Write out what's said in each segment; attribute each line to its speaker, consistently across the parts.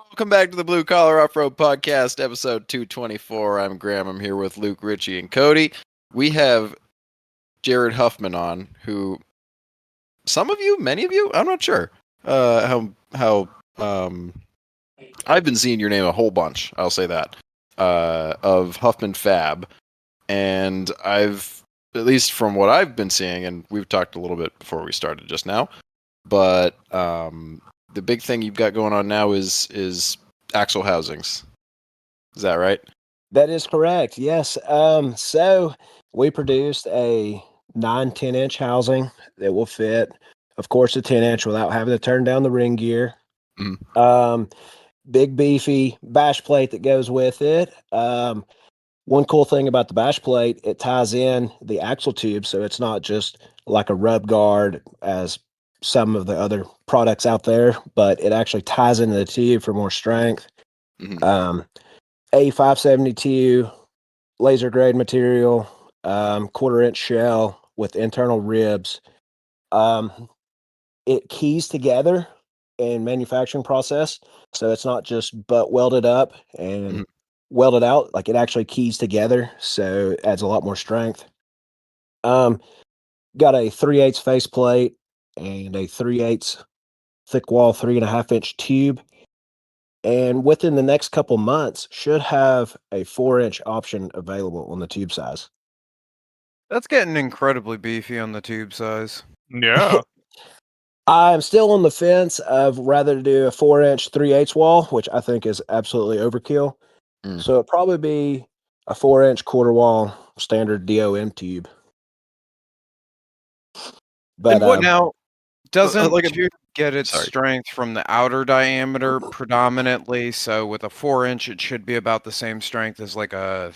Speaker 1: Welcome back to the Blue Collar Off-Road Podcast, episode 224. I'm Graham. I'm here with Luke, Richie, and Cody. We have Jared Huffman on, who many of you, I'm not sure how I've been seeing your name a whole bunch. I'll say that of HuffmansFab, and I've, at least from what I've been seeing, and we've talked a little bit before we started just now, but the big thing you've got going on now is axle housings. Is that right?
Speaker 2: That is correct. Yes. So we produced a 9-10 inch housing that will fit, of course, a 10 inch without having to turn down the ring gear.
Speaker 1: Mm.
Speaker 2: Big beefy bash plate that goes with it. One cool thing about the bash plate, it ties in the axle tube, so it's not just like a rub guard as some of the other products out there, but it actually ties into the tube for more strength.
Speaker 1: Mm-hmm.
Speaker 2: A572 laser grade material, 1/4 inch shell with internal ribs. It keys together in manufacturing process, so it's not just butt welded up and welded out. Like, it actually keys together, so it adds a lot more strength. Got a 3/8 face plate and a 3/8 thick wall 3.5 inch tube, and within the next couple months should have a 4-inch option available on the tube size.
Speaker 3: That's getting incredibly beefy on the tube size.
Speaker 4: Yeah.
Speaker 2: I'm still on the fence of rather do a 4-inch 3/8 wall, which I think is absolutely overkill. So it'd probably be a 4-inch quarter wall standard DOM tube. But
Speaker 3: and what now? Doesn't
Speaker 1: like
Speaker 3: tube get its strength from the outer diameter predominantly? So with a 4-inch, it should be about the same strength as like a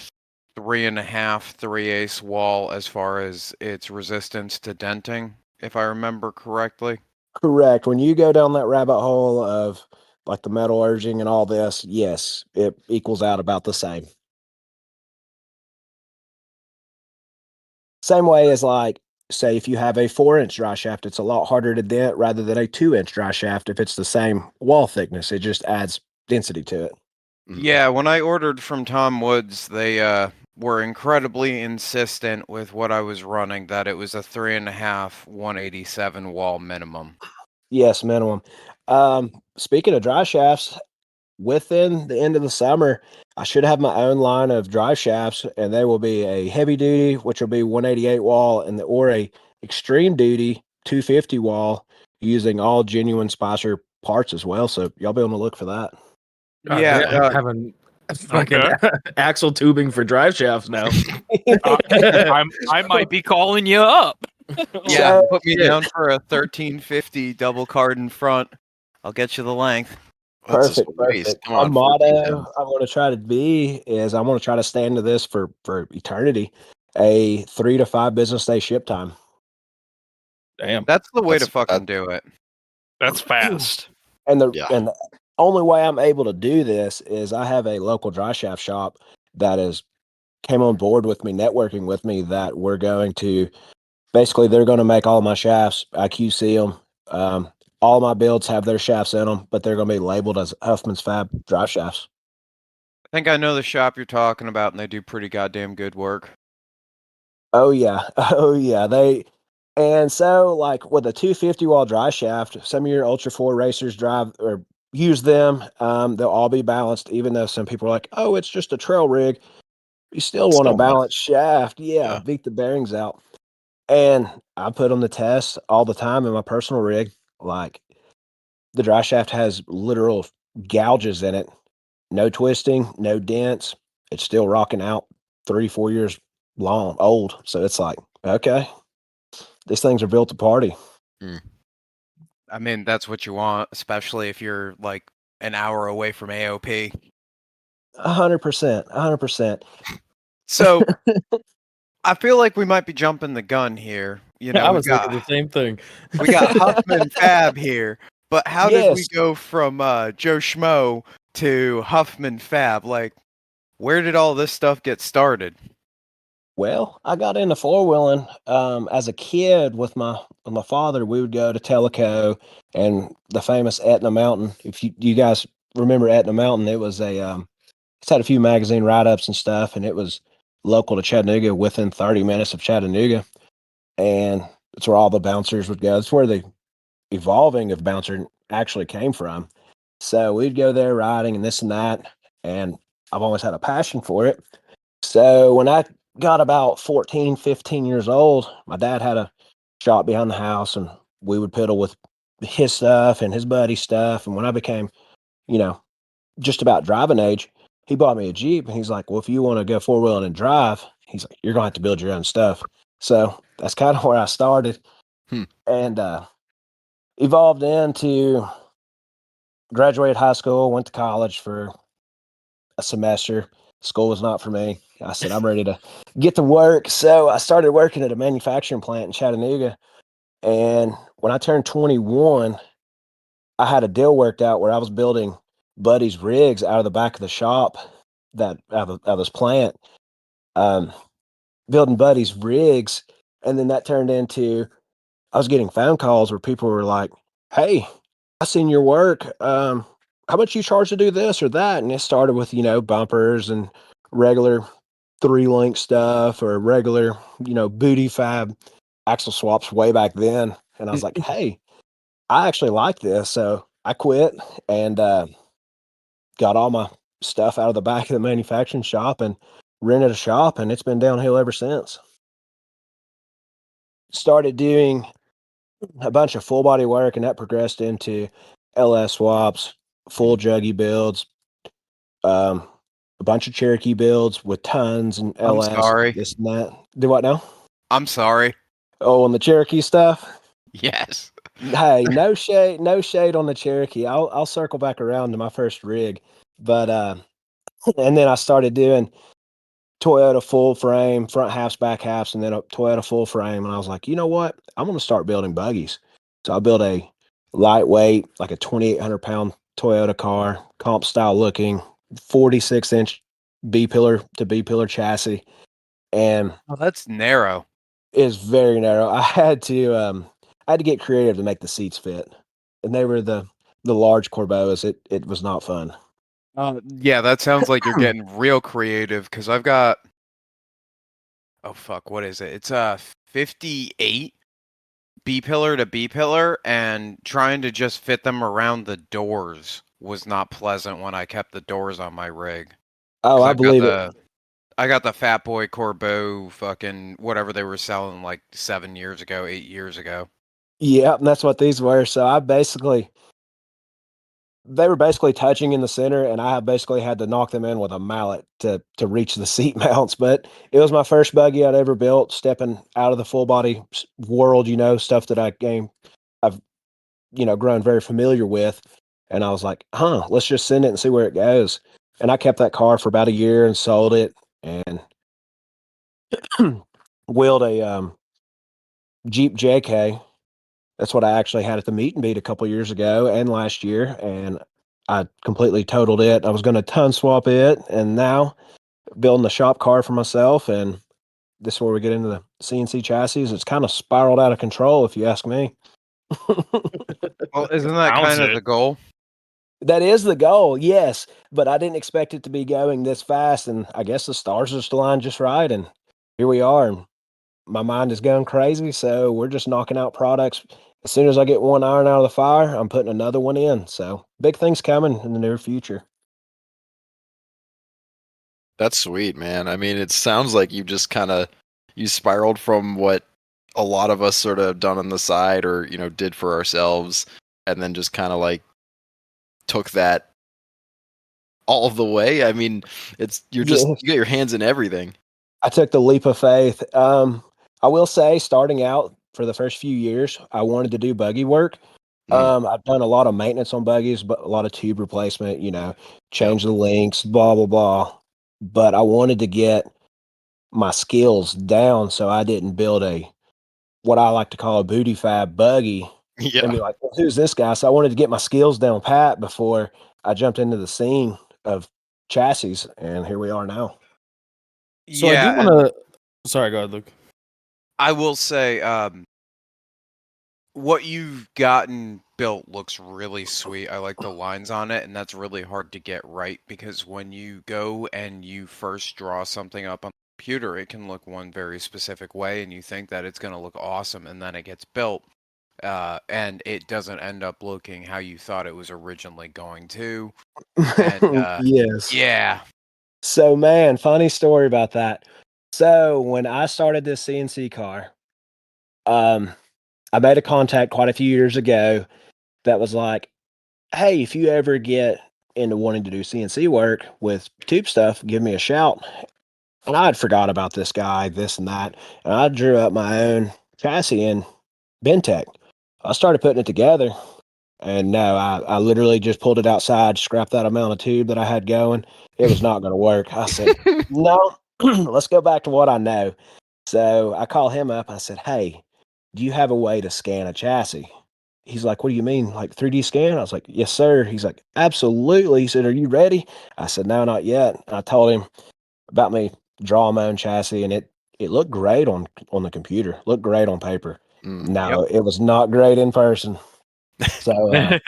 Speaker 3: 3.5 3/8 wall as far as its resistance to denting, if I remember correctly.
Speaker 2: Correct. When you go down that rabbit hole of like the metallurging and all this, yes, it equals out about the same. Same way as, like, say if you have a 4-inch dry shaft, it's a lot harder to dent rather than a 2-inch dry shaft if it's the same wall thickness. It just adds density to it.
Speaker 3: Yeah, when I ordered from Tom Woods, they were incredibly insistent with what I was running, that it was a 3.5 187 wall minimum.
Speaker 2: Yes, minimum. Speaking of dry shafts, within the end of the summer, I should have my own line of drive shafts, and they will be a heavy duty, which will be 188 wall, or a extreme duty 250 wall using all genuine Spicer parts as well. So y'all be on the look for that.
Speaker 3: Yeah,
Speaker 4: having fucking axle tubing for drive shafts now.
Speaker 5: I might be calling you up.
Speaker 3: Yeah, put me down for a 1350 double card in front. I'll get you the length.
Speaker 2: Perfect. My motto I want to try to be is I want to try to stand to this for eternity, a 3 to 5 business day ship time.
Speaker 4: Damn,
Speaker 3: that's the way to fucking do it.
Speaker 5: That's fast.
Speaker 2: And the only way I'm able to do this is I have a local dry shaft shop that came on board with me, networking with me, that we're going to basically, they're going to make all my shafts. I QC them. All my builds have their shafts in them, but they're going to be labeled as HuffmansFab drive shafts.
Speaker 3: I think I know the shop you're talking about, and they do pretty goddamn good work.
Speaker 2: Oh yeah, and so, like, with a 250 wall dry shaft, some of your Ultra 4 racers drive or use them. They'll all be balanced, even though some people are like, "Oh, it's just a trail rig." You still want a balanced shaft, beat the bearings out. And I put on the test all the time in my personal rig. Like, the dry shaft has literal gouges in it, no twisting, no dents. It's still rocking out 3-4 years old. So it's like, okay, these things are built to party.
Speaker 3: I mean, that's what you want, especially if you're like an hour away from AOP.
Speaker 2: 100%.
Speaker 3: So I feel like we might be jumping the gun here. You know,
Speaker 4: I was thinking the same thing.
Speaker 3: We got HuffmansFab here, but how did we go from Joe Schmo to HuffmansFab? Like, where did all this stuff get started?
Speaker 2: Well, I got into four-wheeling as a kid with my father. We would go to Tellico and the famous Etna Mountain. If you guys remember Etna Mountain, it was it's had a few magazine write-ups and stuff, and it was local to Chattanooga, within 30 minutes of Chattanooga. And it's where all the bouncers would go. It's where the evolving of bouncer actually came from. So we'd go there riding and this and that. And I've always had a passion for it. So when I got about 14, 15 years old, my dad had a shop behind the house, and we would piddle with his stuff and his buddy's stuff. And when I became, you know, just about driving age, he bought me a Jeep, and he's like, well, if you want to go four-wheeling and drive, he's like, you're going to have to build your own stuff. So that's kind of where I started. And evolved into graduated high school, went to college for a semester. School was not for me. I said, I'm ready to get to work. So I started working at a manufacturing plant in Chattanooga. And when I turned 21, I had a deal worked out where I was building Buddy's rigs out of the back of the shop, that out of this plant, building Buddy's rigs. And then that turned into, I was getting phone calls where people were like, hey, I seen your work. How much you charge to do this or that? And it started with, bumpers and regular 3-link stuff, or regular, booty fab axle swaps way back then. And I was like, hey, I actually like this. So I quit and got all my stuff out of the back of the manufacturing shop and rented a shop, and it's been downhill ever since. Started doing a bunch of full body work, and that progressed into LS swaps, full juggy builds, a bunch of Cherokee builds with tons and
Speaker 3: I'm
Speaker 2: LS,
Speaker 3: sorry.
Speaker 2: this and that. Do what now?
Speaker 3: I'm sorry.
Speaker 2: Oh, on the Cherokee stuff?
Speaker 3: Yes.
Speaker 2: Hey, no shade on the Cherokee. I'll circle back around to my first rig. But and then I started doing Toyota full frame, front halves, back halves, and then a Toyota full frame. And I was like, you know what? I'm going to start building buggies. So I built a lightweight, like a 2,800-pound Toyota car, comp style looking, 46-inch B pillar to B pillar chassis, and
Speaker 3: Oh, that's narrow.
Speaker 2: is very narrow. I had to get creative to make the seats fit, and they were the large Corbeau's. It was not fun.
Speaker 3: Yeah, that sounds like you're getting real creative, because I've got, oh fuck, what is it? It's a 58 B pillar to B pillar, and trying to just fit them around the doors was not pleasant when I kept the doors on my rig.
Speaker 2: Oh, I believe it.
Speaker 3: I got the Fat Boy Corbeau fucking whatever they were selling like 7 years ago, 8 years ago.
Speaker 2: Yeah, and that's what these were. So they were basically touching in the center, and I basically had to knock them in with a mallet to reach the seat mounts. But it was my first buggy I'd ever built, stepping out of the full body world, stuff that I've grown very familiar with. And I was like, let's just send it and see where it goes. And I kept that car for about a year and sold it, and wheeled a Jeep JK. That's what I actually had at the meet and beat a couple years ago and last year, and I completely totaled it. I was going to ton swap it, and now building the shop car for myself. And this is where we get into the CNC chassis. It's kind of spiraled out of control, if you ask me.
Speaker 3: Well, isn't that kind of the goal?
Speaker 2: That is the goal, yes, but I didn't expect it to be going this fast, and I guess the stars just aligned just right, and here we are. And my mind is going crazy, so we're just knocking out products. As soon as I get one iron out of the fire, I'm putting another one in. So big things coming in the near future.
Speaker 1: That's sweet, man. I mean, it sounds like you just you spiraled from what a lot of us sort of done on the side, or did for ourselves, and then just kind of like took that all the way. I mean, you get your hands in everything.
Speaker 2: I took the leap of faith. I will say, starting out for the first few years, I wanted to do buggy work. I've done a lot of maintenance on buggies, but a lot of tube replacement, change the links, blah, blah, blah. But I wanted to get my skills down, so I didn't build what I like to call a booty fab buggy and be like, well, who's this guy? So I wanted to get my skills down pat before I jumped into the scene of chassis, and here we are now.
Speaker 6: So yeah, I do want to. Sorry, go ahead, Luke.
Speaker 3: I will say, what you've gotten built looks really sweet. I like the lines on it, and that's really hard to get right because when you go and you first draw something up on the computer, it can look one very specific way, and you think that it's going to look awesome, and then it gets built, and it doesn't end up looking how you thought it was originally going to. And
Speaker 2: Yes.
Speaker 3: yeah,
Speaker 2: So, man, funny story about that. So, when I started this CNC car, I made a contact quite a few years ago that was like, "Hey, if you ever get into wanting to do CNC work with tube stuff, give me a shout." And I had forgot about this guy, this and that, and I drew up my own chassis in Bentech. I started putting it together, and no, I literally just pulled it outside, scrapped that amount of tube that I had going. It was not going to work. I said, "No, let's go back to what I know." So I call him up. I said, "Hey, do you have a way to scan a chassis?" He's like, "What do you mean, like 3D scan?" I was like, "Yes, sir." He's like, "Absolutely." He said, "Are you ready?" I said, "No, not yet." And I told him about me drawing my own chassis, and it looked great on the computer. Looked great on paper. No, it was not great in person. So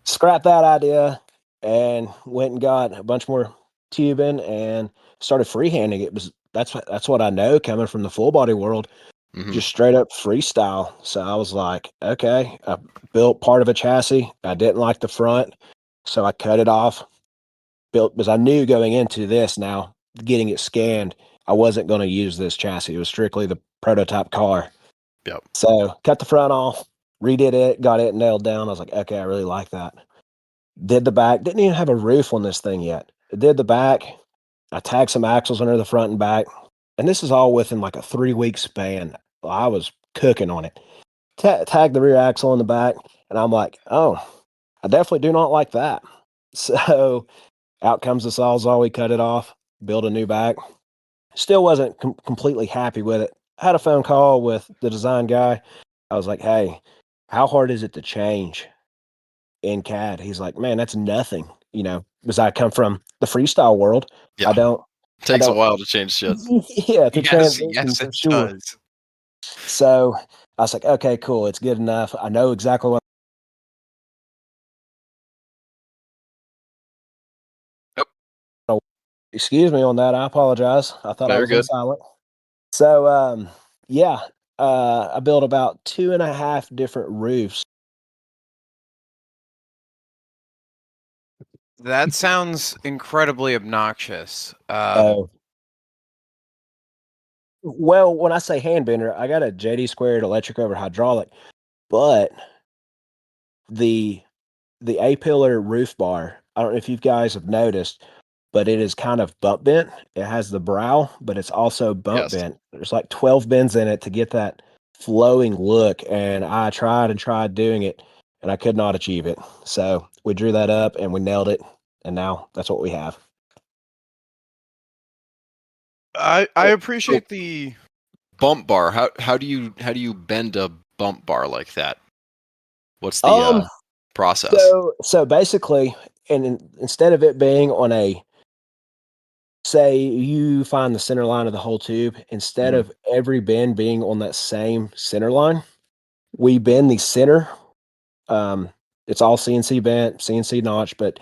Speaker 2: scrapped that idea and went and got a bunch more tubing and started freehanding. That's what I know coming from the full body world, just straight up freestyle. So I was like, okay, I built part of a chassis. I didn't like the front, so I cut it off. Built because I knew going into this now, getting it scanned, I wasn't going to use this chassis. It was strictly the prototype car.
Speaker 1: Yep.
Speaker 2: So cut the front off, redid it, got it nailed down. I was like, okay, I really like that. Did the back, didn't even have a roof on this thing yet. Did the back. I tagged some axles under the front and back. And this is all within like a 3-week span. I was cooking on it. Tagged the rear axle in the back. And I'm like, oh, I definitely do not like that. So out comes the Sawzall. We cut it off, build a new back. Still wasn't completely happy with it. Had a phone call with the design guy. I was like, hey, how hard is it to change in CAD? He's like, man, that's nothing. Because I come from the freestyle world.
Speaker 1: Yeah.
Speaker 2: I don't.
Speaker 1: Takes a while to change shit.
Speaker 2: Yeah, to
Speaker 3: yes,
Speaker 2: transition
Speaker 3: yes,
Speaker 2: for
Speaker 3: it
Speaker 2: sure.
Speaker 3: does.
Speaker 2: So I was like, okay, cool. It's good enough. I know exactly what.
Speaker 1: Yep.
Speaker 2: Excuse me on that. I apologize. I thought I
Speaker 1: Very
Speaker 2: was in
Speaker 1: good.
Speaker 2: silent. So, yeah, I built about 2.5 different roofs.
Speaker 3: That sounds incredibly obnoxious.
Speaker 2: Well, when I say hand bender, I got a JD squared electric over hydraulic, but the A-pillar roof bar, I don't know if you guys have noticed, but it is kind of bump bent. It has the brow, but it's also bump
Speaker 1: Yes.
Speaker 2: bent. There's like 12 bends in it to get that flowing look, and I tried and tried doing it, and I could not achieve it. So we drew that up and we nailed it, and now that's what we have.
Speaker 3: I
Speaker 1: So
Speaker 3: appreciate the
Speaker 1: bump bar. How do you bend a bump bar like that? What's the
Speaker 2: Um,
Speaker 1: process?
Speaker 2: so basically, instead of it being on a, say you find the center line of the whole tube, instead of every bend being on that same center line, we bend the center. It's all CNC bent, CNC notch, but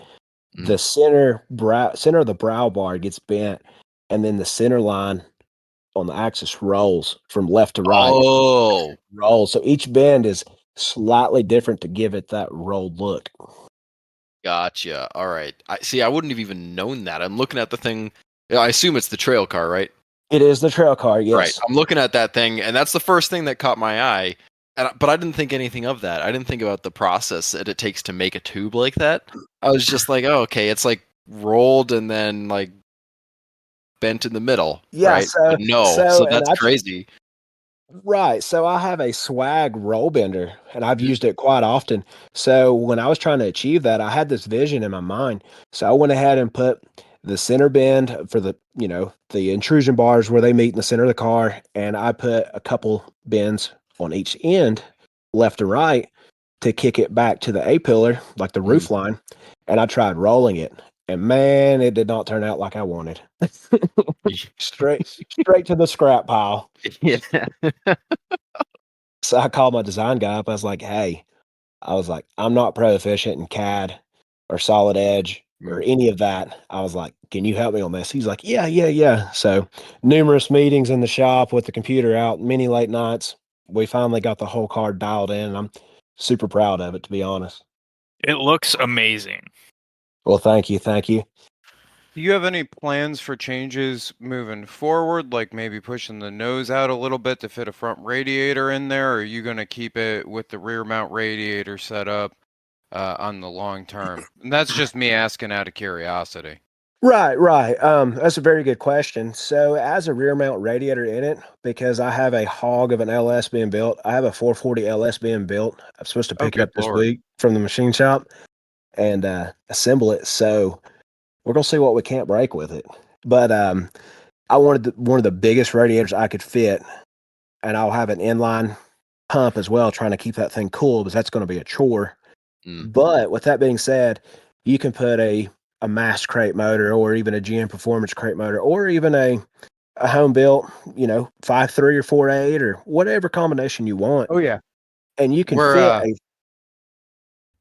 Speaker 2: the center of the brow bar gets bent, and then the center line on the axis rolls from left to right.
Speaker 1: Oh,
Speaker 2: Rolls. So each bend is slightly different to give it that rolled look.
Speaker 1: gotcha. All right. I wouldn't have even known that. I'm looking at the thing. I assume it's the trail car, right?
Speaker 2: It is the trail car, yes.
Speaker 1: Right. I'm looking at that thing, and that's the first thing that caught my eye. But I didn't think anything of that. I didn't think about the process that it takes to make a tube like that. I was just like, oh, okay, it's like rolled and then like bent in the middle,
Speaker 2: Yeah,
Speaker 1: right? But no, so that's crazy.
Speaker 2: Right. So I have a swag roll bender and I've used it quite often. So when I was trying to achieve that, I had this vision in my mind. So I went ahead and put the center bend for the intrusion bars where they meet in the center of the car. And I put a couple bends on each end, left and right, to kick it back to the A-pillar, like the roof line. And I tried rolling it. And man, it did not turn out like I wanted. Straight to the scrap pile.
Speaker 1: Yeah.
Speaker 2: So I called my design guy up. I was like, hey, I'm not proficient in CAD or Solid Edge or any of that. I was like, can you help me on this? He's like, yeah. So numerous meetings in the shop with the computer out, many late nights. We finally got the whole car dialed in, and I'm super proud of it, to be honest.
Speaker 5: It looks amazing.
Speaker 2: Well, thank you.
Speaker 3: Do you have any plans for changes moving forward, like maybe pushing the nose out a little bit to fit a front radiator in there, or are you going to keep it with the rear mount radiator set up on the long term? And that's just me asking out of curiosity.
Speaker 2: Right. That's a very good question. So, as a rear mount radiator in it, because I have a hog of an LS being built, I have a 440 LS being built. I'm supposed to
Speaker 3: Oh,
Speaker 2: pick it
Speaker 3: good
Speaker 2: up this
Speaker 3: Lord.
Speaker 2: week from the machine shop and assemble it. So, we're gonna see what we can't break with it. But I wanted one of the biggest radiators I could fit, and I'll have an inline pump as well, trying to keep that thing cool because that's going to be a chore. But with that being said, you can put a mass crate motor or even a GM Performance crate motor or even a home built, 5.3 or 4.8 or whatever combination you want.
Speaker 3: Oh, yeah.
Speaker 2: And you can
Speaker 3: We're
Speaker 2: fit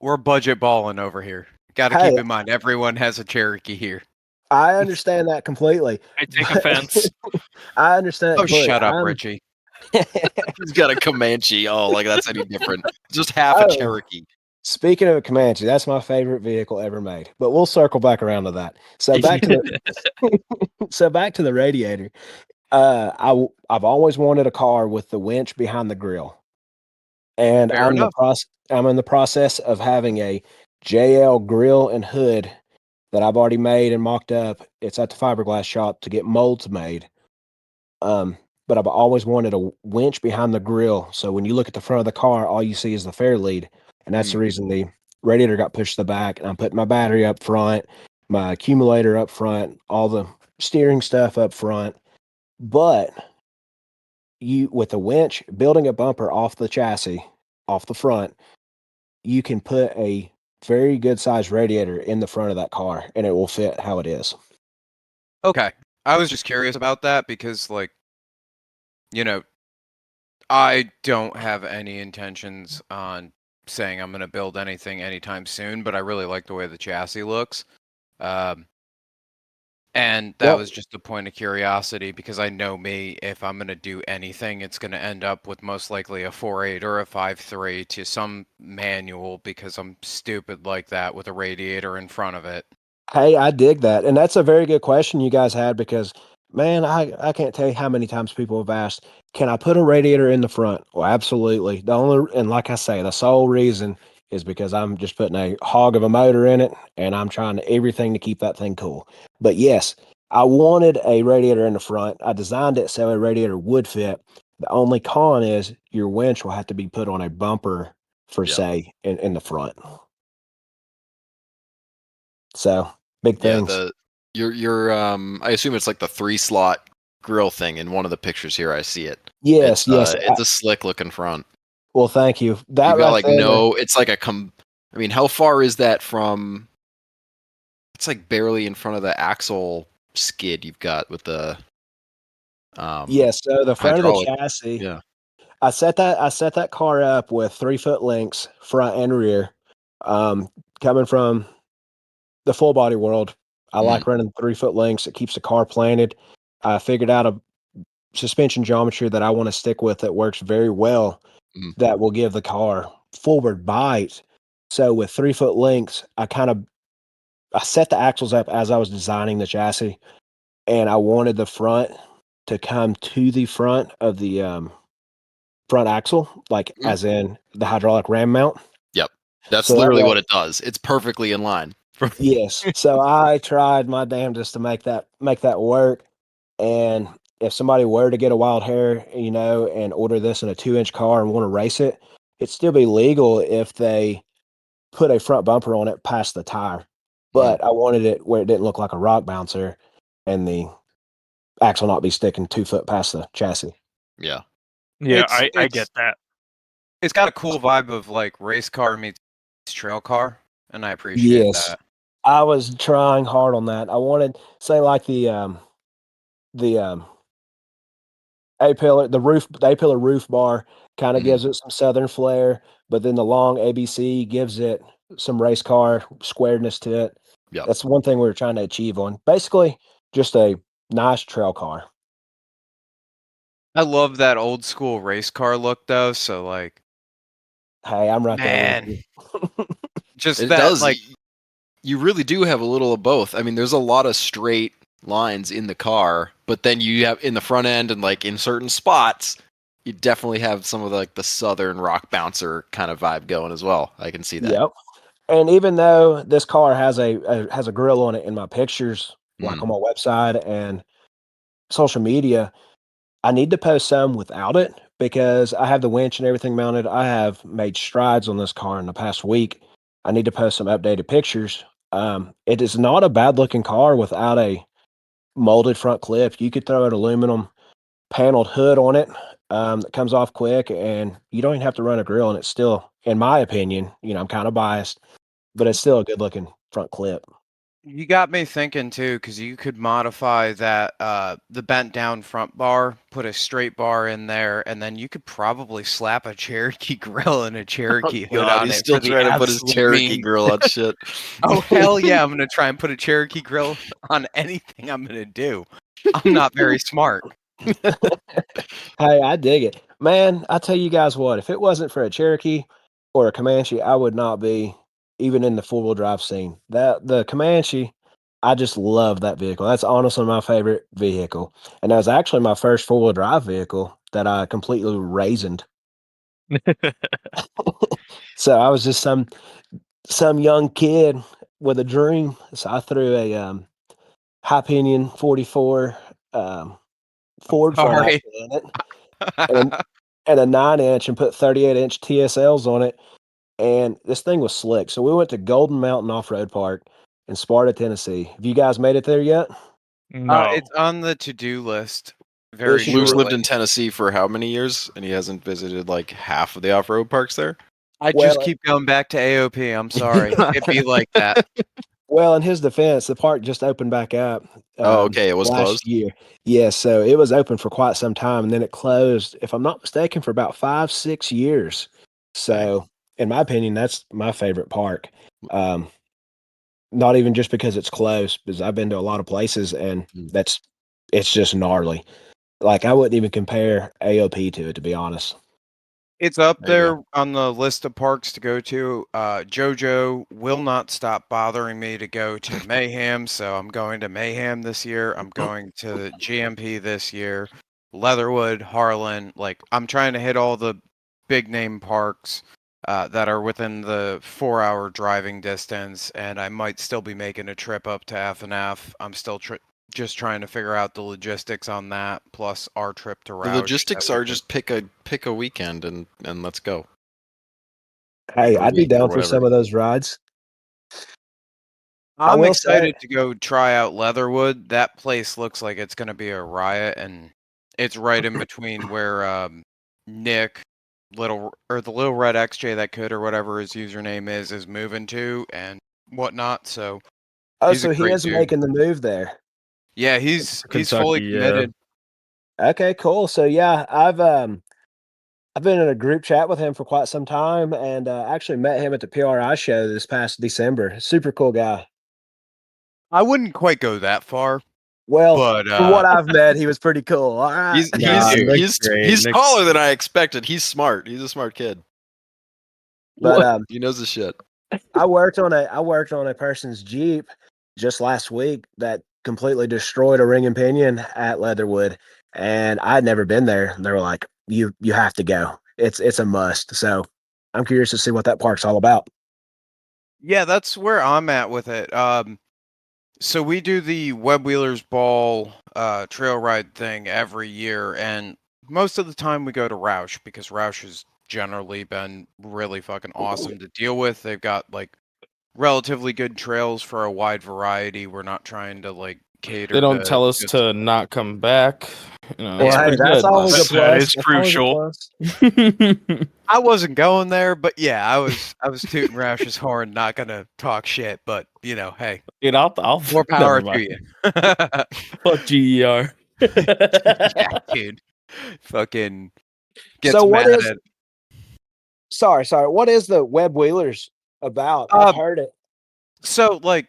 Speaker 3: we're budget balling over here. Got to
Speaker 2: Hey,
Speaker 3: keep in mind, everyone has a Cherokee here.
Speaker 2: I understand that completely.
Speaker 5: I take offense.
Speaker 2: I understand that
Speaker 3: Oh,
Speaker 2: completely.
Speaker 3: shut up, Richie.
Speaker 1: He's got a Comanche. Oh, like that's any different. Just half a
Speaker 2: Oh.
Speaker 1: Cherokee.
Speaker 2: Speaking of a Comanche, that's my favorite vehicle ever made. But we'll circle back around to that. So back to the radiator. I've always wanted a car with the winch behind the grill, and
Speaker 3: Fair enough.
Speaker 2: I'm in the process of having a JL grill and hood that I've already made and mocked up. It's at the fiberglass shop to get molds made. But I've always wanted a winch behind the grill, so when you look at the front of the car, all you see is the fair lead, and that's the reason the radiator got pushed to the back. And I'm putting my battery up front, my accumulator up front, all the steering stuff up front. But you, with a winch, building a bumper off the chassis, off the front, you can put a very good sized radiator in the front of that car, and it will fit how it is.
Speaker 3: Okay. I was just curious about that because, like, I don't have any intentions on saying I'm going to build anything anytime soon, but I really like the way the chassis looks. And that
Speaker 2: Well-
Speaker 3: was just a point of curiosity because I know me, if I'm going to do anything, it's going to end up with most likely a 4.8 or a 5.3 to some manual because I'm stupid like that with a radiator in front of it.
Speaker 2: Hey, I dig that. And that's a very good question you guys had because, man, I can't tell you how many times people have asked, can I put a radiator in the front? Well, absolutely. And like I say, the sole reason is because I'm just putting a hog of a motor in it and I'm trying everything to keep that thing cool. But yes, I wanted a radiator in the front. I designed it so a radiator would fit. The only con is your winch will have to be put on a bumper for, say, in the front. So big things.
Speaker 1: Your I assume it's like the 3-slot grill thing in one of the pictures here. I see it.
Speaker 2: Yes.
Speaker 1: It's a slick looking front.
Speaker 2: Well, thank you. That
Speaker 1: You got
Speaker 2: right
Speaker 1: like
Speaker 2: there,
Speaker 1: it's like I mean, how far is that from? It's like barely in front of the axle skid you've got with the
Speaker 2: yes. So the front
Speaker 1: hydraulic.
Speaker 2: of the chassis,
Speaker 1: Yeah.
Speaker 2: I set that car up with 3-foot links, front and rear. Coming from the full body world, I like running 3-foot links. It keeps the car planted. I figured out a suspension geometry that I want to stick with that works very well. That will give the car forward bite. So with 3-foot links, I set the axles up as I was designing the chassis, and I wanted the front to come to the front of the front axle, like as in the hydraulic ram mount.
Speaker 1: Yep. That's
Speaker 2: So that
Speaker 1: literally
Speaker 2: way-
Speaker 1: what it does. It's perfectly in line.
Speaker 2: Yes. So I tried my damnedest to make that work. And if somebody were to get a wild hair, and order this in a 2-inch car and want to race it, it'd still be legal if they put a front bumper on it past the tire. But I wanted it where it didn't look like a rock bouncer and the axle not be sticking 2 foot past the chassis.
Speaker 1: Yeah.
Speaker 5: Yeah, I get that.
Speaker 3: It's got a cool vibe of like race car meets trail car, and I appreciate
Speaker 2: Yes.
Speaker 3: that.
Speaker 2: I was trying hard on that. I wanted, say, like the A-pillar, the A-pillar roof bar kind of
Speaker 1: Mhm.
Speaker 2: gives it some southern flair, but then the long ABC gives it some race car squareness to it.
Speaker 1: Yep.
Speaker 2: That's one thing we were trying to achieve on. Basically, just a nice trail car.
Speaker 3: I love that old school race car look though. So like,
Speaker 2: Hey, I'm right there
Speaker 3: man,
Speaker 2: with you.
Speaker 3: just
Speaker 1: It
Speaker 3: that
Speaker 1: does.
Speaker 3: like
Speaker 1: You really do have a little of both. I mean, there's a lot of straight lines in the car, but then you have in the front end and like in certain spots, you definitely have some of the southern rock bouncer kind of vibe going as well. I can see that.
Speaker 2: Yep. And even though this car has a grill on it in my pictures, like
Speaker 1: Mm.
Speaker 2: on my website and social media, I need to post some without it because I have the winch and everything mounted. I have made strides on this car in the past week. I need to post some updated pictures. It is not a bad looking car without a molded front clip. You could throw an aluminum paneled hood on it that comes off quick, and you don't even have to run a grill, and it's still, in my opinion, I'm kind of biased, but it's still a good looking front clip.
Speaker 3: you got me thinking too, because you could modify that the bent down front bar, put a straight bar in there, and then you could probably slap a Cherokee grill and a Cherokee hood
Speaker 1: God,
Speaker 3: on
Speaker 1: he's
Speaker 3: it
Speaker 1: still
Speaker 3: for the
Speaker 1: trying to put his
Speaker 3: absolute
Speaker 1: Cherokee
Speaker 3: mean.
Speaker 1: grill on shit.
Speaker 3: Oh hell yeah, I'm gonna try and put a Cherokee grill on anything I'm gonna do. I'm not very smart.
Speaker 2: Hey, I dig it. Man, I tell you guys what, if it wasn't for a Cherokee or a Comanche, I would not be even in the four-wheel drive scene. The Comanche, I just love that vehicle. That's honestly my favorite vehicle. And that was actually my first four-wheel drive vehicle that I completely raisined. So I was just some young kid with a dream. So I threw a high pinion 44 Ford front
Speaker 3: Sorry.
Speaker 2: axle in it and a 9-inch and put 38-inch TSLs on it. And this thing was slick. So we went to Golden Mountain Off-Road Park in Sparta, Tennessee. Have you guys made it there yet?
Speaker 5: No.
Speaker 3: It's on the to-do list
Speaker 2: It
Speaker 3: very
Speaker 2: should be
Speaker 1: Luke's lived
Speaker 3: shortly.
Speaker 1: in Tennessee for how many years, and he hasn't visited like half of the off-road parks there.
Speaker 3: I just keep going back to AOP. I'm sorry. It'd be like that.
Speaker 2: Well, in his defense, the park just opened back up
Speaker 1: Oh, okay, it was
Speaker 2: last
Speaker 1: closed.
Speaker 2: year. Yeah, so it was open for quite some time, and then it closed, if I'm not mistaken, for about 5-6 years. So, in my opinion, that's my favorite park. Um, not even just because it's close, because I've been to a lot of places, and it's just gnarly. Like I wouldn't even compare AOP to it, to be honest.
Speaker 3: It's up
Speaker 1: There you
Speaker 3: there on the list of parks to go to. JoJo will not stop bothering me to go to Mayhem, so I'm going to Mayhem this year. I'm going to GMP this year, Leatherwood, Harlan. Like I'm trying to hit all the big name parks that are within the 4-hour driving distance, and I might still be making a trip up to F&F. I'm still just trying to figure out the logistics on that, plus our trip to
Speaker 1: The
Speaker 3: Roush.
Speaker 1: logistics are just pick a weekend and let's go.
Speaker 2: Hey,
Speaker 1: Or
Speaker 2: I'd be
Speaker 1: week or
Speaker 2: down for
Speaker 1: whatever.
Speaker 2: some of those rides.
Speaker 3: I'm
Speaker 2: will say-
Speaker 3: excited to go try out Leatherwood. That place looks like it's going to be a riot, and it's right in between where Nick, the little red XJ that could or whatever his username is moving to and whatnot. So
Speaker 2: Oh,
Speaker 3: he's a
Speaker 2: so he
Speaker 3: great
Speaker 2: is
Speaker 3: dude.
Speaker 2: making the move there.
Speaker 3: Yeah, he's fully
Speaker 4: Kentucky, yeah.
Speaker 3: committed.
Speaker 2: Okay, cool. So yeah, I've been in a group chat with him for quite some time, and actually met him at the PRI show this past December. Super cool guy.
Speaker 3: I wouldn't quite go that far,
Speaker 2: Well,
Speaker 3: but
Speaker 2: from what I've met, he was pretty cool. All right.
Speaker 1: He's
Speaker 4: Nah,
Speaker 1: he's
Speaker 4: Nick's
Speaker 1: he's,
Speaker 4: great.
Speaker 1: he's
Speaker 4: Nick's
Speaker 1: taller than I expected. He's smart. He's a smart kid.
Speaker 2: But
Speaker 1: He knows his shit.
Speaker 2: I worked on a person's Jeep just last week that completely destroyed a ring and pinion at Leatherwood, and I'd never been there. And they were like, "You have to go. It's a must." So I'm curious to see what that park's all about.
Speaker 3: yeah, that's where I'm at with it. So we do the Web Wheelers Ball trail ride thing every year, and most of the time we go to Roush because Roush has generally been really fucking awesome to deal with. They've got like relatively good trails for a wide variety. We're not trying to like cater.
Speaker 7: They don't
Speaker 3: to
Speaker 7: tell us
Speaker 3: just-
Speaker 7: to not come back. You know,
Speaker 2: Well,
Speaker 7: it's
Speaker 2: hey,
Speaker 7: pretty
Speaker 2: that's
Speaker 7: good.
Speaker 2: always a
Speaker 5: That
Speaker 2: plus.
Speaker 5: is
Speaker 2: That's always a
Speaker 5: crucial.
Speaker 2: plus.
Speaker 3: I wasn't going there, but yeah, I was tooting Roush's horn, not gonna talk shit. But you know, hey,
Speaker 7: Dude, I'll
Speaker 3: more power
Speaker 7: never
Speaker 3: to
Speaker 7: mind.
Speaker 3: you.
Speaker 7: Fuck GER.
Speaker 3: Yeah, dude. fucking gets
Speaker 2: So what
Speaker 3: mad
Speaker 2: is?
Speaker 3: at.
Speaker 2: Sorry. What is the Web Wheelers about? I've
Speaker 3: Um,
Speaker 2: heard it.
Speaker 3: So, like,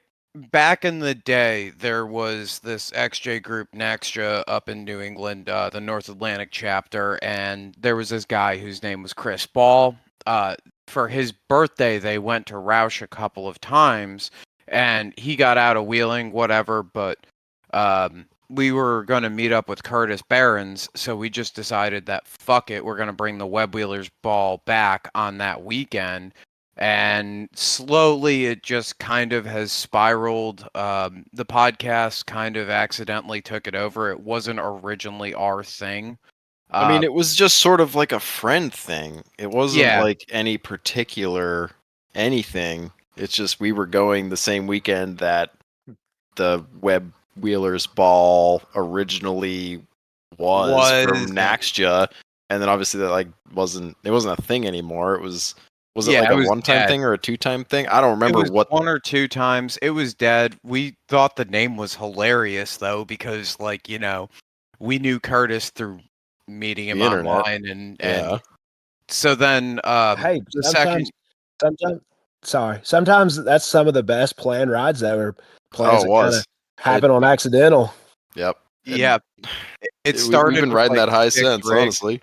Speaker 3: back in the day, there was this XJ group, Nextra, up in New England, the North Atlantic chapter, and there was this guy whose name was Chris Ball. For his birthday, they went to Roush a couple of times, and he got out of wheeling, whatever, but we were going to meet up with Curtis Barons, so we just decided that, fuck it, we're going to bring the Web Wheelers ball back on that weekend. And slowly it just kind of has spiraled. The podcast kind of accidentally took it over. It wasn't originally our thing.
Speaker 1: I mean, it was just sort of like a friend thing. It wasn't
Speaker 3: Yeah.
Speaker 1: like any particular anything. It's just we were going the same weekend that the Web Wheelers ball originally was from Naxja, and then obviously that like wasn't a thing anymore. It was it
Speaker 3: Yeah,
Speaker 1: like
Speaker 3: it
Speaker 1: a
Speaker 3: was
Speaker 1: one-time
Speaker 3: dead.
Speaker 1: thing or a two-time thing? I don't
Speaker 3: It
Speaker 1: remember
Speaker 3: was
Speaker 1: what.
Speaker 3: one or two times. It was dead. We thought the name was hilarious though, because like, we knew Curtis through meeting him
Speaker 1: The internet.
Speaker 3: online and
Speaker 1: Yeah.
Speaker 3: so then
Speaker 2: Hey,
Speaker 3: the second
Speaker 2: sometimes that's some of the best planned rides ever. Plans
Speaker 1: it
Speaker 2: that kind of
Speaker 1: was.
Speaker 2: happen on accidental.
Speaker 1: Yep. And
Speaker 3: yeah, it
Speaker 1: we've
Speaker 3: started
Speaker 1: been
Speaker 3: with
Speaker 1: riding
Speaker 3: like
Speaker 1: that high
Speaker 3: 6
Speaker 1: since,
Speaker 3: rigs.
Speaker 1: honestly.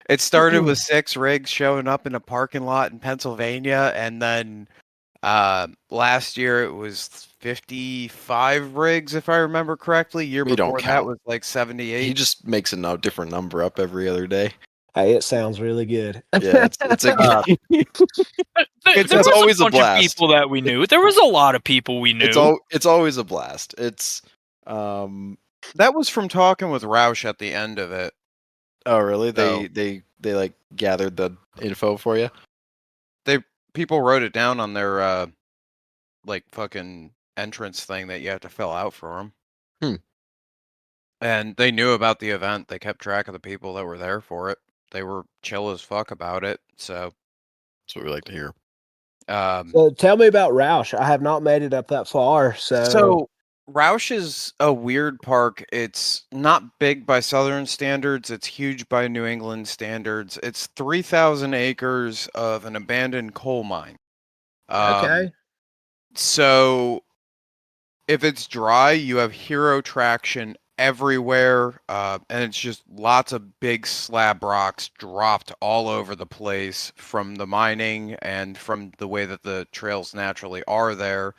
Speaker 3: It started with 6 rigs showing up in a parking lot in Pennsylvania, and then last year it was 55 rigs, if I remember correctly. Year
Speaker 1: We don't
Speaker 3: before that
Speaker 1: count.
Speaker 3: was like 78.
Speaker 1: He just makes a different number up every other day.
Speaker 2: Hey, it sounds really good.
Speaker 1: Yeah, it's a
Speaker 5: There was
Speaker 1: always a
Speaker 5: bunch of
Speaker 1: blast.
Speaker 5: people that we knew. There was a lot of people we knew.
Speaker 1: it's always a blast. It's
Speaker 3: That was from talking with Roush at the end of it.
Speaker 1: oh really?
Speaker 3: So-
Speaker 1: They like gathered the info for you?
Speaker 3: People wrote it down on their like fucking entrance thing that you have to fill out for them. And they knew about the event. They kept track of the people that were there for it. They were chill as fuck about it. So,
Speaker 1: That's what we like to hear.
Speaker 2: So tell me about Roush. I have not made it up that far.
Speaker 3: So Roush is a weird park. It's not big by Southern standards. It's huge by New England standards. It's 3,000 acres of an abandoned coal mine.
Speaker 2: Okay.
Speaker 3: So if it's dry, you have hero traction everywhere, and it's just lots of big slab rocks dropped all over the place from the mining and from the way that the trails naturally are there.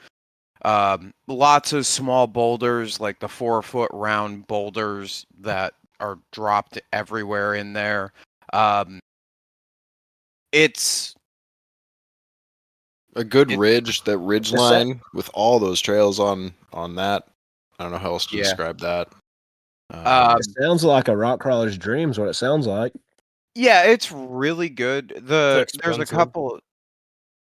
Speaker 3: Lots of small boulders, like the 4-foot round boulders that are dropped everywhere in there. It's
Speaker 1: A good ridge, that ridge line with all those trails on that. I don't know how else to describe that.
Speaker 2: It sounds like a rock crawler's dream is what it sounds like.
Speaker 3: Yeah, it's really good. There's a
Speaker 4: expensive.
Speaker 3: couple.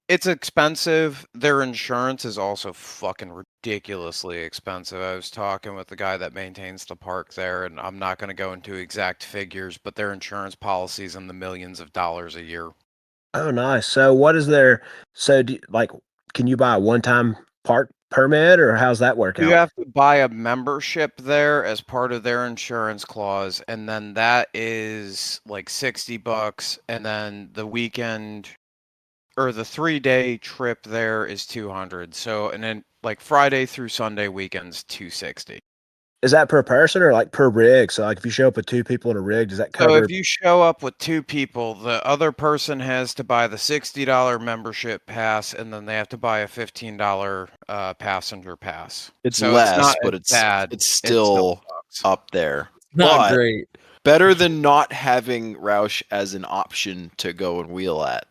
Speaker 3: It's expensive. Their insurance is also fucking ridiculously expensive. I was talking with the guy that maintains the park there, and I'm not going to go into exact figures, but their insurance policies in the millions of dollars a year.
Speaker 2: Oh, nice. So what is there? So can you buy a one-time park permit or how's that work
Speaker 3: You
Speaker 2: out?
Speaker 3: have to buy a membership there as part of their insurance clause, and then that is like $60, and then the weekend or the 3-day trip there is 200. So, and then like Friday through Sunday weekends, 260.
Speaker 2: Is that per person or like per rig? So like if you show up with 2 people in a rig, does that
Speaker 3: So
Speaker 2: cover?
Speaker 3: if you show up with 2 people, the other person has to buy the $60 membership pass, and then they have to buy a $15 passenger pass.
Speaker 1: It's
Speaker 3: So
Speaker 1: less,
Speaker 3: it's not
Speaker 1: but
Speaker 3: as bad.
Speaker 1: it's still
Speaker 3: sucks.
Speaker 1: up there.
Speaker 4: Not
Speaker 1: But
Speaker 4: great.
Speaker 1: better than not having Roush as an option to go and wheel at.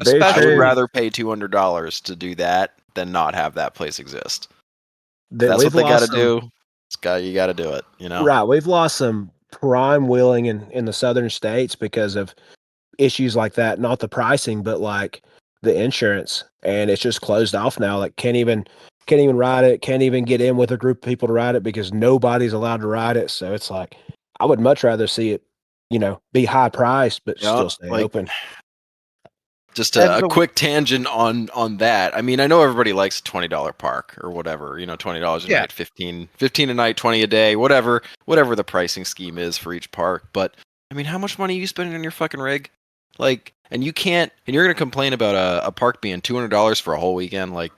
Speaker 2: Very
Speaker 1: I would
Speaker 2: true.
Speaker 1: rather pay $200 to do that than not have that place exist.
Speaker 2: That
Speaker 1: That's what
Speaker 2: we've
Speaker 1: they got to
Speaker 2: lost some-
Speaker 1: do. You got to do it. You know.
Speaker 2: Right. We've lost some prime wheeling in the southern states because of issues like that. Not the pricing, but like the insurance. And it's just closed off now. Like can't even ride it, can't even get in with a group of people to ride it because nobody's allowed to ride it. So it's like I would much rather see it, be high priced but
Speaker 1: Yeah,
Speaker 2: still stay
Speaker 1: like,
Speaker 2: open.
Speaker 1: just
Speaker 3: And
Speaker 1: a
Speaker 3: the-
Speaker 1: quick tangent on that. I mean, I know everybody likes a $20 park or whatever. $20 a
Speaker 3: Yeah.
Speaker 1: night, 15 a night, 20 a day, whatever the pricing scheme is for each park. But I mean, how much money are you spending on your fucking rig? Like, and you're gonna complain about a park being $200 for a whole weekend? Like,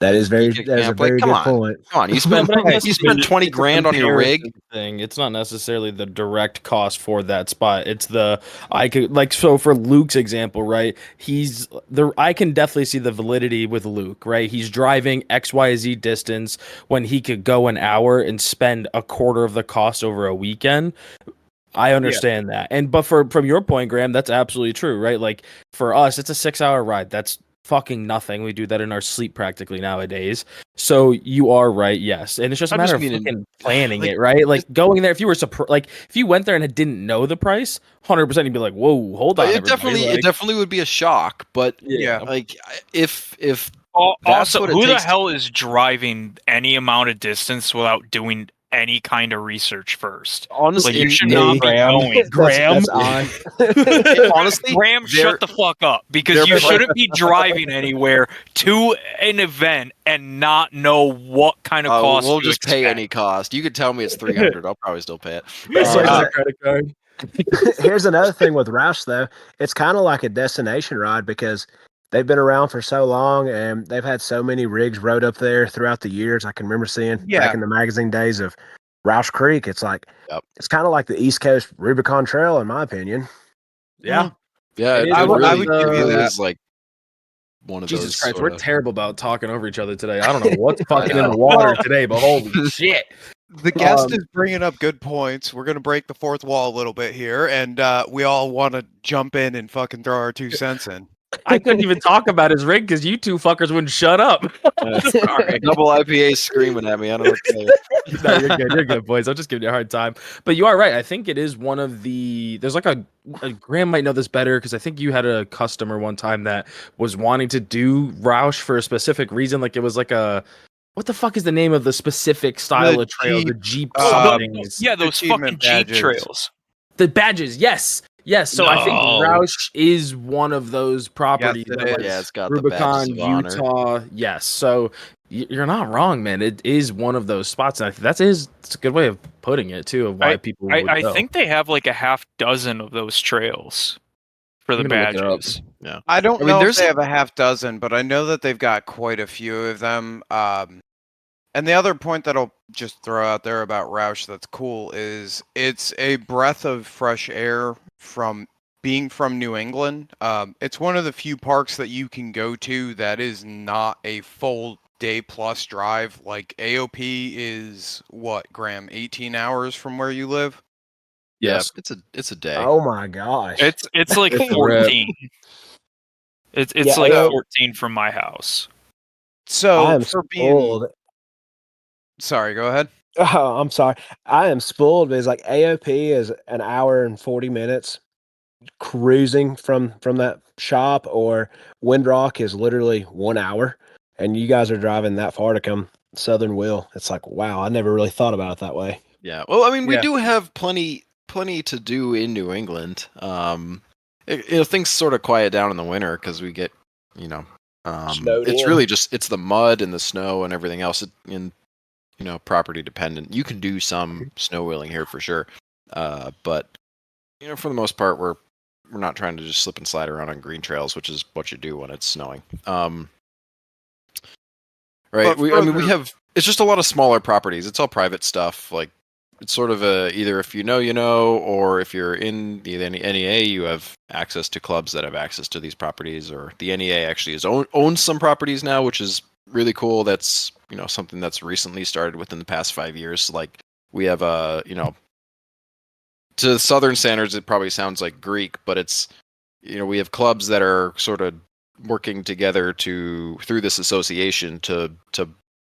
Speaker 2: That is
Speaker 1: you
Speaker 2: very
Speaker 1: can
Speaker 2: that is a
Speaker 1: camp, like,
Speaker 2: very
Speaker 1: come
Speaker 2: good
Speaker 1: on.
Speaker 2: point.
Speaker 1: Come on, you spend
Speaker 7: But I guess
Speaker 1: you spend 20
Speaker 7: it's a
Speaker 1: grand on your rig.
Speaker 7: comparison thing. It's not necessarily the direct cost for that spot. It's so for Luke's example, right? I can definitely see the validity with Luke, right? He's driving XYZ distance when he could go an hour and spend a quarter of the cost over a weekend. I understand that. But from your point, Graham, that's absolutely true, right? Like for us, it's a 6-hour ride. That's fucking nothing. We do that in our sleep practically nowadays. So you are right, yes. And it's just a
Speaker 1: I'm
Speaker 7: matter
Speaker 1: just
Speaker 7: of
Speaker 1: meaning,
Speaker 7: fucking planning
Speaker 1: like,
Speaker 7: it, right? Like going there, if you were if you went there and didn't know the price, 100% you'd be like, whoa, hold on,
Speaker 1: it
Speaker 7: everybody.
Speaker 1: definitely would be a shock. But
Speaker 7: Yeah.
Speaker 1: like, if that's
Speaker 5: Also,
Speaker 1: what it
Speaker 5: who the
Speaker 1: takes
Speaker 5: hell is driving any amount of distance without doing any kind of research first?
Speaker 1: honestly,
Speaker 5: Like, you should
Speaker 2: Me,
Speaker 5: not be
Speaker 2: Graham.
Speaker 5: going.
Speaker 2: That's on.
Speaker 1: honestly,
Speaker 5: Graham, shut the fuck up, because you shouldn't be driving anywhere to an event and not know what kind of cost
Speaker 1: we'll
Speaker 5: to
Speaker 1: just pay
Speaker 5: expect.
Speaker 1: any cost. You could tell me it's 300. I'll probably still pay it.
Speaker 2: Here's a-
Speaker 7: credit card.
Speaker 2: Here's another thing with Roush, though. It's kind of like a destination ride because they've been around for so long and they've had so many rigs rode up there throughout the years. I can remember seeing back in the magazine days of Roush Creek. It's like, it's kind of like the East Coast Rubicon Trail, in my opinion.
Speaker 7: Yeah.
Speaker 1: Yeah,
Speaker 7: It is
Speaker 3: I would
Speaker 1: really,
Speaker 3: give you
Speaker 1: really
Speaker 3: that.
Speaker 1: is like one of
Speaker 7: Jesus
Speaker 1: those.
Speaker 7: Christ,
Speaker 1: sorta-
Speaker 7: we're terrible about talking over each other today. I don't know what's fucking in
Speaker 1: know.
Speaker 7: the water today, but holy shit.
Speaker 3: The guest is bringing up good points. We're going to break the fourth wall a little bit here, and we all want to jump in and fucking throw our 2 cents in.
Speaker 7: I couldn't even talk about his rig because you two fuckers wouldn't shut up. Sorry.
Speaker 1: Double IPA screaming at me. I don't know what to say.
Speaker 7: No, you're good. You're good, boys. I'm just giving you a hard time. But you are right. I think it is one of the. There's like a Graham might know this better because I think you had a customer one time that was wanting to do Roush for a specific reason. Like it was like a. What the fuck is the name of the specific style
Speaker 3: The
Speaker 7: of trail? The
Speaker 3: Jeep,
Speaker 7: Jeep something.
Speaker 5: Yeah, those
Speaker 3: achievement
Speaker 5: fucking Jeep
Speaker 3: badges.
Speaker 5: trails.
Speaker 7: The badges, yes. Yes, so I think
Speaker 5: No.
Speaker 7: Roush is one of those properties.
Speaker 3: Yes, it
Speaker 7: that, like,
Speaker 3: is.
Speaker 1: Yeah, it's got the badges
Speaker 7: Rubicon,
Speaker 1: of honor.
Speaker 7: Utah. Yes, so you're not wrong, man. It is one of those spots, and it's a good way of putting it too, of why people would
Speaker 5: I
Speaker 7: go.
Speaker 5: think they have like a half dozen of those trails for the
Speaker 7: I'm gonna look it up.
Speaker 5: badges.
Speaker 3: I don't
Speaker 1: I mean,
Speaker 3: know if
Speaker 1: there's
Speaker 3: they have a half dozen, but I know that they've got quite a few of them. And the other point that I'll just throw out there about Roush that's cool is it's a breath of fresh air from being from New England. It's one of the few parks that you can go to that is not a full day plus drive. Like AOP is what, Graham, 18 hours from where you live?
Speaker 7: Yes.
Speaker 1: Yeah, it's a day.
Speaker 2: Oh my gosh.
Speaker 5: It's like
Speaker 7: It's a rip.
Speaker 5: 14. It's
Speaker 2: Yeah,
Speaker 5: like
Speaker 2: I-
Speaker 5: 14 from my house.
Speaker 3: So
Speaker 2: I am
Speaker 3: for being
Speaker 2: spoiled.
Speaker 3: sorry, go ahead.
Speaker 2: Oh, I'm sorry. I am spoiled because like AOP is an hour and 40 minutes cruising from that shop, or Windrock is literally 1 hour, and you guys are driving that far to come Southern Will. It's like, wow, I never really thought about it that way.
Speaker 1: Yeah. Well, I mean, we
Speaker 7: Yeah.
Speaker 1: do have plenty to do in New England. Things sort of quiet down in the winter because we get,
Speaker 2: Snowed
Speaker 1: it's
Speaker 2: in.
Speaker 1: really just it's the mud and the snow and everything else property dependent. You can do some snow wheeling here for sure, but for the most part, we're not trying to just slip and slide around on green trails, which is what you do when it's snowing. Right.
Speaker 3: But
Speaker 1: We
Speaker 3: further-
Speaker 1: have. It's just a lot of smaller properties. It's all private stuff. Like it's sort of either if you know, or if you're in the NEA, you have access to clubs that have access to these properties, or the NEA actually owns some properties now, which is really cool. That's something that's recently started within the past 5 years. Like we have to Southern standards, it probably sounds like Greek, but it's we have clubs that are sort of working together through this association to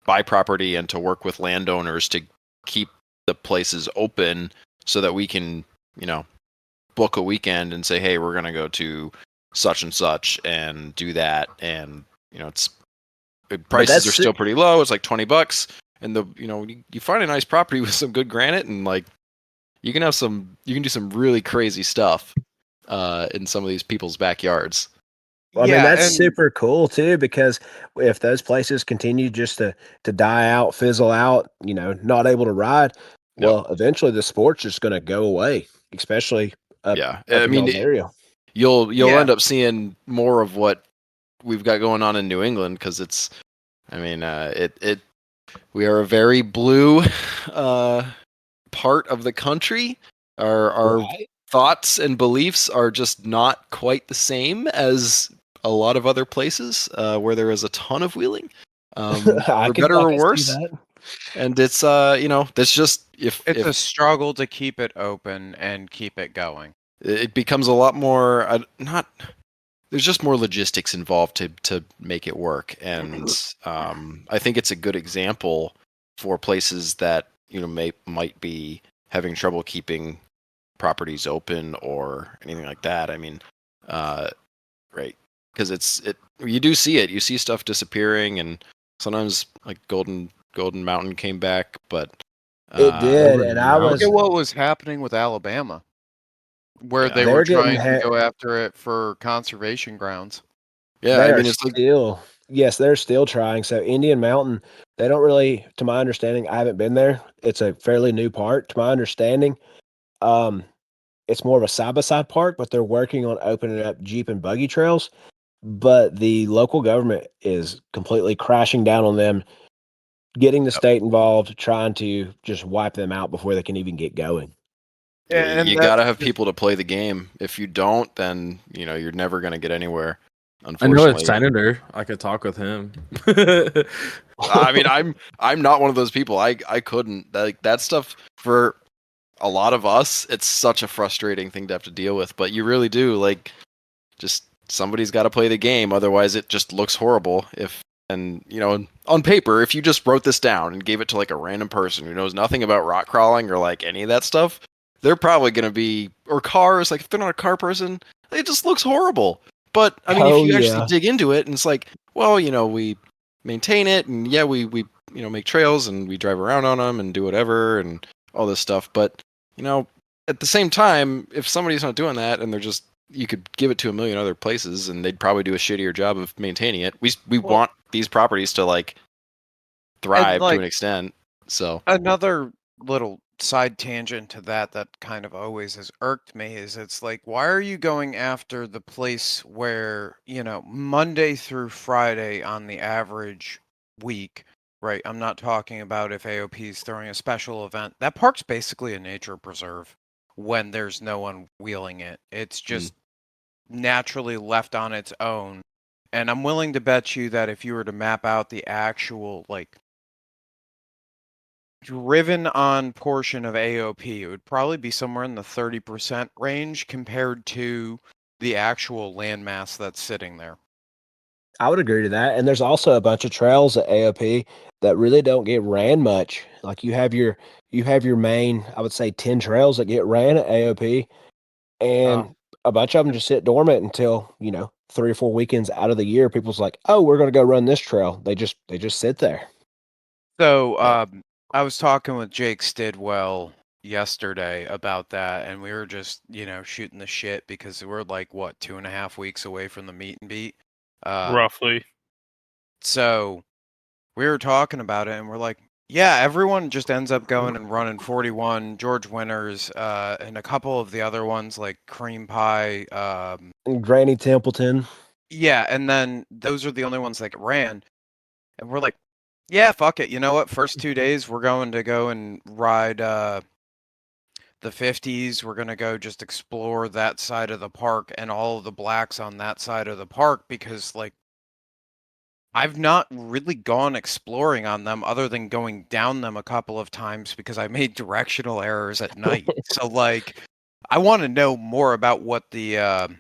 Speaker 1: buy property and to work with landowners to keep the places open so that we can book a weekend and say, hey, we're going to go to such and such and do that. And prices are still pretty low. It's like $20, and you find a nice property with some good granite, and like you can do some really crazy stuff in some of these people's backyards.
Speaker 2: Well, I mean,
Speaker 3: Yeah,
Speaker 2: that's
Speaker 3: and
Speaker 2: super cool too, because if those places continue just to die out, fizzle out, not able to ride,
Speaker 1: Yep.
Speaker 2: well, eventually the sport's just going to go away, especially up
Speaker 1: Yeah.
Speaker 2: up
Speaker 1: I
Speaker 2: in
Speaker 1: mean,
Speaker 2: y'all's area.
Speaker 1: you'll
Speaker 3: Yeah.
Speaker 1: end up seeing more of what we've got going on in New England because it's. I mean, we are a very blue part of the country. Our
Speaker 2: Right.
Speaker 1: thoughts and beliefs are just not quite the same as a lot of other places where there is a ton of wheeling,
Speaker 2: I
Speaker 1: for
Speaker 2: can
Speaker 1: better
Speaker 2: I
Speaker 1: or
Speaker 2: can see
Speaker 1: worse.
Speaker 2: that.
Speaker 1: And it's that's just
Speaker 3: it's a
Speaker 1: if
Speaker 3: struggle to keep it open and keep it going.
Speaker 1: it becomes a lot more not. There's just more logistics involved to make it work, and I think it's a good example for places that might be having trouble keeping properties open or anything like that. I mean, right? Because you do see it. You see stuff disappearing, and sometimes like Golden Mountain came back, but
Speaker 2: It did,
Speaker 7: Golden
Speaker 2: and I
Speaker 3: Look
Speaker 2: was
Speaker 3: at what was happening with Alabama, where
Speaker 1: Yeah.
Speaker 3: they were
Speaker 2: they're getting
Speaker 3: trying to go after it for conservation grounds.
Speaker 1: yeah.
Speaker 2: they
Speaker 1: I
Speaker 2: are
Speaker 1: mean, it's like
Speaker 2: still yes, they're still trying. So Indian Mountain, they don't really, to my understanding, I haven't been there. It's a fairly new park, to my understanding. Um, it's more of a side by side park, but they're working on opening up Jeep and buggy trails. But the local government is completely crashing down on them, getting the state involved, trying to just wipe them out before they can even get going.
Speaker 3: And
Speaker 1: you
Speaker 3: that's
Speaker 1: got to have
Speaker 3: just
Speaker 1: people to play the game. If you don't, then you're never going to get anywhere.
Speaker 7: I know a
Speaker 1: Unfortunately,
Speaker 7: senator. I could talk with him.
Speaker 1: I mean, I'm not one of those people. I couldn't like that stuff for a lot of us. It's such a frustrating thing to have to deal with. But you really do like just somebody's got to play the game. Otherwise, it just looks horrible. On paper, if you just wrote this down and gave it to like a random person who knows nothing about rock crawling or like any of that stuff, they're probably going to be or cars. Like if they're not a car person, it just looks horrible. But I mean, if
Speaker 2: Oh
Speaker 1: you actually
Speaker 2: yeah.
Speaker 1: dig into it, and it's like, well, we maintain it, and yeah, we make trails and we drive around on them and do whatever and all this stuff. But at the same time, if somebody's not doing that and they're just you could give it to a million other places and they'd probably do a shittier job of maintaining it. We
Speaker 3: Well,
Speaker 1: want these properties to like
Speaker 3: and
Speaker 1: thrive to
Speaker 3: like
Speaker 1: an extent. So
Speaker 3: another little side tangent to that kind of always has irked me is it's like, why are you going after the place where, Monday through Friday on the average week, right? I'm not talking about if AOP is throwing a special event. That park's basically a nature preserve when there's no one wheeling it. It's just naturally left on its own. And I'm willing to bet you that if you were to map out the actual, like, driven on portion of AOP, it would probably be somewhere in the 30% range compared to the actual landmass that's sitting there.
Speaker 2: I would agree to that. And there's also a bunch of trails at AOP that really don't get ran much. Like you have your main, I would say 10 trails that get ran at AOP,
Speaker 3: Uh,
Speaker 2: and a bunch of them just sit dormant until, 3 or 4 weekends out of the year. People's like, "Oh, we're going to go run this trail." They just sit there.
Speaker 3: so
Speaker 1: yeah,
Speaker 3: I was talking with Jake Stidwell yesterday about that, and we were just, shooting the shit because we're like, what, 2.5 weeks away from the meet and beat?
Speaker 5: Roughly.
Speaker 3: So we were talking about it, and we're like, yeah, everyone just ends up going and running 41, George Winters, and a couple of the other ones like Cream Pie.
Speaker 2: And Granny Templeton.
Speaker 3: Yeah, and then those are the only ones that get ran. And we're like, yeah, fuck it. You know what? First 2 days, we're going to go and ride the 50s. We're going to go just explore that side of the park and all of the blacks on that side of the park because, like, I've not really gone exploring on them other than going down them a couple of times because I made directional errors at night. So, like, I want to know more about what the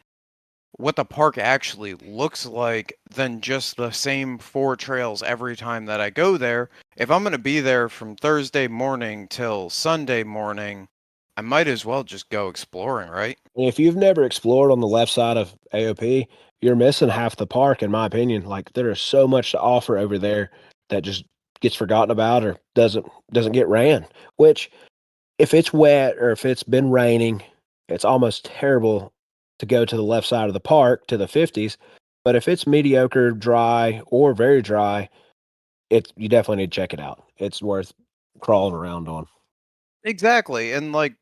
Speaker 3: park actually looks like than just the same 4 trails every time that I go there. If I'm going to be there from Thursday morning till Sunday morning, I might as well just go exploring, right?
Speaker 2: And if you've never explored on the left side of AOP, you're missing half the park, in my opinion. Like there is so much to offer over there that just gets forgotten about or doesn't get ran. Which, if it's wet or if it's been raining, it's almost terrible to go to the left side of the park to the 50s But if it's mediocre, dry, or very dry, you definitely need to check it out. It's worth crawling around on.
Speaker 3: Exactly. And like,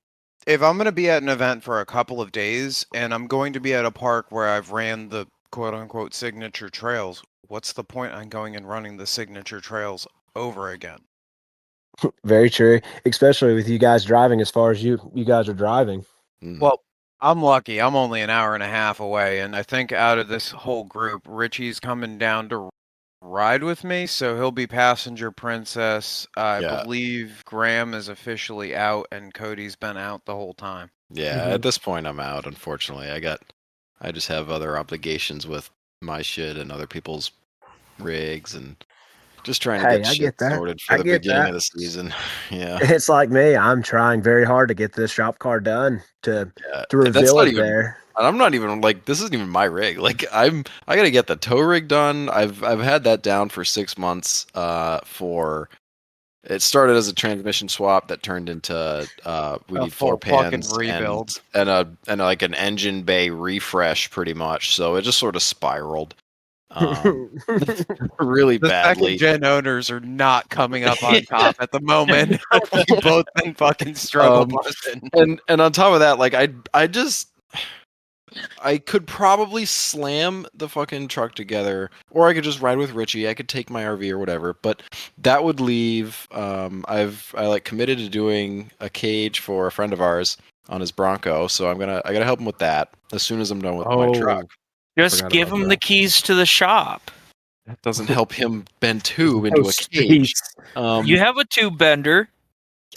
Speaker 3: if I'm going to be at an event for a couple of days and I'm going to be at a park where I've ran the quote unquote signature trails, what's the point on going and running the signature trails over again?
Speaker 2: Very true, especially with you guys driving as far as you guys are driving.
Speaker 3: Well, I'm lucky. I'm only an hour and a half away. And I think out of this whole group, Richie's coming down to ride with me, so he'll be passenger princess. I believe Graham is officially out and Cody's been out the whole time.
Speaker 1: Yeah, at this point I'm out, unfortunately. I just have other obligations with my shit and other people's rigs and just trying to get shit sorted for the beginning of the season. Yeah.
Speaker 2: It's like me. I'm trying very hard to get this shop car done to reveal it there.
Speaker 1: I'm not even like, this isn't even my rig. Like I gotta get the tow rig done. I've had that down for 6 months. It started as a transmission swap that turned into we need 4 pans
Speaker 3: rebuild
Speaker 1: and like an engine bay refresh pretty much. So it just sort of spiraled. Really badly.
Speaker 3: The second gen owners are not coming up on top at the moment. We've both been fucking struggle busting.
Speaker 1: And on top of that, like I could probably slam the fucking truck together, or I could just ride with Richie. I could take my RV or whatever, but that would leave. I like committed to doing a cage for a friend of ours on his Bronco, so I gotta help him with that as soon as I'm done with my truck.
Speaker 5: Just give him the keys to the shop.
Speaker 1: That doesn't help him bend tube into a cage.
Speaker 5: You have a tube bender.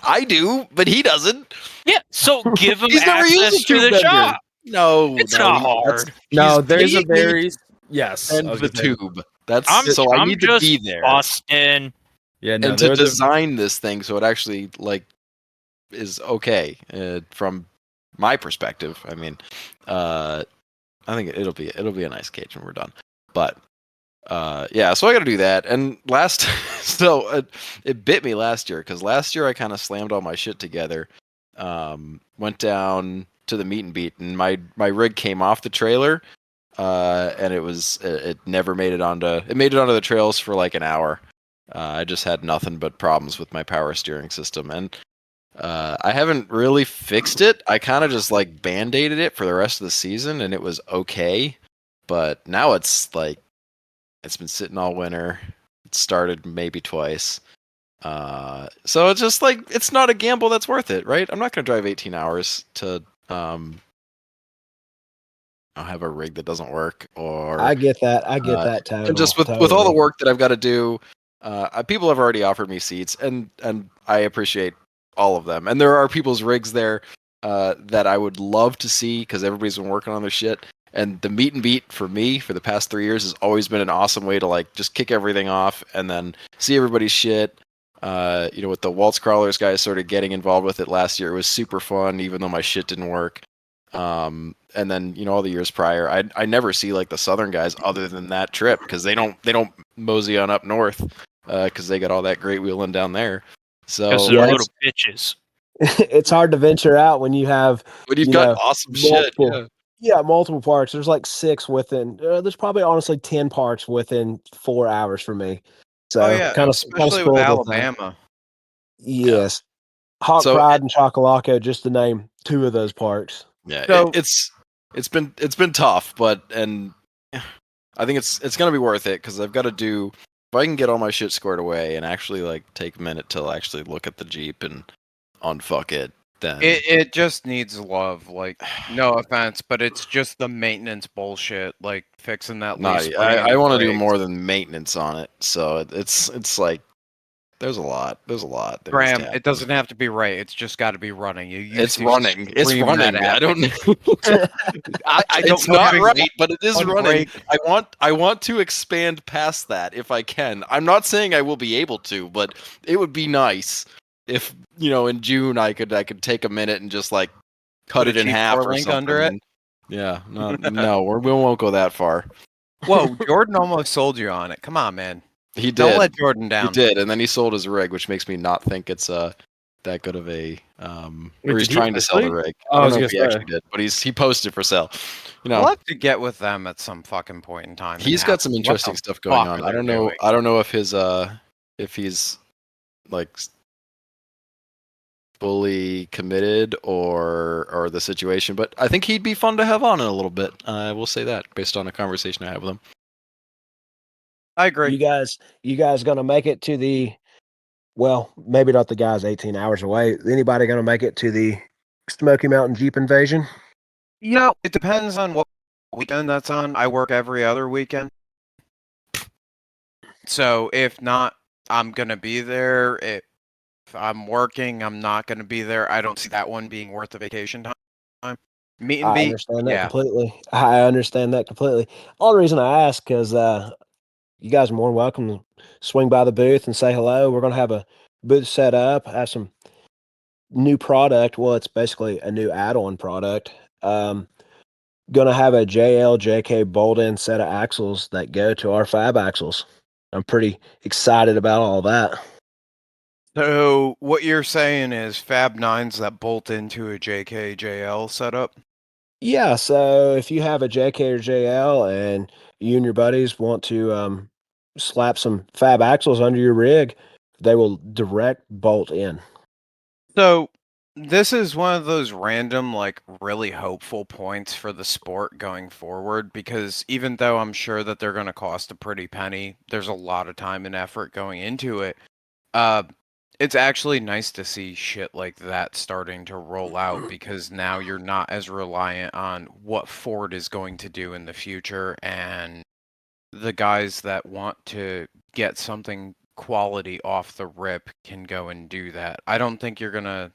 Speaker 1: I do, but he doesn't.
Speaker 5: Yeah, so give him
Speaker 1: He's never used
Speaker 5: access
Speaker 1: a
Speaker 5: to
Speaker 1: tube
Speaker 5: the
Speaker 1: bender.
Speaker 5: shop.
Speaker 1: No,
Speaker 5: it's not hard.
Speaker 7: No, there's a very yes.
Speaker 1: And the tube. I need to be there.
Speaker 5: Busting.
Speaker 7: Yeah, no,
Speaker 1: and to design this thing so it actually like is okay from my perspective. I mean, I think it'll be a nice cage when we're done. But yeah, so I got to do that. And it bit me last year because last year I kind of slammed all my shit together. Went down to the meet and beat, and my rig came off the trailer, and it never made it onto. It made it onto the trails for like an hour. I just had nothing but problems with my power steering system, and I haven't really fixed it. I kind of just like band-aided it for the rest of the season, and it was okay. But now it's like it's been sitting all winter. It started maybe twice. So it's just like it's not a gamble that's worth it, right? I'm not going to drive 18 hours to I'll have a rig that doesn't work. Or
Speaker 2: I get that. I get that. Totally.
Speaker 1: And just with all the work that I've got to do, people have already offered me seats, and I appreciate all of them. And there are people's rigs there that I would love to see because everybody's been working on their shit. And the meet and beat for me for the past 3 years has always been an awesome way to like just kick everything off and then see everybody's shit. With the Waltz Crawlers guys sort of getting involved with it last year, it was super fun, even though my shit didn't work. And then, all the years prior, I never see like the Southern guys other than that trip because they don't mosey on up north because they got all that great wheeling down there. So
Speaker 5: they're little bitches.
Speaker 2: It's hard to venture out when you've
Speaker 1: got awesome shit.
Speaker 2: Yeah, multiple parks. There's like 6 within. There's probably honestly 10 parks within 4 hours for me. So
Speaker 3: especially with Alabama.
Speaker 2: Yes, Hawk Pride and Chocolaco, just to name 2 of those parks.
Speaker 1: Yeah, so, it's been tough, but I think it's gonna be worth it because I've got to do. If I can get all my shit squared away and actually like take a minute to actually look at the Jeep and unfuck it, then
Speaker 3: it just needs love. Like, no offense, but it's just the maintenance bullshit. Like fixing that.
Speaker 1: I want to do more than maintenance on it. So it's like there's a lot.
Speaker 3: Graham, it doesn't have to be right. It's just got to be running.
Speaker 1: It's running. It's running. I don't know.
Speaker 3: It's
Speaker 1: not right, but it is running. I want to expand past that if I can. I'm not saying I will be able to, but it would be nice if in June I could take a minute and just like cut it in half or something.
Speaker 3: Under it.
Speaker 1: Yeah, no, we won't go that far.
Speaker 3: Whoa, Jordan almost sold you on it. Come on, man.
Speaker 1: He did.
Speaker 3: Don't let Jordan down.
Speaker 1: He did, and then he sold his rig, which makes me not think it's that that good of a
Speaker 7: Wait,
Speaker 1: or he's
Speaker 7: did he
Speaker 1: trying to sell the
Speaker 7: actually?
Speaker 1: rig.
Speaker 7: Oh,
Speaker 1: I
Speaker 7: I
Speaker 1: don't
Speaker 7: was
Speaker 1: know if
Speaker 7: gonna
Speaker 1: he
Speaker 7: say.
Speaker 1: actually did, but he posted for sale. You
Speaker 3: We'll
Speaker 1: know,
Speaker 3: have to get with them at some fucking point in time. and
Speaker 1: he's got
Speaker 3: ask
Speaker 1: some
Speaker 3: them what
Speaker 1: interesting
Speaker 3: the
Speaker 1: stuff going
Speaker 3: fuck
Speaker 1: on.
Speaker 3: are
Speaker 1: I
Speaker 3: they
Speaker 1: don't know.
Speaker 3: doing.
Speaker 1: I don't know if if he's like fully committed or the situation, but I think he'd be fun to have on in a little bit. I will say that based on a conversation I had with him.
Speaker 3: I agree.
Speaker 2: You guys gonna make it to the? Well, maybe not the guys 18 hours away. Anybody gonna make it to the Smoky Mountain Jeep invasion?
Speaker 3: It depends on what weekend that's on. I work every other weekend. So if not, I'm going to be there. If I'm working, I'm not going to be there. I don't see that one being worth the vacation time. Meet and
Speaker 2: I
Speaker 3: beat,
Speaker 2: understand that
Speaker 3: yeah.
Speaker 2: completely. I understand that completely. Only reason I ask because you guys are more than welcome to swing by the booth and say hello. We're gonna have a booth set up, have some new product. Well, it's basically a new add-on product. Gonna have a JK bolt-in set of axles that go to our fab axles. I'm pretty excited about all that.
Speaker 3: So what you're saying is Fab 9s that bolt into a JKJL setup?
Speaker 2: Yeah, so if you have a JK or JL and you and your buddies want to slap some fab axles under your rig, they will direct bolt in.
Speaker 3: So this is one of those random, like, really hopeful points for the sport going forward, because even though I'm sure that they're going to cost a pretty penny, there's a lot of time and effort going into it. It's actually nice to see shit like that starting to roll out, because now you're not as reliant on what Ford is going to do in the future, and the guys that want to get something quality off the rip can go and do that. I don't think you're going to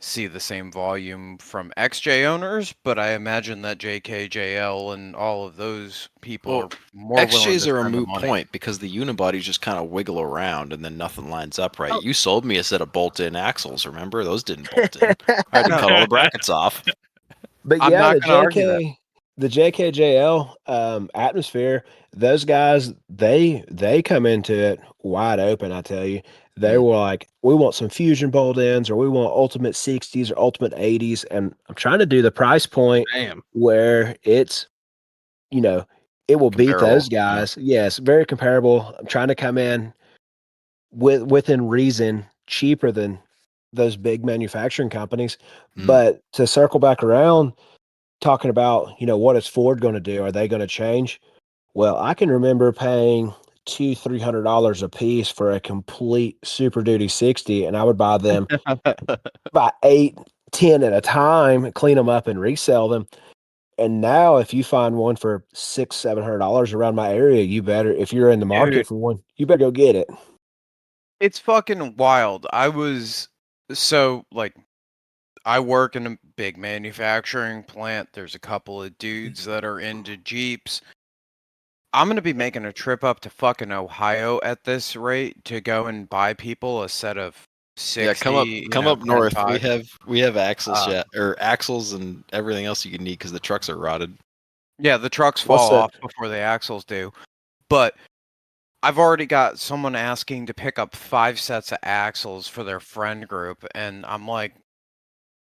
Speaker 3: see the same volume from XJ owners, but I imagine that JKJL and all of those people
Speaker 1: Well,
Speaker 3: are more willing
Speaker 1: XJs
Speaker 3: to
Speaker 1: are a
Speaker 3: spend the
Speaker 1: moot
Speaker 3: money.
Speaker 1: point because the unibodies just kind of wiggle around and then nothing lines up right.
Speaker 3: Oh.
Speaker 1: You sold me a set of bolt-in axles, remember? Those didn't bolt in. I had to cut all the brackets off.
Speaker 2: But
Speaker 3: I'm
Speaker 2: yeah,
Speaker 3: not
Speaker 2: the
Speaker 3: gonna argue that.
Speaker 2: the JKJL atmosphere, those guys they come into it wide open. I tell you, they
Speaker 1: Mm.
Speaker 2: were like, we want some fusion bolt ins, or we want ultimate 60s or ultimate 80s, and I'm trying to do the price point
Speaker 7: Damn.
Speaker 2: where it's it will beat
Speaker 1: Comparable,
Speaker 2: those
Speaker 1: yeah.
Speaker 2: guys. Yes, very comparable. I'm trying to come in within reason, cheaper than those big manufacturing companies.
Speaker 1: Mm.
Speaker 2: But to circle back around, talking about, what is Ford going to do? Are they going to change? Well, I can remember paying $200-300 a piece for a complete Super Duty 60, and I would buy them by 8-10 at a time, clean them up and resell them. And now if you find one for $600-700 around my area, you better, if you're in the market
Speaker 3: Dude,
Speaker 2: for one, you better go get it.
Speaker 3: it's fucking wild. I work in a big manufacturing plant. There's a couple of dudes that are into Jeeps. I'm going to be making a trip up to fucking Ohio at this rate to go and buy people a set of 60,
Speaker 1: Yeah, come up north.
Speaker 3: 10.5.
Speaker 1: We have axles
Speaker 3: Uh,
Speaker 1: or axles and everything else you can need because the trucks are rotted.
Speaker 3: Yeah, the trucks
Speaker 2: What's
Speaker 3: fall
Speaker 2: that?
Speaker 3: off before the axles do. But I've already got someone asking to pick up 5 sets of axles for their friend group, and I'm like,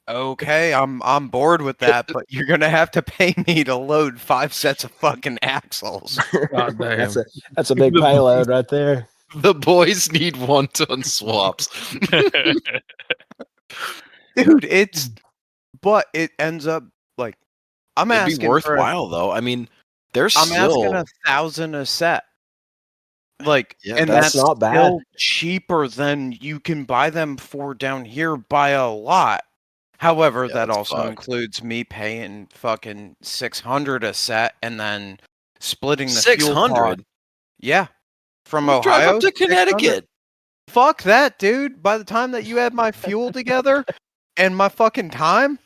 Speaker 3: okay, I'm bored with that, but you're gonna have to pay me to load 5 sets of fucking axles.
Speaker 7: God damn.
Speaker 2: That's a big payload right there.
Speaker 1: The boys need 1-ton swaps.
Speaker 3: Dude, but it ends up like I'm
Speaker 1: It'd be
Speaker 3: asking
Speaker 1: worthwhile though. I mean, there's
Speaker 3: I'm asking
Speaker 1: still
Speaker 3: 1,000 a set. Like,
Speaker 1: Yeah,
Speaker 3: and
Speaker 2: that's
Speaker 3: that's
Speaker 2: not bad.
Speaker 3: still cheaper than you can buy them for down here by a lot. However,
Speaker 1: Yeah,
Speaker 3: that
Speaker 1: that's
Speaker 3: also
Speaker 1: fucked.
Speaker 3: includes me paying fucking 600 a set and then splitting the fuel cost.
Speaker 1: 600.
Speaker 3: Yeah. From
Speaker 1: Drive
Speaker 3: Ohio
Speaker 1: up to
Speaker 3: 600?
Speaker 1: Connecticut.
Speaker 3: Fuck that, dude. By the time that you add my fuel together and my fucking time,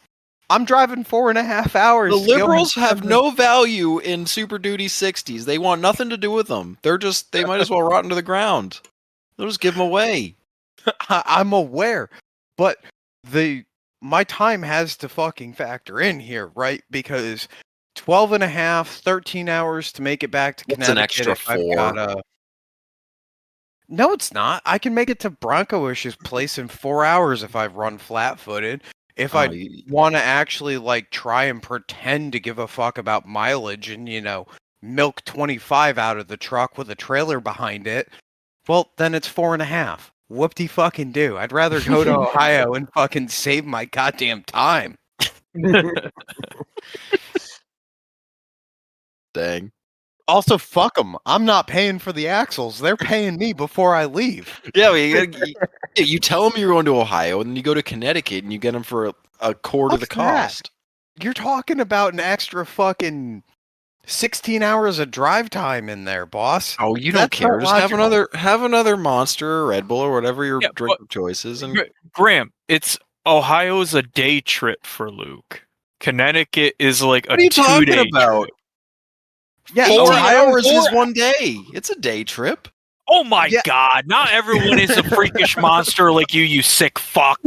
Speaker 3: I'm driving 4.5 hours.
Speaker 1: The
Speaker 3: to go and
Speaker 1: liberals have
Speaker 3: spend
Speaker 1: no value in Super Duty 60s. They want nothing to do with them. They might as well rot into the ground. They'll just give them away.
Speaker 3: I'm aware, but my time has to fucking factor in here, right? Because 12.5, 13 hours to make it back to
Speaker 1: That's an
Speaker 3: Connecticut.
Speaker 1: extra
Speaker 3: If I've
Speaker 1: 4.
Speaker 3: got No, it's not. I can make it to Bronco-ish's place in 4 hours if I run flat-footed. If I want to actually like try and pretend to give a fuck about mileage and milk 25 out of the truck with a trailer behind it, well, then it's 4.5. Whoop-de-fucking-do. I'd rather go to Ohio and fucking save my goddamn time.
Speaker 1: Dang.
Speaker 3: Also, fuck them. I'm not paying for the axles. They're paying me before I leave.
Speaker 1: Yeah, well, you tell them you're going to Ohio, and then you go to Connecticut, and you get them for a quarter the cost.
Speaker 3: You're talking about an extra fucking 16 hours of drive time in there, boss.
Speaker 1: Oh, you don't care. Just have another Monster or Red Bull or whatever your drink of choice is. And
Speaker 5: Graham, Ohio's a day trip for Luke. Connecticut is like a 2-day
Speaker 1: talking about?
Speaker 5: Trip.
Speaker 1: Yeah, 18 hours is 1 day. It's a day trip.
Speaker 5: Oh my God! Not everyone is a freakish monster like you sick fuck.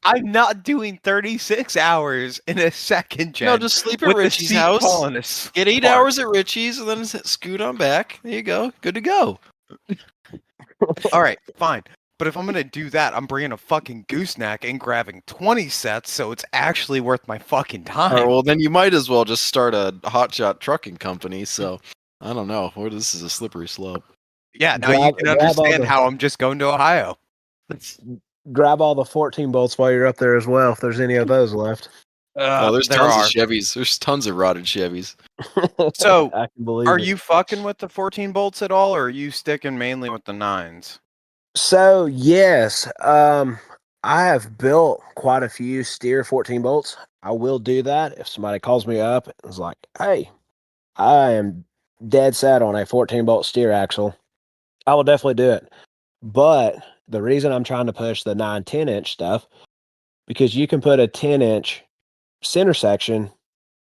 Speaker 3: I'm not doing 36 hours in a second, Jen.
Speaker 1: No, just sleep at Richie's house. Get 8 hours at Richie's, and then scoot on back. There you go. Good to go.
Speaker 3: All right, fine. But if I'm going to do that, I'm bringing a fucking gooseneck and grabbing 20 sets, so it's actually worth my fucking time.
Speaker 1: All right, well, then you might as well just start a hotshot trucking company. So, I don't know. This is a slippery slope.
Speaker 3: Yeah, now you can understand how I'm just going to Ohio.
Speaker 2: Grab all the 14 bolts while you're up there as well, if there's any of those left.
Speaker 1: There's tons of Chevys. There's tons of rotted Chevys.
Speaker 3: So,
Speaker 2: I can believe
Speaker 3: are
Speaker 2: it.
Speaker 3: you fucking with the 14 bolts at all, or are you sticking mainly with the 9s?
Speaker 2: So, yes, I have built quite a few steer 14 bolts. I will do that if somebody calls me up and is like, hey, I am dead set on a 14 bolt steer axle. I will definitely do it. But the reason I'm trying to push the 9-10 inch stuff, because you can put a 10-inch center section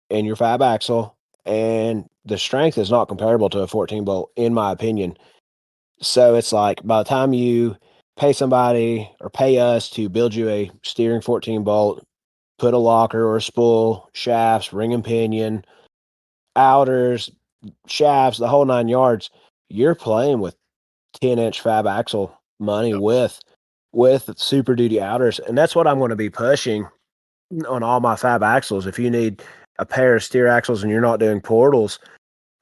Speaker 2: in your fab axle, and the strength is not comparable to a 14 bolt, in my opinion. So it's like by the time you pay somebody or pay us to build you a steering 14 bolt, put a locker or a spool, shafts, ring and pinion, outers, shafts, the whole 9 yards, you're playing with 10-inch fab axle money with Super Duty outers. And that's what I'm going to be pushing on all my fab axles. If you need a pair of steer axles and you're not doing portals,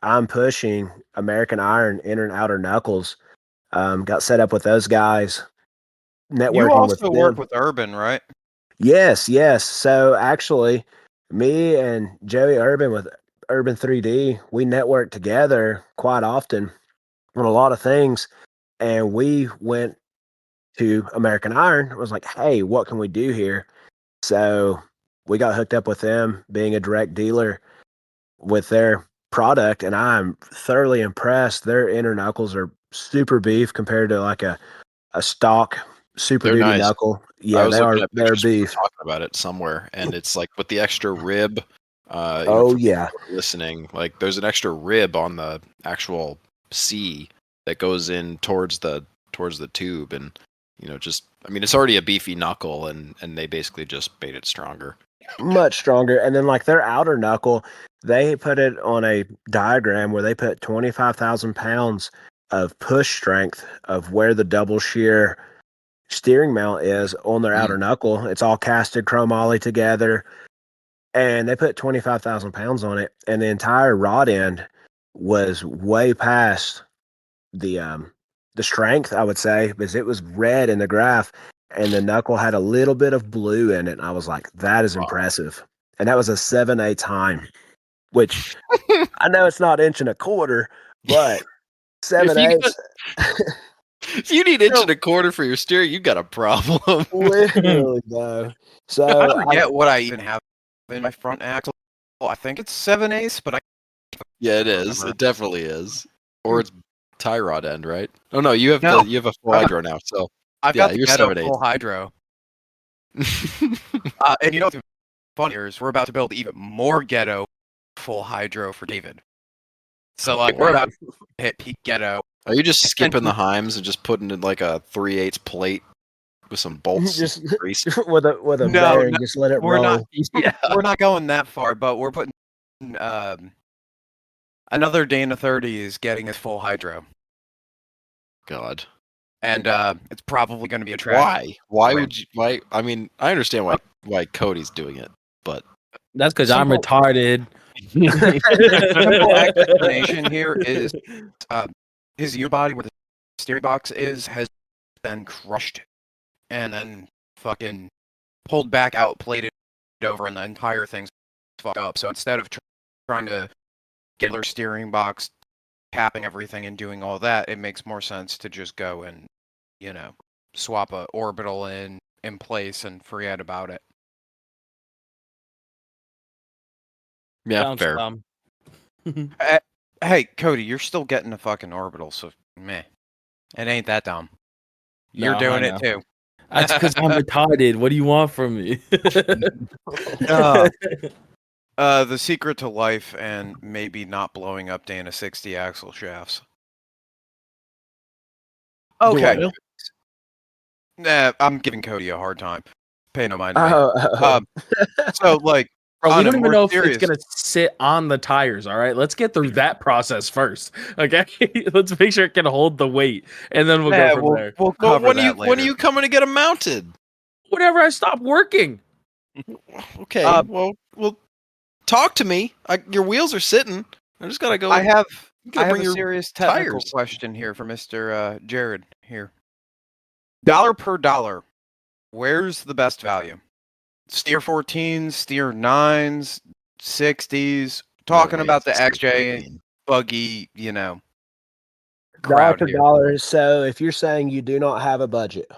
Speaker 2: I'm pushing American Iron inner and outer knuckles. Got set up with those guys. Networking
Speaker 3: you also
Speaker 2: with
Speaker 3: work
Speaker 2: them.
Speaker 3: with Urban, right?
Speaker 2: Yes. So actually, me and Joey Urban with Urban 3D, we network together quite often on a lot of things. And we went to American Iron. Was like, hey, what can we do here? So we got hooked up with them, being a direct dealer with their product, and I'm thoroughly impressed. Their inner knuckles are super beef compared to like a stock Super Duty
Speaker 1: nice.
Speaker 2: knuckle. Yeah, they're beef.
Speaker 1: Talking about it somewhere, and it's like with the extra rib. Listening, like there's an extra rib on the actual C that goes in towards the tube, and it's already a beefy knuckle, and they basically just made it stronger.
Speaker 2: Much stronger. And then like their outer knuckle, they put it on a diagram where they put 25,000 pounds of push strength of where the double shear steering mount is on their outer knuckle. It's all casted chromoly together, and they put 25,000 pounds on it, and the entire rod end was way past the strength, I would say, because it was red in the graph, and the knuckle had a little bit of blue in it. And I was like, that is impressive. And that was a 7/8 time, which I know it's not 1.25 inches, but 7/8.
Speaker 1: If you need 1.25 inches for your steering, you got a problem.
Speaker 2: Literally, no. So
Speaker 3: I forget what I even have in my front axle. I think it's 7/8, but
Speaker 1: yeah, it is. It definitely is. Or it's tie rod end, right? Oh no, you have a full hydro now. So
Speaker 3: I've got the Ghetto full hydro. And you know what's funnier is we're about to build even more Ghetto full hydro for David. So like we're about to hit peak Ghetto.
Speaker 1: Are you just skipping the Heims and just putting in like a 3/8 plate with some bolts?
Speaker 2: Just with a bearing, just let it roll.
Speaker 3: We're not going that far, but we're putting another Dana 30 is getting his full hydro.
Speaker 1: God.
Speaker 3: and it's probably going to be a track.
Speaker 1: Why? Why
Speaker 3: Right.
Speaker 1: would you? Why? I mean, I understand why Cody's doing it, but
Speaker 7: That's because I'm
Speaker 3: Simple-
Speaker 7: retarded.
Speaker 3: Simple explanation here is his unibody where the steering box has been crushed and then fucking pulled back out, plated over, and the entire thing's fucked up. So instead of trying to get their steering box, tapping everything and doing all that, it makes more sense to just go and, swap a orbital in place and forget about it.
Speaker 1: yeah,
Speaker 7: Sounds
Speaker 1: fair.
Speaker 7: dumb.
Speaker 3: Hey, Cody, you're still getting a fucking orbital, so meh. It ain't that dumb. You're
Speaker 7: No,
Speaker 3: doing
Speaker 7: I
Speaker 3: it
Speaker 7: know.
Speaker 3: too.
Speaker 7: That's because I'm retarded. What do you want from me?
Speaker 3: The secret to life and maybe not blowing up Dana 60 axle shafts.
Speaker 2: Do what
Speaker 3: Okay.
Speaker 2: now?
Speaker 3: Nah, I'm giving Cody a hard time. Pay no mind to me.
Speaker 2: Oh,
Speaker 3: So, like,
Speaker 7: Bro, we
Speaker 3: on a
Speaker 7: don't even
Speaker 3: more
Speaker 7: know if
Speaker 3: serious-
Speaker 7: it's gonna sit on the tires. All right, let's get through that process first. Okay, let's make sure it can hold the weight, and then we'll
Speaker 3: Nah,
Speaker 7: go from there.
Speaker 3: We'll
Speaker 1: Well,
Speaker 3: cover
Speaker 1: when
Speaker 3: that later.
Speaker 1: are you coming to get them mounted?
Speaker 7: Whenever I stop working,
Speaker 1: Okay,
Speaker 3: Uh,
Speaker 1: well, talk to me. Your wheels are sitting. I just gotta go.
Speaker 3: I have
Speaker 1: you gotta bring
Speaker 3: a
Speaker 1: your
Speaker 3: serious technical
Speaker 1: tires.
Speaker 3: question here for Mr. Jared here. Dollar per dollar, where's the best value? Steer 14s, steer 9s, 60s. Talking
Speaker 1: No way,
Speaker 3: about the
Speaker 1: it's
Speaker 3: XJ
Speaker 1: 14.
Speaker 3: buggy,
Speaker 2: dollar
Speaker 3: crowd
Speaker 2: per
Speaker 3: here.
Speaker 2: dollar. So if you're saying you do not have a budget,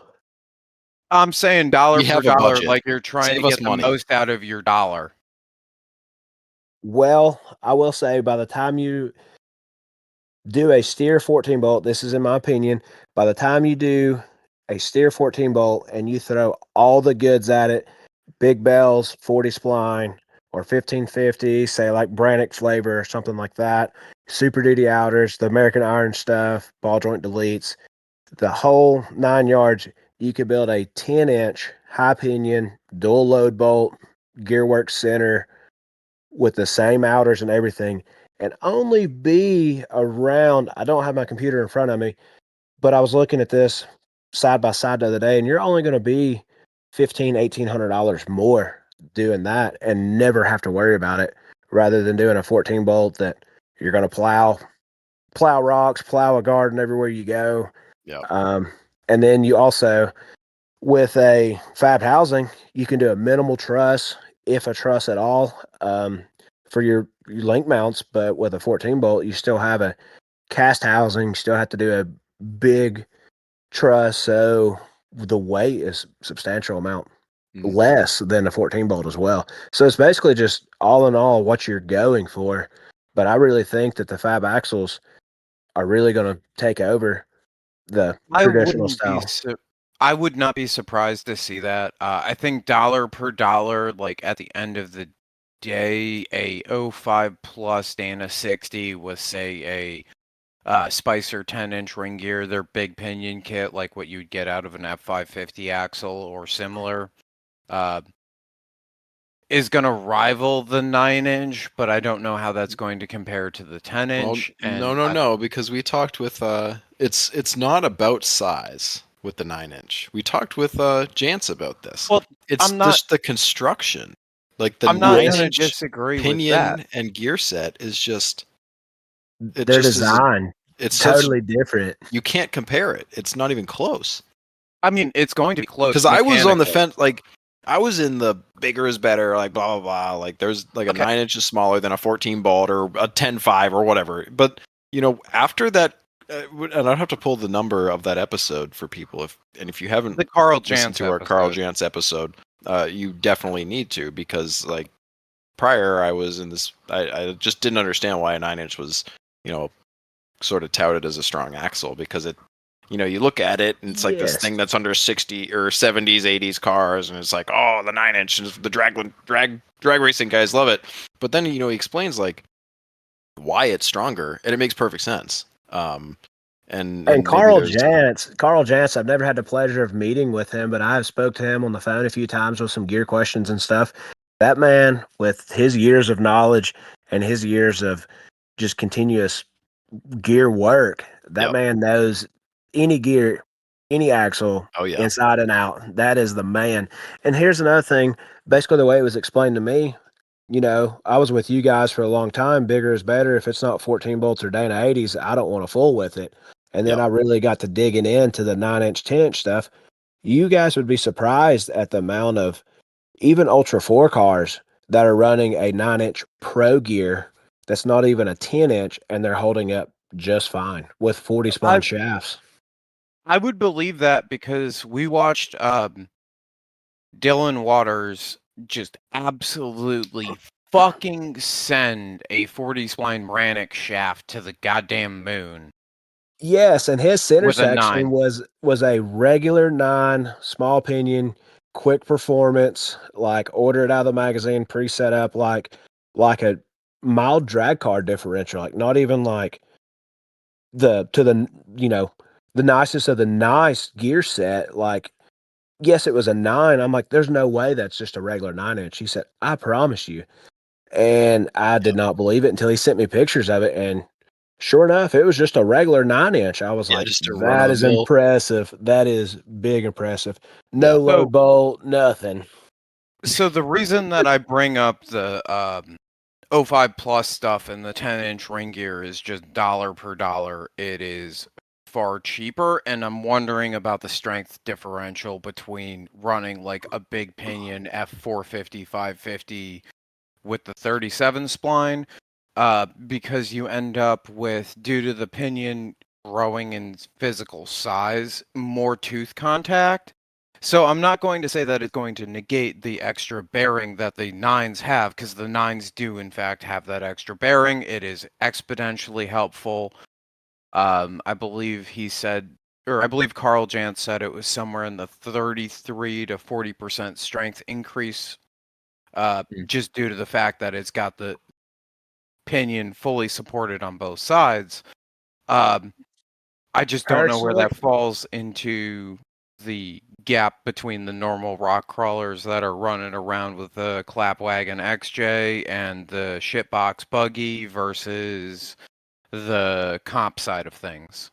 Speaker 3: I'm saying dollar
Speaker 1: We
Speaker 3: per
Speaker 1: have a
Speaker 3: dollar,
Speaker 1: budget.
Speaker 3: like you're trying
Speaker 1: Save
Speaker 3: to
Speaker 1: us
Speaker 3: get the
Speaker 1: money.
Speaker 3: most out of your dollar.
Speaker 2: well, I will say by the time you do a steer 14 bolt, this is in my opinion, by the time you do a steer 14 bolt and you throw all the goods at it, big bells, 40 spline, or 1550, say like Brannock flavor or something like that, Super Duty outers, the American Iron stuff, ball joint deletes, the whole 9 yards, you could build a 10-inch high pinion, dual load bolt, gearworks center with the same outers and everything, and only be around. I don't have my computer in front of me, but I was looking at this side by side the other day, and you're only going to be $1,800 more doing that and never have to worry about it, rather than doing a 14 bolt that you're going to plow rocks, plow a garden everywhere you go.
Speaker 1: Yeah.
Speaker 2: And then you also, with a fab housing, you can do a minimal truss, if a truss at all, for your link mounts. But with a 14 bolt, you still have a cast housing, you still have to do a big truss. So the weight is substantial amount
Speaker 1: Mhm.
Speaker 2: less than a 14 bolt as well. So it's basically just all in all what you're going for. But I really think that the fab axles are really going to take over the traditional style.
Speaker 3: I would not be surprised to see that. I think dollar per dollar, like at the end of the day, a 05 plus Dana 60 with, say, a Spicer 10-inch ring gear, their big pinion kit, like what you'd get out of an F550 axle or similar, is going to rival the 9-inch, but I don't know how that's going to compare to the 10-inch.
Speaker 1: Well, no, because we talked with it's not about size with the 9-inch. We talked with Jance about this.
Speaker 3: Well,
Speaker 1: it's
Speaker 3: I'm not-
Speaker 1: just the construction. Like the
Speaker 3: I'm not going to
Speaker 1: 9-inch
Speaker 3: disagree with
Speaker 1: pinion
Speaker 3: that.
Speaker 1: and gear set is just
Speaker 2: Their
Speaker 1: just isn't-
Speaker 2: design
Speaker 1: it's
Speaker 2: totally different.
Speaker 1: you can't compare it. It's not even close.
Speaker 3: I mean, it's going to be close.
Speaker 1: Because I was on the
Speaker 3: mechanically.
Speaker 1: fence, like I was in the bigger is better, like blah blah blah. Like there's like a
Speaker 3: Okay.
Speaker 1: 9-inch is smaller than a 14 bolt or a 10.5 or whatever. But after that, and I'd have to pull the number of that episode for people if you haven't
Speaker 3: The Carl
Speaker 1: listened
Speaker 3: Jantz
Speaker 1: to our Carl Jantz episode, you definitely need to, because like prior I was in this, I just didn't understand why a 9-inch was sort of touted as a strong axle, because it. You look at it and it's like this
Speaker 2: Yes.
Speaker 1: thing that's under 60 or 70s, 80s cars, and it's like, oh, the 9-inch, and the drag racing guys love it. But then he explains like why it's stronger, and it makes perfect sense. And
Speaker 2: Carl Jantz, I've never had the pleasure of meeting with him, but I've spoke to him on the phone a few times with some gear questions and stuff. That man, with his years of knowledge and his years of just continuous gear work, that
Speaker 1: Yep.
Speaker 2: man knows any gear any axle,
Speaker 1: Oh yeah.
Speaker 2: inside and out. That is the man. And here's another thing. Basically, the way it was explained to me, I was with you guys for a long time. Bigger is better. If it's not 14 bolts or Dana 80s, I don't want to fool with it. And then
Speaker 1: Yep.
Speaker 2: I really got to digging into the 9-inch, 10-inch stuff. You guys would be surprised at the amount of even Ultra 4 cars that are running a 9-inch Pro gear that's not even a 10-inch, and they're holding up just fine with 40 spline shafts.
Speaker 3: I would believe that because we watched Dylan Waters just absolutely fucking send a 40 spline Brannick shaft to the goddamn moon.
Speaker 2: Yes, and his center
Speaker 3: With a
Speaker 2: section
Speaker 3: 9.
Speaker 2: was a regular 9, small pinion, quick performance, like order it out of the magazine, pre-set up, like a mild drag car differential, like not even like the nicest of the nice gear set. Like, yes, it was a 9. I'm like, there's no way that's just a regular 9-inch. He said, I promise you. And I did not believe it until he sent me pictures of it, and sure enough, it was just a regular 9-inch. I was
Speaker 1: Yeah,
Speaker 2: like,
Speaker 1: just a
Speaker 2: that is
Speaker 1: run-of-the-mill.
Speaker 2: impressive. That is big impressive. No
Speaker 1: Yeah.
Speaker 2: load bolt, nothing.
Speaker 3: So the reason that I bring up the 05 Plus stuff and the 10-inch ring gear is just dollar per dollar. It is far cheaper, and I'm wondering about the strength differential between running like a big pinion F450, 550 with the 37 spline, because you end up with, due to the pinion growing in physical size, more tooth contact. So I'm not going to say that it's going to negate the extra bearing that the 9s have, because the 9s do in fact have that extra bearing. It is exponentially helpful. I believe he said, or I believe Carl Jantz said it was somewhere in the 33 to 40% strength increase, just due to the fact that it's got the pinion fully supported on both sides. I just don't know where that falls into the gap between the normal rock crawlers that are running around with the Clapwagon XJ and the shitbox buggy versus the comp side of things.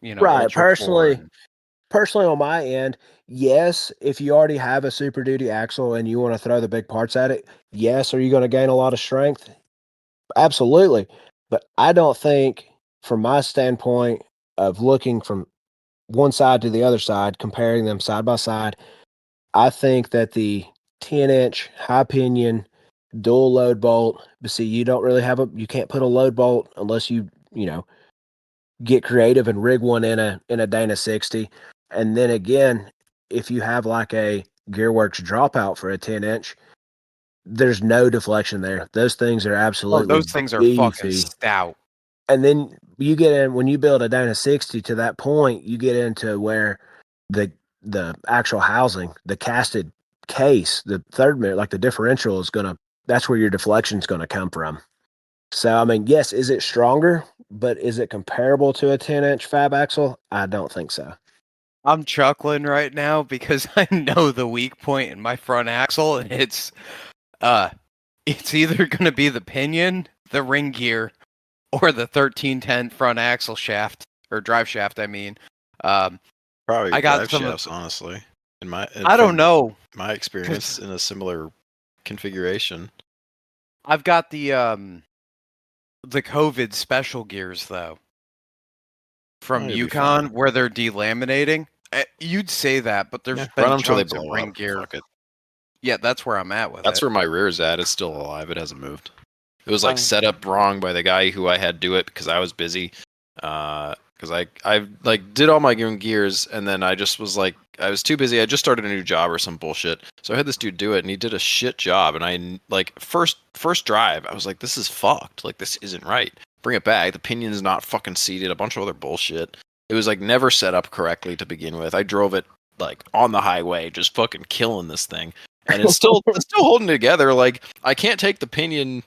Speaker 2: Right.
Speaker 3: Ultra 4.
Speaker 2: Personally, on my end, yes, if you already have a Super Duty axle and you want to throw the big parts at it, yes, are you going to gain a lot of strength? Absolutely. But I don't think, from my standpoint of looking from one side to the other side, comparing them side by side, I think that the 10-inch high pinion dual load bolt, but see, you don't really you can't put a load bolt unless you get creative and rig one in a Dana 60. And then again, if you have like a Gearworks dropout for a 10-inch, there's no deflection there. Those things are
Speaker 3: Oh,
Speaker 2: absolutely
Speaker 3: those things are fucking
Speaker 2: beefy.
Speaker 3: stout.
Speaker 2: And then you get in, when you build a Dana 60 to that point, you get into where the actual housing, the casted case, the third mirror, like the differential is that's where your deflection is gonna come from. So I mean, yes, is it stronger, but is it comparable to a 10-inch fab axle? I don't think so.
Speaker 3: I'm chuckling right now because I know the weak point in my front axle, and it's either going to be the pinion, the ring gear, or the 1310 front axle shaft, or drive shaft, I mean.
Speaker 1: Probably
Speaker 3: I got
Speaker 1: drive
Speaker 3: some
Speaker 1: shafts, honestly.
Speaker 3: I don't know.
Speaker 1: My experience in a similar configuration.
Speaker 3: I've got the COVID special gears though from
Speaker 1: Oh, you'll be
Speaker 3: Yukon
Speaker 1: fine.
Speaker 3: where they're delaminating. You'd say that, but there's
Speaker 1: Yeah,
Speaker 3: been
Speaker 1: run them till they
Speaker 3: chunks of
Speaker 1: blow
Speaker 3: ring
Speaker 1: up.
Speaker 3: gear.
Speaker 1: Fuck it.
Speaker 3: Yeah, that's where I'm at with
Speaker 1: That's
Speaker 3: it.
Speaker 1: where my rear's at. It's still alive. It hasn't moved. It was like set up wrong by the guy who I had do it because I was busy. Because I like did all my own gears, and then I just was like, I was too busy. I just started a new job or some bullshit. So I had this dude do it, and he did a shit job. And I like first drive, I was like, this is fucked. Like this isn't right. Bring it back. The pinion's not fucking seated. A bunch of other bullshit. It was like never set up correctly to begin with. I drove it like on the highway, just fucking killing this thing, and it's still holding together. Like I can't take the pinion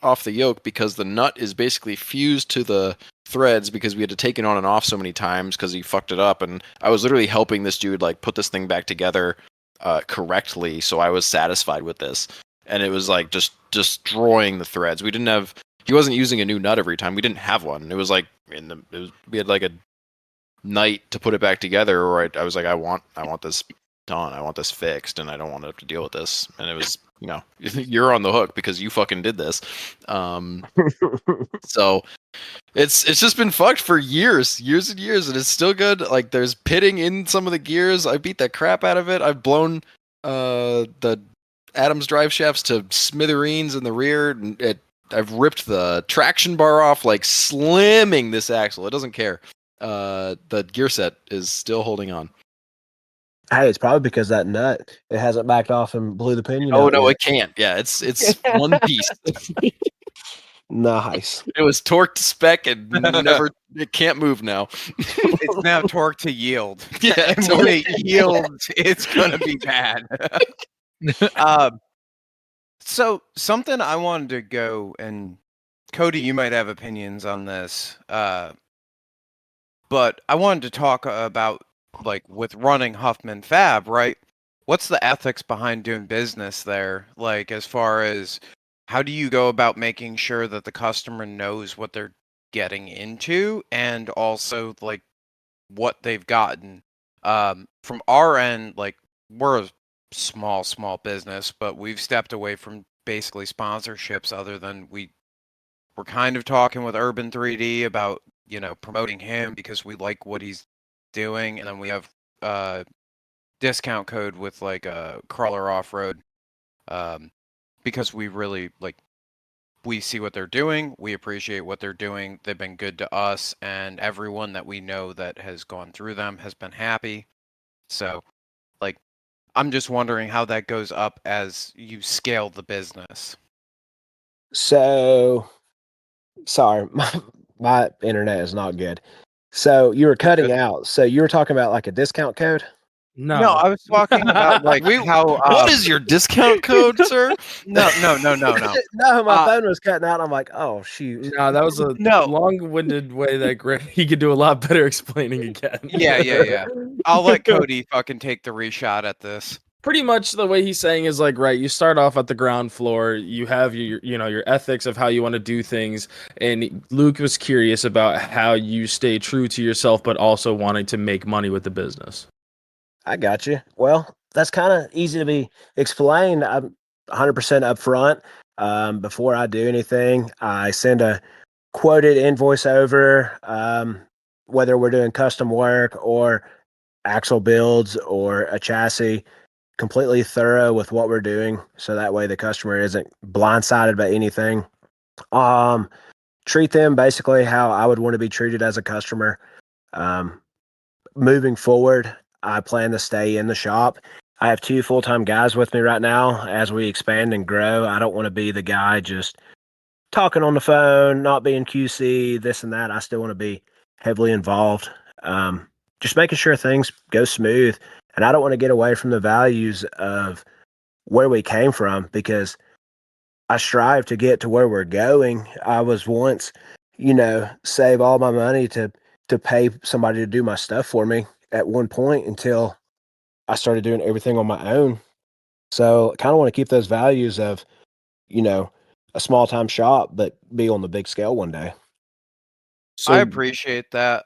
Speaker 1: off the yoke because the nut is basically fused to the threads because we had to take it on and off so many times because he fucked it up, and I was literally helping this dude like put this thing back together correctly, so I was satisfied with this, and it was like just destroying the threads. He wasn't using a new nut every time. We didn't have one. It was like we had like a night to put it back together, or I was like, I want this done. I want this fixed, and I don't want to have to deal with this. And it was, you're on the hook because you fucking did this. So it's just been fucked for years and years, and it's still good. Like, there's pitting in some of the gears. I beat the crap out of it. I've blown the Adams drive shafts to smithereens in the rear, and I've ripped the traction bar off, like slimming this axle. It doesn't care. The gear set is still holding on.
Speaker 2: Hey, it's probably because that nut, it hasn't backed off and blew the pinion
Speaker 1: Oh
Speaker 2: out
Speaker 1: no,
Speaker 2: yet.
Speaker 1: it can't. Yeah, it's one piece.
Speaker 2: Nice.
Speaker 1: It was torqued to spec and it can't move now.
Speaker 3: It's now torqued to yield.
Speaker 1: Yeah,
Speaker 3: And when it yields, it's gonna be bad. So something I wanted to go, and Cody, you might have opinions on this, but I wanted to talk about, like, with running HuffmansFab, right? What's the ethics behind doing business there? Like, as far as how do you go about making sure that the customer knows what they're getting into, and also, like, what they've gotten? From our end, like, we're a small business, but we've stepped away from basically sponsorships, other than we're kind of talking with Urban 3D about, promoting him because we like what he's doing, and then we have discount code with, like, a Crawler Off-Road, because we really, like, we see what they're doing, we appreciate what they're doing, they've been good to us, and everyone that we know that has gone through them has been happy. So, like, I'm just wondering how that goes up as you scale the business.
Speaker 2: So, sorry, my internet is not good. So you were cutting out. So you were talking about like a discount code?
Speaker 3: No, I was talking about, like, how.
Speaker 1: What is your discount code, sir?
Speaker 3: No.
Speaker 2: No, my phone was cutting out. I'm like, oh shoot.
Speaker 7: No, that was a
Speaker 3: No.
Speaker 7: long-winded way that he could do a lot better explaining again.
Speaker 3: Yeah. I'll let Cody fucking take the reshot at this.
Speaker 7: Pretty much the way he's saying is, like, right, you start off at the ground floor, you have your ethics of how you want to do things, and Luke was curious about how you stay true to yourself but also wanting to make money with the business.
Speaker 2: I got you. Well, that's kind of easy to be explained. I'm 100% upfront. Before I do anything, I send a quoted invoice over, whether we're doing custom work or axle builds or a chassis, completely thorough with what we're doing. So that way the customer isn't blindsided by anything. Treat them basically how I would want to be treated as a customer. Moving forward, I plan to stay in the shop. I have 2 full-time guys with me right now. As we expand and grow, I don't want to be the guy just talking on the phone, not being QC, this and that. I still want to be heavily involved. Just making sure things go smooth. And I don't want to get away from the values of where we came from, because I strive to get to where we're going. I was once, save all my money to pay somebody to do my stuff for me at one point, until I started doing everything on my own. So I kind of want to keep those values of, a small time shop, but be on the big scale one day.
Speaker 7: So,
Speaker 3: I appreciate that.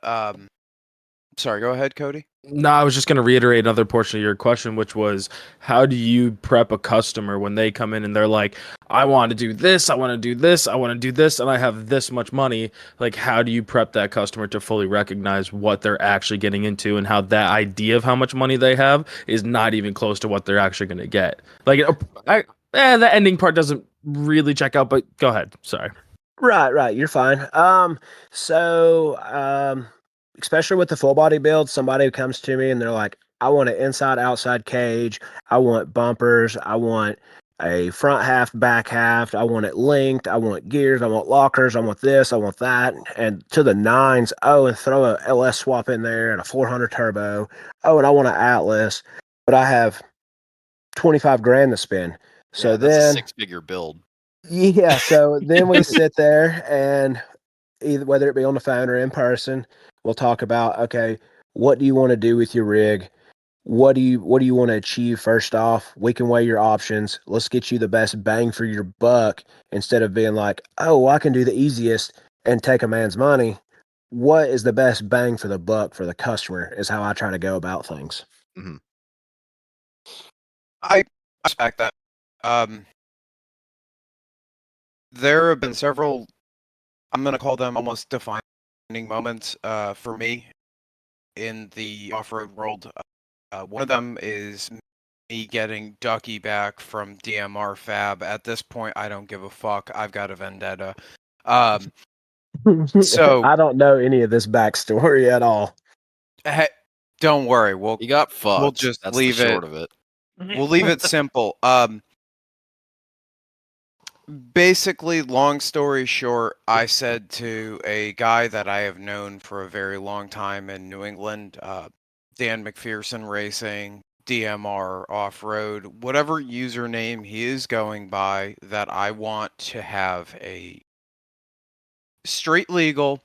Speaker 3: Sorry, go ahead, Cody.
Speaker 7: No, I was just going to reiterate another portion of your question, which was, how do you prep a customer when they come in and they're like, I want to do this, I want to do this, I want to do this, and I have this much money? Like, how do you prep that customer to fully recognize what they're actually getting into, and how that idea of how much money they have is not even close to what they're actually going to get? Like, the ending part doesn't really check out, but go ahead. Sorry.
Speaker 2: Right. You're fine. Especially with the full body build, somebody who comes to me and they're like, I want an inside outside cage, I want bumpers, I want a front half, back half, I want it linked, I want gears, I want lockers, I want this, I want that, and to the nines. Oh, and throw a LS swap in there and a 400 turbo. Oh, and I want an Atlas, but I have 25 grand to spend. So
Speaker 1: that's
Speaker 2: then
Speaker 1: a 6-figure build.
Speaker 2: Yeah, so then we sit there, and either whether it be on the phone or in person, we'll talk about, okay, what do you want to do with your rig? What do you want to achieve first off? We can weigh your options. Let's get you the best bang for your buck, instead of being like, oh, I can do the easiest and take a man's money. what is the best bang for the buck for the customer is how I try to go about things.
Speaker 3: I respect that. There have been several, I'm going to call them almost defining moments for me in the off-road world. One of them is me getting Ducky back from HuffmansFab. At this point, I don't give a fuck. I've got a vendetta. So
Speaker 2: I don't know any of this backstory at all.
Speaker 3: hey, don't worry.
Speaker 1: You got fucked.
Speaker 3: We'll just
Speaker 1: That's
Speaker 3: leave
Speaker 1: the
Speaker 3: it.
Speaker 1: short of it.
Speaker 3: We'll leave it simple. Basically, long story short, I said to a guy that I have known for a very long time in New England, Dan McPherson Racing, DMR Off-Road, whatever username he is going by, that I want to have a street legal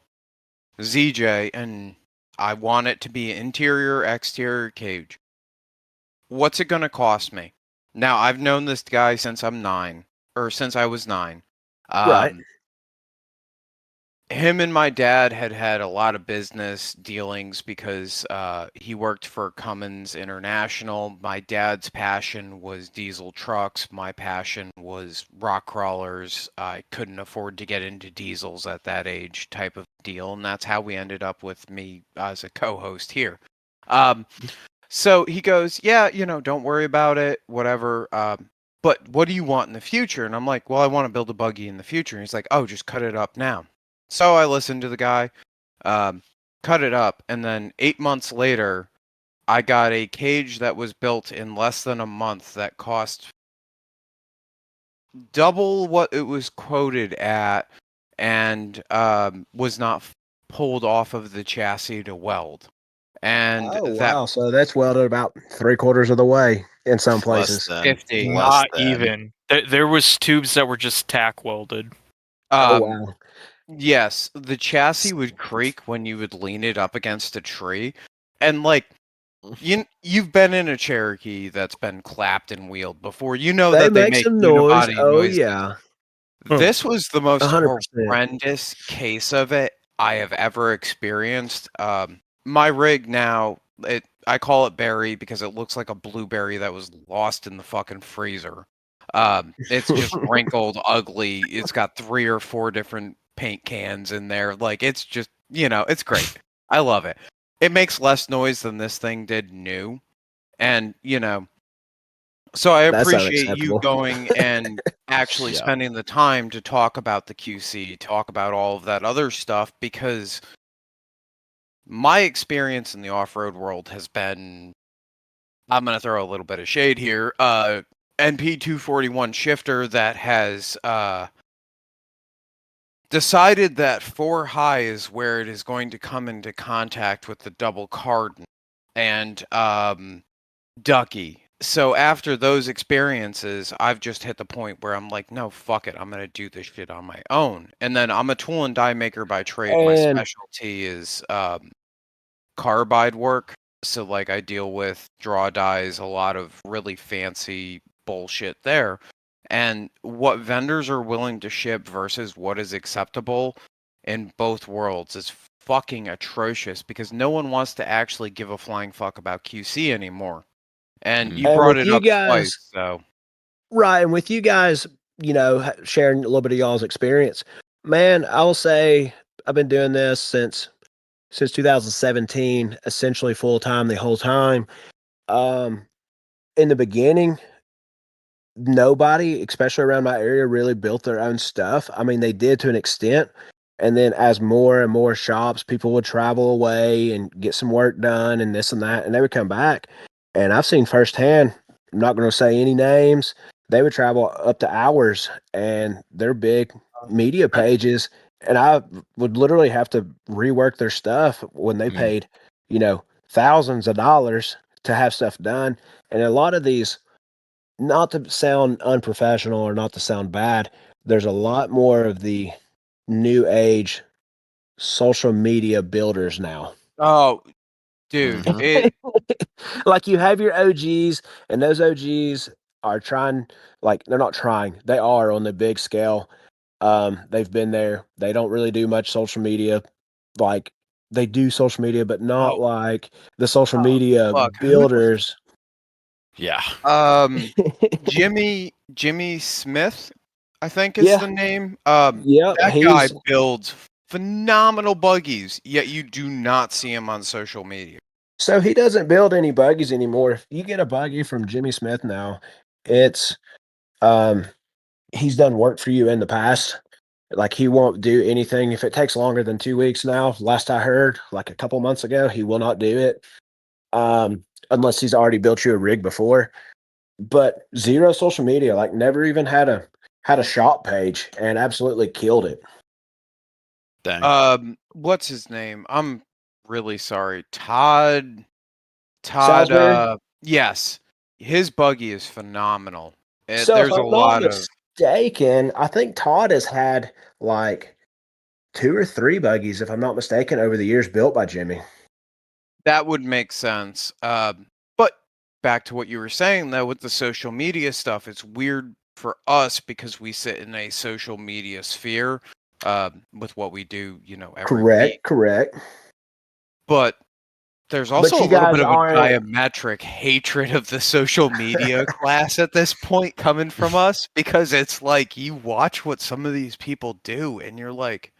Speaker 3: ZJ, and I want it to be interior, exterior cage. What's it going to cost me? Now, I've known this guy since since I was 9.
Speaker 2: Right.
Speaker 3: Him and my dad had a lot of business dealings because he worked for Cummins International. My dad's passion was diesel trucks. My passion was rock crawlers. I couldn't afford to get into diesels at that age, type of deal. And that's how we ended up with me as a co-host here. So he goes, yeah, don't worry about it, whatever. But what do you want in the future? And I'm like, well, I want to build a buggy in the future. And he's like, oh, just cut it up now. So I listened to the guy, cut it up, and then 8 months later, I got a cage that was built in less than a month that cost double what it was quoted at, and was not pulled off of the chassis to weld. And
Speaker 2: wow! So that's welded about 3/4 of the way in some places.
Speaker 3: 50.
Speaker 5: Not even. There was tubes that were just tack welded.
Speaker 2: Wow!
Speaker 3: Yes, the chassis would creak when you would lean it up against a tree, and you've been in a Cherokee that's been clapped and wheeled before. You know that they make
Speaker 2: some noise.
Speaker 3: unibody
Speaker 2: Oh
Speaker 3: noises.
Speaker 2: yeah.
Speaker 3: This was the most
Speaker 2: 100%.
Speaker 3: horrendous case of it I have ever experienced. My rig now, I call it berry because it looks like a blueberry that was lost in the fucking freezer. It's just wrinkled, ugly. It's got 3 or 4 different paint cans in there. It's just, it's great. I love it. It makes less noise than this thing did new. And, so I appreciate you going and actually spending the time to talk about the QC, talk about all of that other stuff, because my experience in the off-road world has been, I'm going to throw a little bit of shade here, NP241 shifter that has decided that 4 high is where it is going to come into contact with the double cardan and Ducky. So after those experiences, I've just hit the point where I'm like, no, fuck it. I'm going to do this shit on my own. And then I'm a tool and die maker by trade. My specialty is carbide work. So I deal with draw dies, a lot of really fancy bullshit there. And what vendors are willing to ship versus what is acceptable in both worlds is fucking atrocious, because no one wants to actually give a flying fuck about QC anymore. And you brought it up twice, so.
Speaker 2: Right, and with you guys, sharing a little bit of y'all's experience, man, I'll say I've been doing this since 2017, essentially full time the whole time. In the beginning, nobody, especially around my area, really built their own stuff. I mean, they did to an extent. And then as more and more shops, people would travel away and get some work done and this and that, and they would come back. And I've seen firsthand, I'm not going to say any names, they would travel up to hours, and they're big media pages. And I would literally have to rework their stuff when they paid, thousands of dollars to have stuff done. And a lot of these, not to sound unprofessional or not to sound bad, there's a lot more of the new age social media builders now.
Speaker 3: Oh, dude.
Speaker 2: Like, you have your OGs, and those OGs are trying, they're not trying, they are on the big scale. They've been there. They don't really do much social media. like they do social media, but not
Speaker 3: Oh.
Speaker 2: like the social media
Speaker 3: fuck.
Speaker 2: builders.
Speaker 1: Yeah.
Speaker 3: Jimmy Smith, I think is
Speaker 2: Yeah.
Speaker 3: the name.
Speaker 2: Yeah,
Speaker 3: That guy builds phenomenal buggies, yet you do not see him on social media.
Speaker 2: So he doesn't build any buggies anymore. If you get a buggy from Jimmy Smith now, it's he's done work for you in the past. Like he won't do anything if it takes longer than 2 weeks now. Last I heard, like a couple months ago, he will not do it. Unless he's already built you a rig before. But zero social media, like never even had a shop page and absolutely killed it.
Speaker 1: Dang.
Speaker 3: What's his name? I'm really sorry. Todd,
Speaker 2: Salisbury?
Speaker 3: yes. His buggy is phenomenal.
Speaker 2: So if
Speaker 3: There's a
Speaker 2: I'm not
Speaker 3: lot of
Speaker 2: mistaken, I think Todd has had like 2 or 3 buggies, if I'm not mistaken, over the years built by Jimmy.
Speaker 3: that would make sense. But back to what you were saying though, with the social media stuff, it's weird for us because we sit in a social media sphere with what we do, every week.
Speaker 2: Correct.
Speaker 3: But there's
Speaker 2: But
Speaker 3: also a
Speaker 2: you
Speaker 3: little
Speaker 2: guys
Speaker 3: bit of a
Speaker 2: aren't.
Speaker 3: diametric hatred of the social media class at this point coming from us, because it's like you watch what some of these people do and you're like,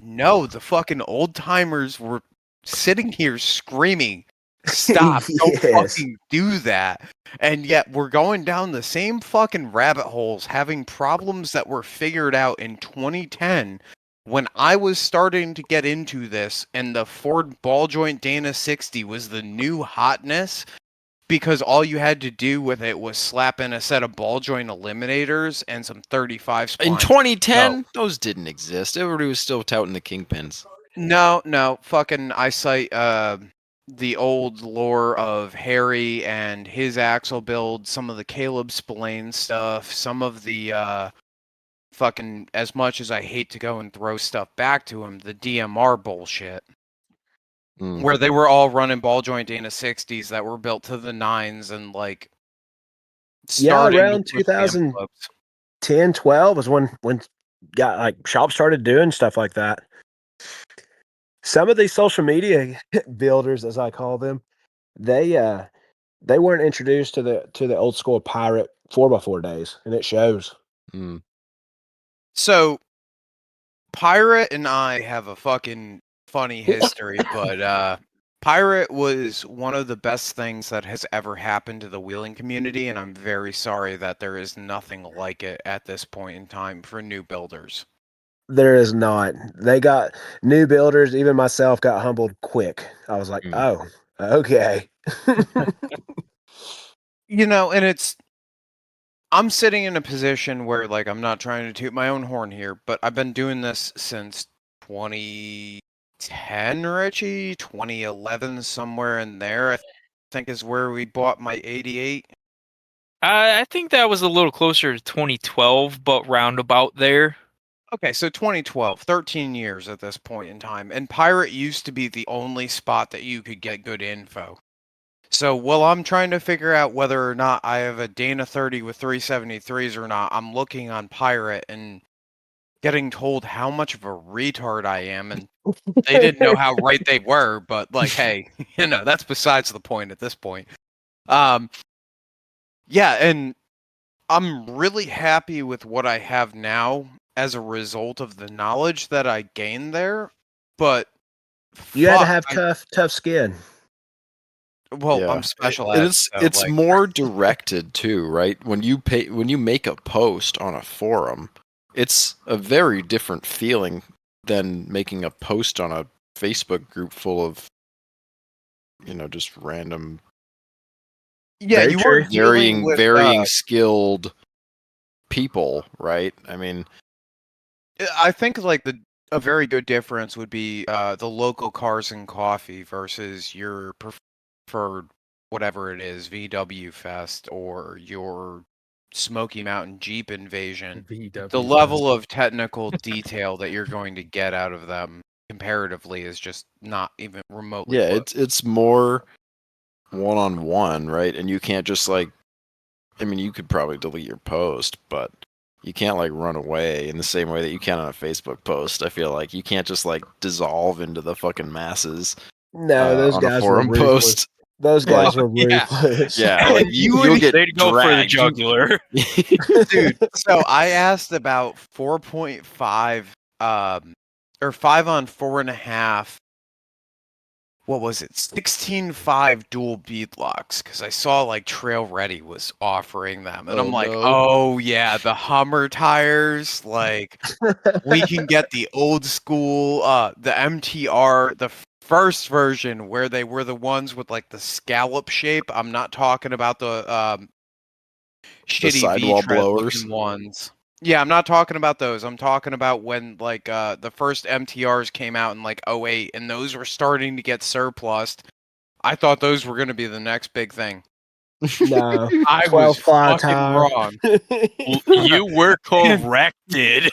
Speaker 3: no, the fucking old timers were sitting here screaming, stop, don't
Speaker 2: Yes.
Speaker 3: fucking do that. And yet we're going down the same fucking rabbit holes, having problems that were figured out in 2010 when I was starting to get into this, and the Ford ball joint Dana 60 was the new hotness, because all you had to do with it was slap in a set of ball joint eliminators and some 35 splines.
Speaker 1: In 2010, those didn't exist. Everybody was still touting the kingpins.
Speaker 3: No, fucking I cite the old lore of Harry and his axle build, some of the Caleb Spillane stuff, some of the fucking, as much as I hate to go and throw stuff back to him, the DMR bullshit. Where they were all running ball joint Dana 60s that were built to the 9s and like
Speaker 2: around 2010, 12 was when got like shops started doing stuff like that. Some of these social media builders, as I call them, they weren't introduced to the old school pirate 4x4 days, and it shows.
Speaker 3: So Pirate and I have a fucking funny history, but Pirate was one of the best things that has ever happened to the wheeling community, and I'm very sorry that there is nothing like it at this point in time for new builders.
Speaker 2: There is not. They got new builders. Even myself got humbled quick. I was like, oh, okay.
Speaker 3: And I'm sitting in a position where, like, I'm not trying to toot my own horn here, but I've been doing this since 2010, Richie, 2011, somewhere in there, I think is where we bought my 88.
Speaker 5: I think that was a little closer to 2012, but roundabout there.
Speaker 3: Okay, so 2012, 13 years at this point in time, and Pirate used to be the only spot that you could get good info. So while I'm trying to figure out whether or not I have a Dana 30 with 373s or not, I'm looking on Pirate and getting told how much of a retard I am, and they didn't know how right they were, but like, hey, that's besides the point at this point. Yeah, and I'm really happy with what I have now as a result of the knowledge that I gained there, but
Speaker 2: you had to have tough skin.
Speaker 3: Well, I'm special at it.
Speaker 1: It's more directed too, right? When you make a post on a forum, it's a very different feeling than making a post on a Facebook group full of just random
Speaker 3: you are
Speaker 1: varying skilled people, right? I mean,
Speaker 3: I think like a very good difference would be the local Cars and Coffee versus your preferred whatever it is, VW Fest or your Smoky Mountain Jeep Invasion. The level of technical detail that you're going to get out of them comparatively is just not even remotely close.
Speaker 1: It's more one-on-one, right? And you can't just you could probably delete your post, but you can't like run away in the same way that you can on a Facebook post. I feel like you can't just like dissolve into the fucking masses
Speaker 2: No, those
Speaker 1: on a
Speaker 2: guys were
Speaker 1: forum
Speaker 2: ruthless.
Speaker 1: post.
Speaker 2: Those guys were
Speaker 3: Yeah.
Speaker 2: ruthless.
Speaker 1: Yeah, like you'll get
Speaker 5: They'd go for the
Speaker 1: dragged.
Speaker 5: jugular.
Speaker 3: Dude, so I asked about 4.5 or 5 on 4.5. What was it? 16.5 dual bead locks, because I saw like Trail Ready was offering them, and
Speaker 1: Oh,
Speaker 3: I'm like,
Speaker 1: no.
Speaker 3: oh yeah, the Hummer tires. Like we can get the old school, the MTR, the first version where they were the ones with like the scallop shape. I'm not talking about the shitty
Speaker 1: sidewall
Speaker 3: V-tread
Speaker 1: blowers.
Speaker 3: looking ones. Yeah, I'm not talking about those. I'm talking about when like the first MTRs came out in like 08 and those were starting to get surplused. I thought those were going to be the next big thing.
Speaker 2: No,
Speaker 3: I
Speaker 2: 12
Speaker 3: was
Speaker 2: ply
Speaker 3: fucking
Speaker 2: tire.
Speaker 3: wrong.
Speaker 5: You were corrected.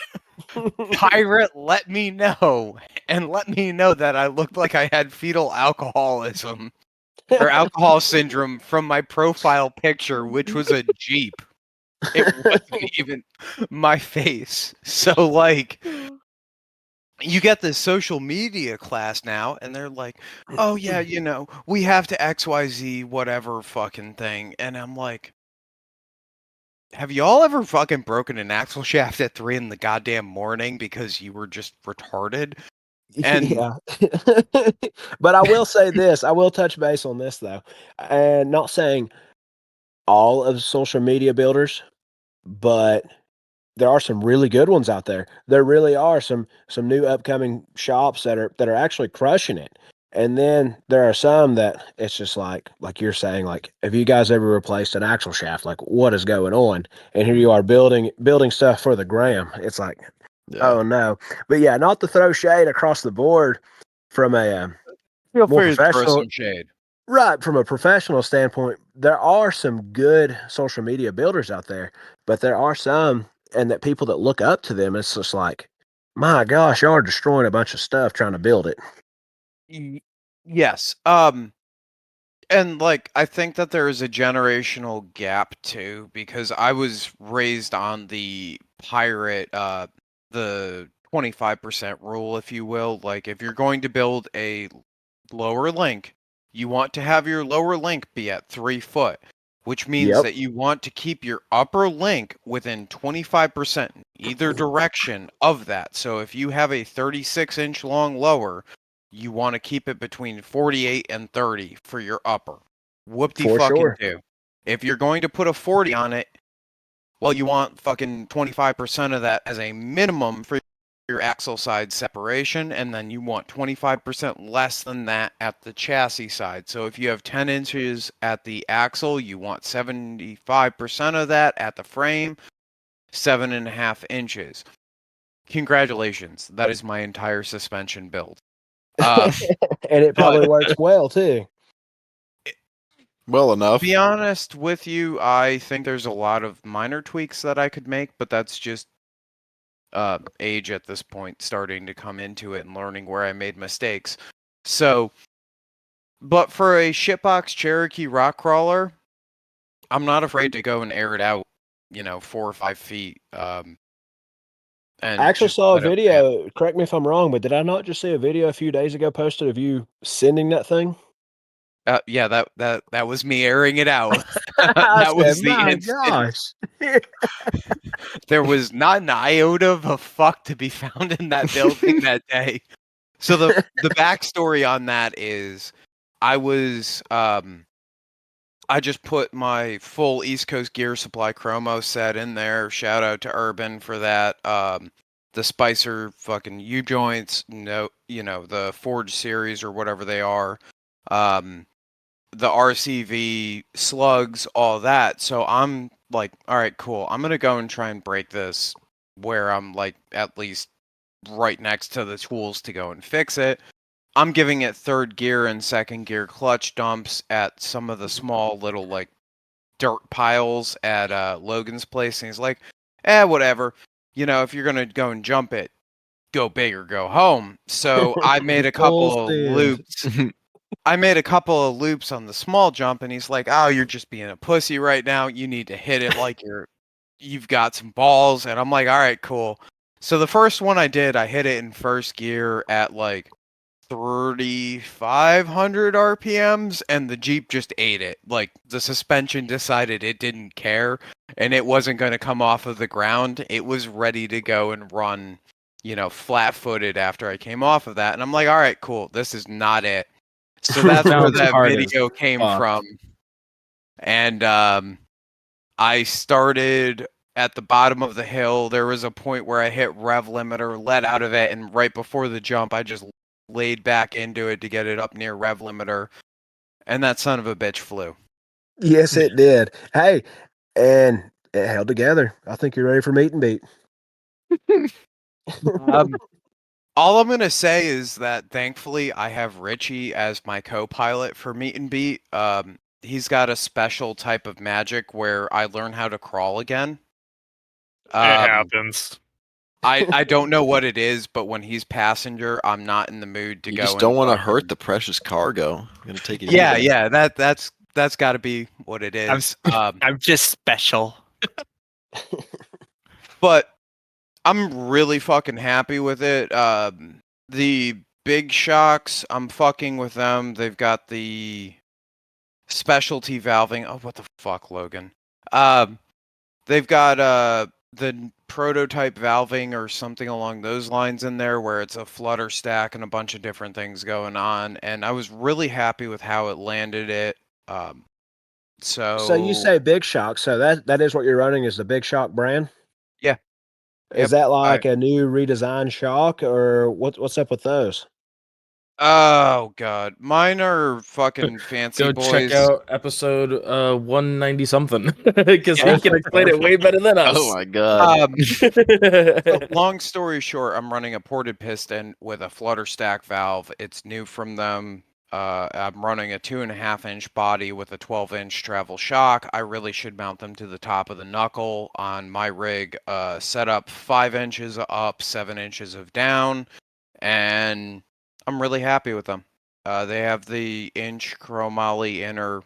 Speaker 3: Pirate, let me know. And let me know that I looked like I had fetal alcoholism or alcohol syndrome from my profile picture, which was a Jeep. It wasn't even my face. So, like, you get this social media class now, and they're like, oh, yeah, you know, we have to XYZ whatever fucking thing. And I'm like, have y'all ever fucking broken an axle shaft at 3 in the goddamn morning because you were just retarded? And
Speaker 2: Yeah. But I will say this. I will touch base on this, though. And not saying all of social media builders, but there are some really good ones out there. There really are some new upcoming shops that are actually crushing it. And then there are some that it's just like you're saying, like, have you guys ever replaced an axle shaft? Like, what is going on? And here you are building stuff for the gram. It's like,
Speaker 1: Yeah.
Speaker 2: oh no. But yeah, not to throw shade across the board from a
Speaker 3: feel
Speaker 2: more
Speaker 3: free to throw
Speaker 2: professional,
Speaker 3: some shade.
Speaker 2: right? From a professional standpoint, there are some good social media builders out there, but there are some, and that people that look up to them, it's just like, my gosh, y'all are destroying a bunch of stuff trying to build it.
Speaker 3: Yes. And like I think that there is a generational gap too, because I was raised on the pirate the 25% rule, if you will. Like if you're going to build a lower link, you want to have your lower link be at 3 foot, which means
Speaker 2: Yep.
Speaker 3: that you want to keep your upper link within 25% in either direction of that. So if you have a 36-inch long lower, you want to keep it between 48 and 30 for your upper. Whoop-de
Speaker 2: For
Speaker 3: fucking
Speaker 2: sure.
Speaker 3: do. If you're going to put a 40 on it, well, you want fucking 25% of that as a minimum for your axle side separation, and then you want 25% less than that at the chassis side. So if you have 10 inches at the axle, you want 75% of that at the frame, 7.5 inches. Congratulations. That is my entire suspension build.
Speaker 2: And it probably works well too.
Speaker 1: Well enough.
Speaker 3: To be honest with you, I think there's a lot of minor tweaks that I could make, but that's just age at this point starting to come into it and learning where I made mistakes. So, but for a shitbox Cherokee rock crawler, I'm not afraid to go and air it out, 4 or 5 feet. And
Speaker 2: I actually
Speaker 3: just
Speaker 2: saw a
Speaker 3: let it rip.
Speaker 2: video. Correct me if I'm wrong, but did I not just see a video a few days ago posted of you sending that thing?
Speaker 3: Yeah, that was me airing it out.
Speaker 2: I
Speaker 3: That was
Speaker 2: said,
Speaker 3: the
Speaker 2: my
Speaker 3: instant.
Speaker 2: gosh.
Speaker 3: There was not an iota of a fuck to be found in that building that day. So the backstory on that is I was I just put my full East Coast Gear Supply Chromo set in there. Shout out to Urban for that. The Spicer fucking U-joints, the Forge series or whatever they are. The RCV slugs, all that. So I'm like, all right, cool. I'm going to go and try and break this where I'm like at least right next to the tools to go and fix it. I'm giving it third gear and second gear clutch dumps at some of the small little like dirt piles at Logan's place. And he's like, whatever. If you're going to go and jump it, go big or go home. So I made a couple of loops. I made a couple of loops on the small jump, and he's like, oh, you're just being a pussy right now. You need to hit it like you're you've got some balls. And I'm like, all right, cool. So the first one I did, I hit it in first gear at like 3,500 RPMs, and the Jeep just ate it. Like, the suspension decided it didn't care, and it wasn't going to come off of the ground. It was ready to go and run, flat-footed after I came off of that. And I'm like, all right, cool. This is not it. So that's
Speaker 7: Now
Speaker 3: where
Speaker 7: it's
Speaker 3: that
Speaker 7: hard as
Speaker 3: video came
Speaker 7: fuck.
Speaker 3: from. And I started at the bottom of the hill. There was a point where I hit rev limiter, let out of it, and right before the jump, I just laid back into it to get it up near rev limiter, and that son of a bitch flew.
Speaker 2: Yes, it did. Hey, and it held together. I think you're ready for meet and beat.
Speaker 3: All I'm going to say is that thankfully I have Richie as my co-pilot for meet and beat. He's got a special type of magic where I learn how to crawl again.
Speaker 5: It happens.
Speaker 3: I don't know what it is, but when he's passenger, I'm not in the mood to
Speaker 1: You
Speaker 3: go.
Speaker 1: just don't want to
Speaker 3: fucking-
Speaker 1: hurt the precious cargo. You're gonna take it
Speaker 3: Yeah,
Speaker 1: easy.
Speaker 3: yeah. That's got to be what it is.
Speaker 5: I'm just special.
Speaker 3: But I'm really fucking happy with it. The big shocks, I'm fucking with them. They've got the specialty valving. Oh, what the fuck, Logan? They've got the prototype valving or something along those lines in there, where it's a flutter stack and a bunch of different things going on. And I was really happy with how it landed it.
Speaker 2: So you say Big Shock. So that is what you're running is the Big Shock brand?
Speaker 3: Yeah.
Speaker 2: Is that like a new redesigned shock, or what's up with those?
Speaker 3: Oh god, mine are fucking fancy
Speaker 7: Go
Speaker 3: boys.
Speaker 7: check out episode 190 something because he can explain it way better than us.
Speaker 1: Oh my god.
Speaker 3: So long story short, I'm running a ported piston with a flutter stack valve. It's new from them. I'm running a 2.5-inch body with a 12-inch travel shock. I really should mount them to the top of the knuckle on my rig. Set up 5 inches up, 7 inches of down, and I'm really happy with them. They have the inch chromoly inner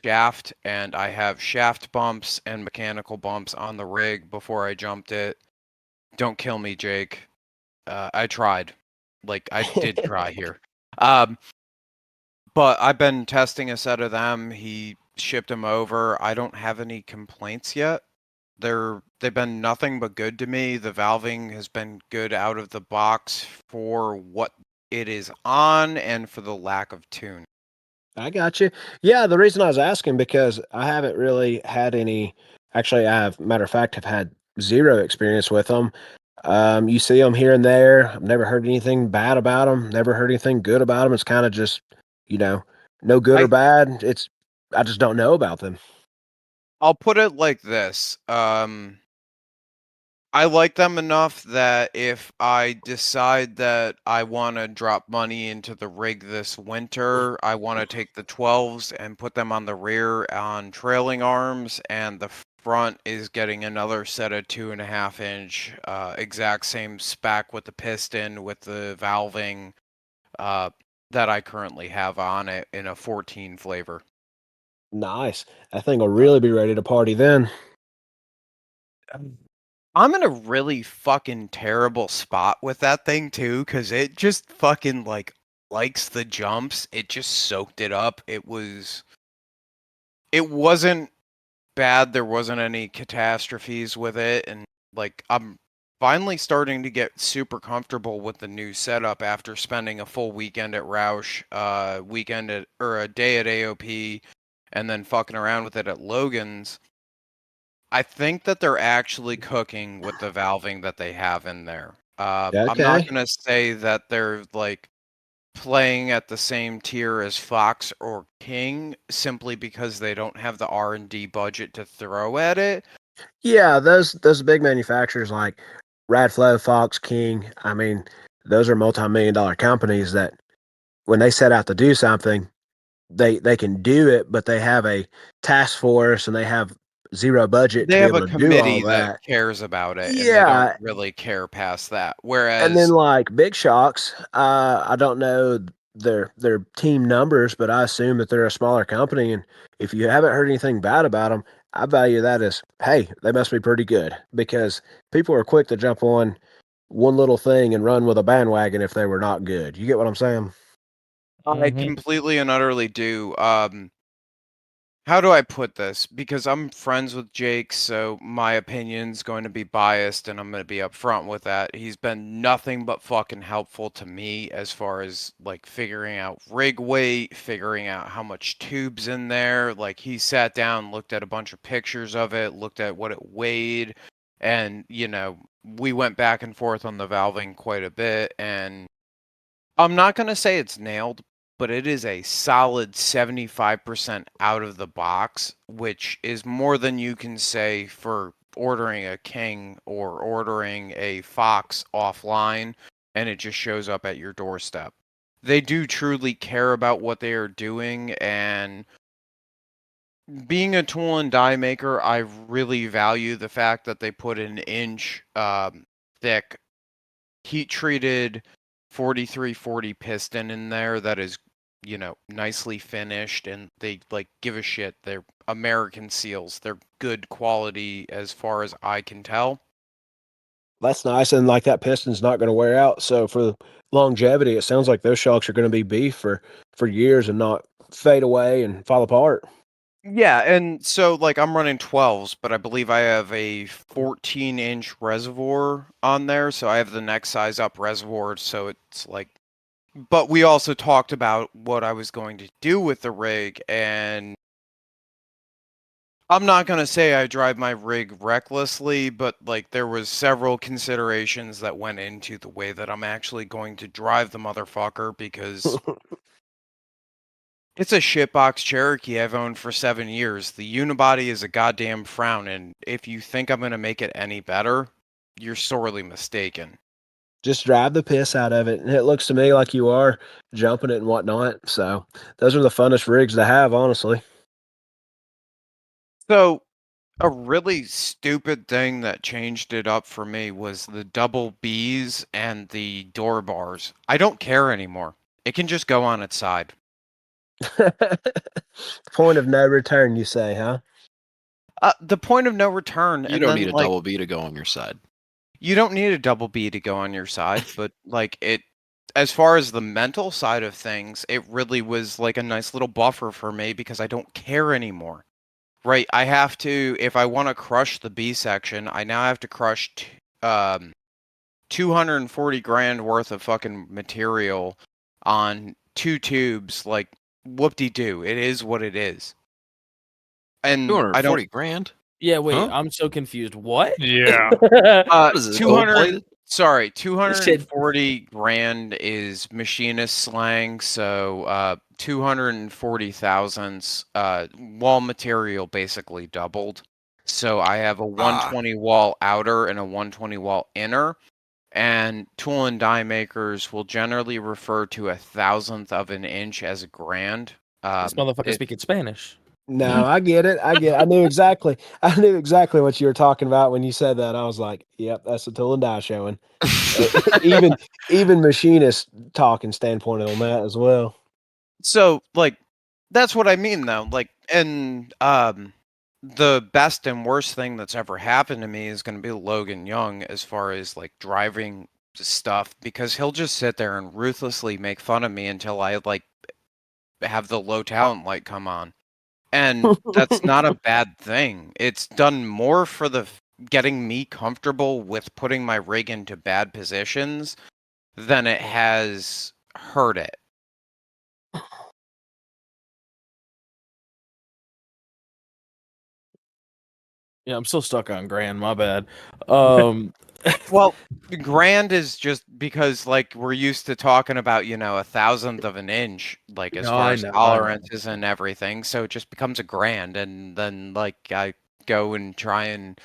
Speaker 3: shaft, and I have shaft bumps and mechanical bumps on the rig before I jumped it. Don't kill me, Jake. I tried. Like, I did try here. But I've been testing a set of them. He shipped them over. I don't have any complaints yet. They've been nothing but good to me. The valving has been good out of the box for what it is on and for the lack of tune.
Speaker 2: I got you. Yeah, the reason I was asking because I haven't really had any. Actually, I have. Matter of fact, have had zero experience with them. You see them here and there. I've never heard anything bad about them. Never heard anything good about them. It's kind of just, no good or bad. I just don't know about them.
Speaker 3: I'll put it like this. I like them enough that if I decide that I want to drop money into the rig this winter, I want to take the 12s and put them on the rear on trailing arms, and the front is getting another set of 2.5-inch, exact same spec with the piston, with the valving that I currently have on it in a 14 flavor.
Speaker 2: Nice. That thing will really be ready to party then.
Speaker 3: I'm in a really fucking terrible spot with that thing too, because it just fucking likes the jumps. It just soaked it up. It wasn't bad. There wasn't any catastrophes with it, and I'm finally starting to get super comfortable with the new setup after spending a full weekend at Roush, a day at AOP, and then fucking around with it at Logan's. I think that they're actually cooking with the valving that they have in there. I'm not
Speaker 2: Okay.
Speaker 3: going to say that they're playing at the same tier as Fox or King simply because they don't have the R&D budget to throw at it.
Speaker 2: Yeah, those big manufacturers like Radflow, Fox, King. I mean, those are multi-million-dollar companies that when they set out to do something, they can do it, but they have a task force and they have zero budget
Speaker 3: They
Speaker 2: to be
Speaker 3: have
Speaker 2: able
Speaker 3: a
Speaker 2: to do all
Speaker 3: committee that
Speaker 2: that.
Speaker 3: cares about it, and they
Speaker 2: Yeah,
Speaker 3: don't really care past that.
Speaker 2: and then
Speaker 3: Whereas
Speaker 2: like Big Shocks, I don't know their team numbers, but I assume that they're a smaller company. And if you haven't heard anything bad about them, I value that as, hey, they must be pretty good, because people are quick to jump on one little thing and run with a bandwagon if they were not good. You get what I'm saying?
Speaker 3: I
Speaker 7: Mhm.
Speaker 3: completely and utterly do. How do I put this? Because I'm friends with Jake, so my opinion's going to be biased, and I'm going to be upfront with that. He's been nothing but fucking helpful to me as far as like figuring out rig weight, figuring out how much tube's in there. Like he sat down, looked at a bunch of pictures of it, looked at what it weighed, and we went back and forth on the valving quite a bit, and I'm not going to say it's nailed, but it is a solid 75% out of the box, which is more than you can say for ordering a King or ordering a Fox offline and it just shows up at your doorstep. They do truly care about what they are doing, and being a tool and die maker, I really value the fact that they put an inch thick heat treated 4340 piston in there that is, nicely finished, and they like give a shit. They're American seals. They're good quality as far as I can tell.
Speaker 2: That's nice, and like that piston's not going to wear out. So for longevity, it sounds like those shocks are going to be beef for years and not fade away and fall apart.
Speaker 3: Yeah, and so like I'm running 12s, but I believe I have a 14-inch reservoir on there, so I have the next size up reservoir, so it's like. But we also talked about what I was going to do with the rig, and I'm not going to say I drive my rig recklessly, but like there was several considerations that went into the way that I'm actually going to drive the motherfucker, because it's a shitbox Cherokee I've owned for 7 years. The unibody is a goddamn frown, and if you think I'm going to make it any better, you're sorely mistaken.
Speaker 2: Just drive the piss out of it, and it looks to me like you are jumping it and whatnot. So those are the funnest rigs to have, honestly.
Speaker 3: So, a really stupid thing that changed it up for me was the double B's and the door bars. I don't care anymore. It can just go on its side.
Speaker 2: Point of no return, you say, huh?
Speaker 3: The point of no return,
Speaker 1: You
Speaker 3: and
Speaker 1: don't
Speaker 3: then
Speaker 1: need a
Speaker 3: like
Speaker 1: double B to go on your side.
Speaker 3: you don't need a double B to go on your side, but like it, as far as the mental side of things, it really was like a nice little buffer for me because I don't care anymore. Right, I have to, if I want to crush the B section, I now have to crush 240 grand worth of fucking material on 2 tubes. Like, whoop-de-doo, it is what it is. And I don't
Speaker 1: 240 grand?
Speaker 7: Yeah, wait,
Speaker 1: Huh?
Speaker 7: I'm so confused. What?
Speaker 5: Yeah.
Speaker 1: What is this,
Speaker 3: 200
Speaker 1: gold-plated?
Speaker 3: sorry,
Speaker 7: Shit.
Speaker 3: 240 grand is machinist slang, so 240 thousandths wall material basically doubled. So I have a 120 wall outer and a 120 wall inner, and tool and die makers will generally refer to 1/1000th of an inch as a grand.
Speaker 7: This motherfucker speaking Spanish.
Speaker 2: No, I get it. I knew exactly. I knew exactly what you were talking about when you said that. I was like, "Yep, that's a tool and die showing." Even machinists talking standpoint on that as well.
Speaker 3: So like that's what I mean though. Like, and the best and worst thing that's ever happened to me is going to be Logan Young as far as like driving stuff, because he'll just sit there and ruthlessly make fun of me until I like have the low talent light come on. And that's not a bad thing. It's done more for the getting me comfortable with putting my rig into bad positions than it has hurt it.
Speaker 7: Yeah, I'm still stuck on Grand. My bad. Um,
Speaker 3: Well, grand is just because like we're used to talking about, 1/1000th of an inch, like as
Speaker 7: No,
Speaker 3: far
Speaker 7: I
Speaker 3: as
Speaker 7: know, I know.
Speaker 3: tolerances and everything. So it just becomes a grand, and then like I go and try and